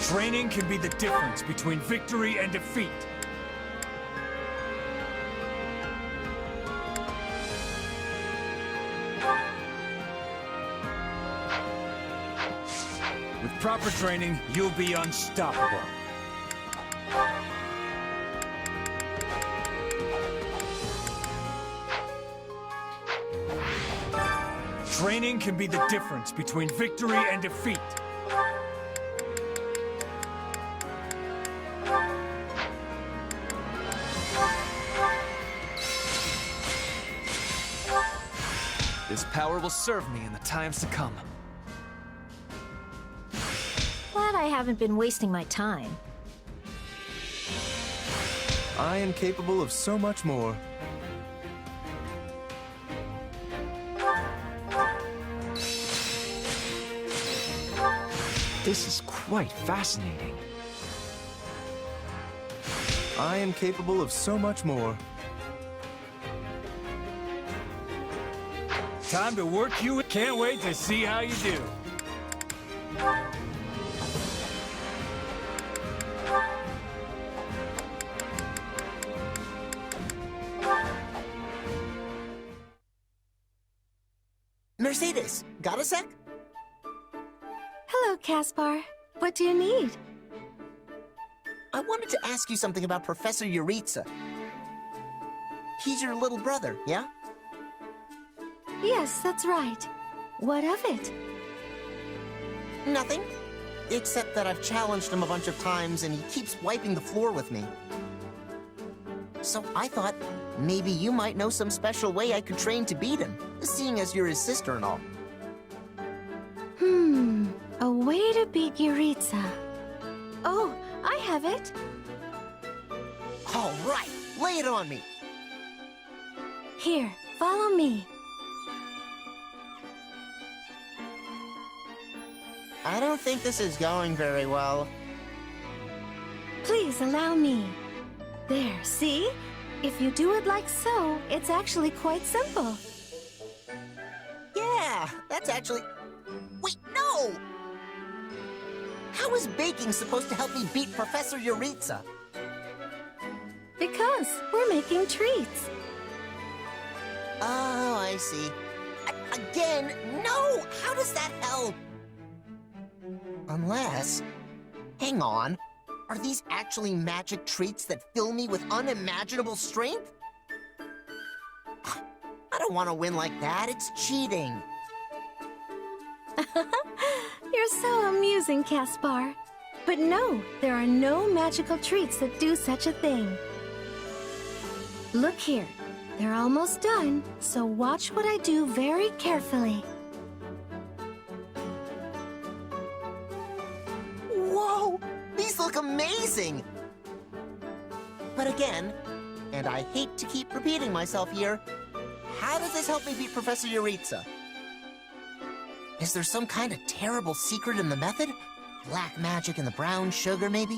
Training can be the difference between victory and defeat. With proper training, you'll be unstoppable. Training can be the difference between victory and defeat. This power will serve me in the times to come. Glad I haven't been wasting my time. I am capable of so much more. This is quite fascinating. I am capable of so much more. Time to work you. Can't wait to see how you do. Mercedes, got a sec? Hello, Caspar. What do you need? I wanted to ask you something about Professor Yuritsa. He's your little brother, yeah? Yes, that's right. What of it? Nothing. Except that I've challenged him a bunch of times and he keeps wiping the floor with me. So I thought maybe you might know some special way I could train to beat him, seeing as you're his sister and all. A way to beat Yuritsa. Oh, I have it. All right, lay it on me. Here, follow me. I don't think this is going very well. Please allow me. There, see? If you do it like so, it's actually quite simple. Yeah, that's actually... Wait, no! How is baking supposed to help me beat Professor Yuritsa? Because we're making treats. Oh, I see. Again, no! How does that help? Unless... Hang on. Are these actually magic treats that fill me with unimaginable strength? I don't want to win like that. It's cheating. You're so amusing, Caspar. But no, there are no magical treats that do such a thing. Look here. They're almost done, so watch what I do very carefully. Whoa! These look amazing! But again, and I hate to keep repeating myself here, how does this help me beat Professor Yuritsa? Is there some kind of terrible secret in the method? Black magic in the brown sugar, maybe?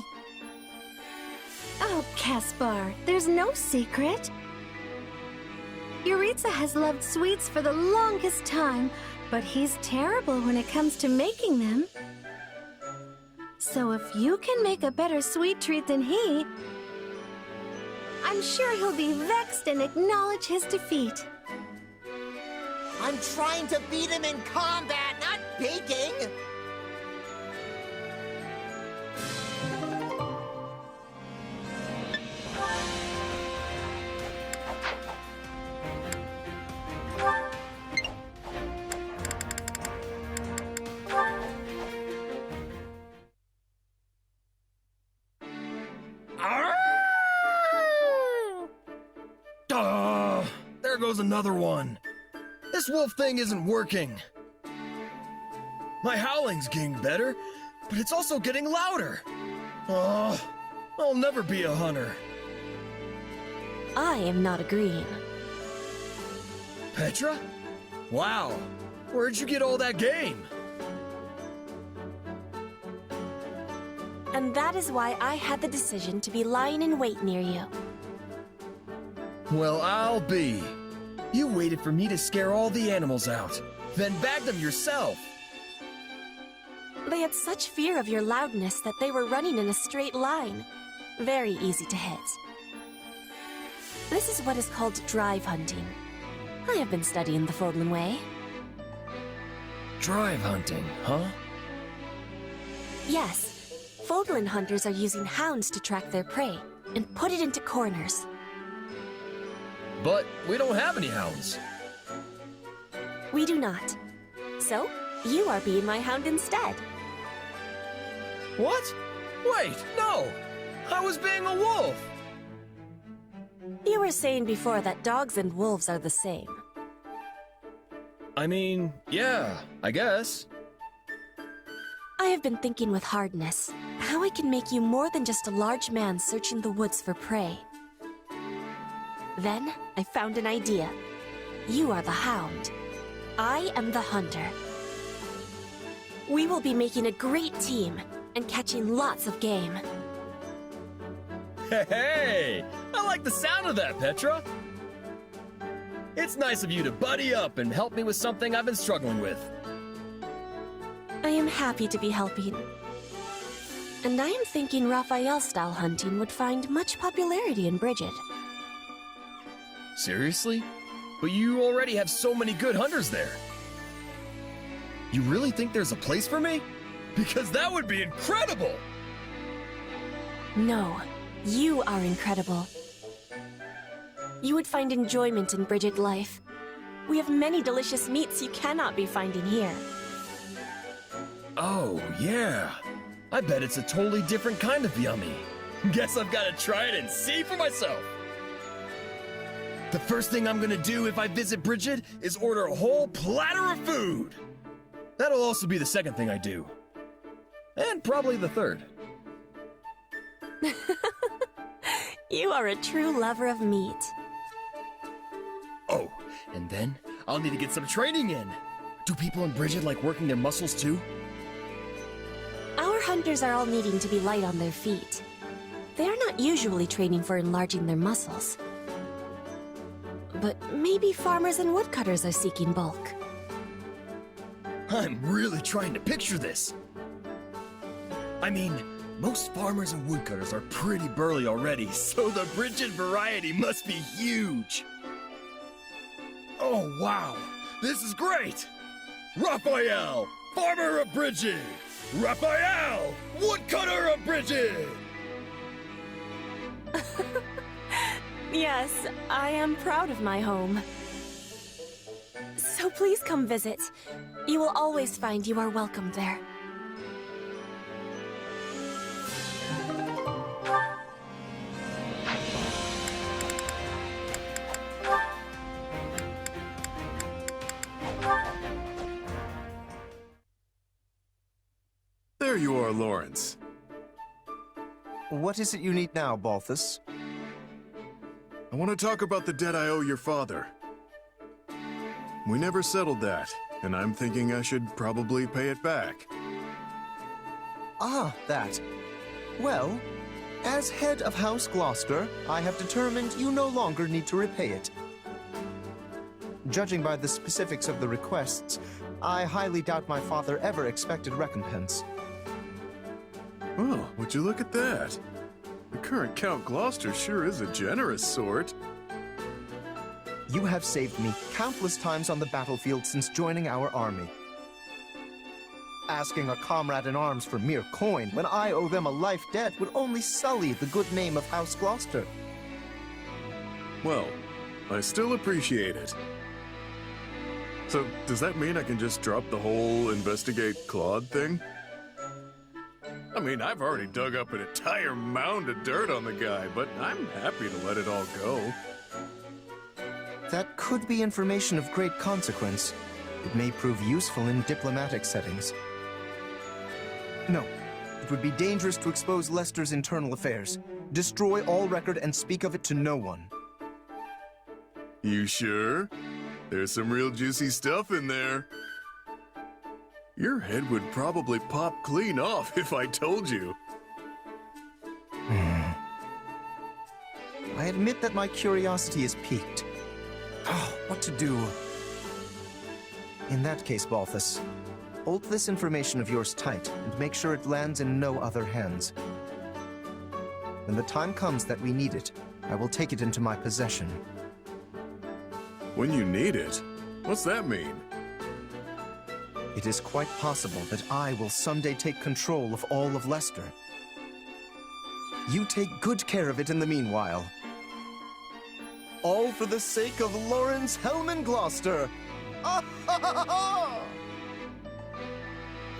Oh, Caspar, there's no secret. Yuritsa has loved sweets for the longest time, but he's terrible when it comes to making them. So if you can make a better sweet treat than he, I'm sure he'll be vexed and acknowledge his defeat. I'm trying to beat him in combat, not baking! There goes another one. This wolf thing isn't working. My howling's getting better, but it's also getting louder. Oh, I'll never be a hunter. I am not agreeing. Petra? Wow, where'd you get all that game? And that is why I had the decision to be lying in wait near you. Well, I'll be. You waited for me to scare all the animals out, then bagged them yourself. They had such fear of your loudness that they were running in a straight line. Very easy to hit. This is what is called drive hunting. I have been studying the Fodlan way. Drive hunting, huh? Yes. Fodlan hunters are using hounds to track their prey and put it into corners. But we don't have any hounds. We do not. So, you are being my hound instead. What? Wait, no! I was being a wolf! You were saying before that dogs and wolves are the same. I mean, yeah, I guess. I have been thinking with hardness how I can make you more than just a large man searching the woods for prey. Then, I found an idea. You are the hound. I am the hunter. We will be making a great team and catching lots of game. Hey! I like the sound of that, Petra! It's nice of you to buddy up and help me with something I've been struggling with. I am happy to be helping. And I am thinking Raphael-style hunting would find much popularity in Bridget. Seriously? But you already have so many good hunters there. You really think there's a place for me? Because that would be incredible! No, you are incredible. You would find enjoyment in Bridget life. We have many delicious meats you cannot be finding here. Oh, yeah. I bet it's a totally different kind of yummy. Guess I've got to try it and see for myself. The first thing I'm gonna do if I visit Bridget is order a whole platter of food. That'll also be the second thing I do. And probably the third. You are a true lover of meat. Oh, and then I'll need to get some training in. Do people in Bridget like working their muscles too? Our hunters are all needing to be light on their feet. They are not usually training for enlarging their muscles. But maybe farmers and woodcutters are seeking bulk. I'm really trying to picture this. I mean, most farmers and woodcutters are pretty burly already, so the Bridget variety must be huge. Oh, wow. This is great. Raphael, farmer of Bridget. Raphael, woodcutter of Bridget. Yes, I am proud of my home. So please come visit. You will always find you are welcome there. There you are, Lawrence. What is it you need now, Balthus? I want to talk about the debt I owe your father. We never settled that, and I'm thinking I should probably pay it back. Ah, that. Well, as head of House Gloucester, I have determined you no longer need to repay it. judging by the specifics of the requests, I highly doubt my father ever expected recompense. Well, would you look at that? The current Count Gloucester sure is a generous sort. You have saved me countless times on the battlefield since joining our army. Asking a comrade in arms for mere coin when I owe them a life debt would only sully the good name of House Gloucester. Well, I still appreciate it. So, does that mean I can just drop the whole investigate Claude thing? I mean, I've already dug up an entire mound of dirt on the guy, but I'm happy to let it all go. That could be information of great consequence. It may prove useful in diplomatic settings. No, it would be dangerous to expose Lester's internal affairs. Destroy all record and speak of it to no one. You sure? There's some real juicy stuff in there. Your head would probably pop clean off if I told you. I admit that my curiosity is piqued. Oh, what to do? In that case, Balthus, hold this information of yours tight and make sure it lands in no other hands. When the time comes that we need it, I will take it into my possession. When you need it? What's that mean? It is quite possible that I will someday take control of all of Leicester. You take good care of it in the meanwhile. All for the sake of Lawrence Hellman Gloucester! How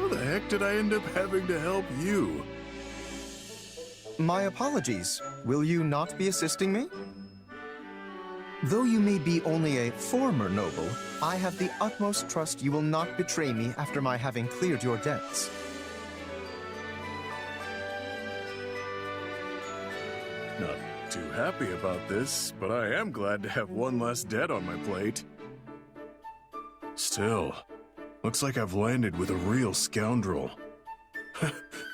the heck did I end up having to help you? My apologies. Will you not be assisting me? Though you may be only a former noble, I have the utmost trust you will not betray me after my having cleared your debts. Not too happy about this, but I am glad to have one less debt on my plate. Still, looks like I've landed with a real scoundrel.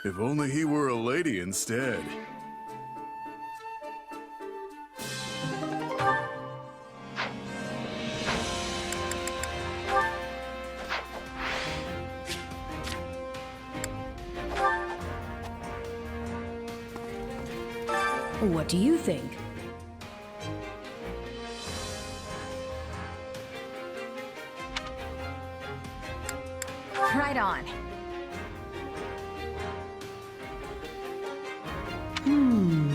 If only he were a lady instead. What do you think? Right on. Hmm.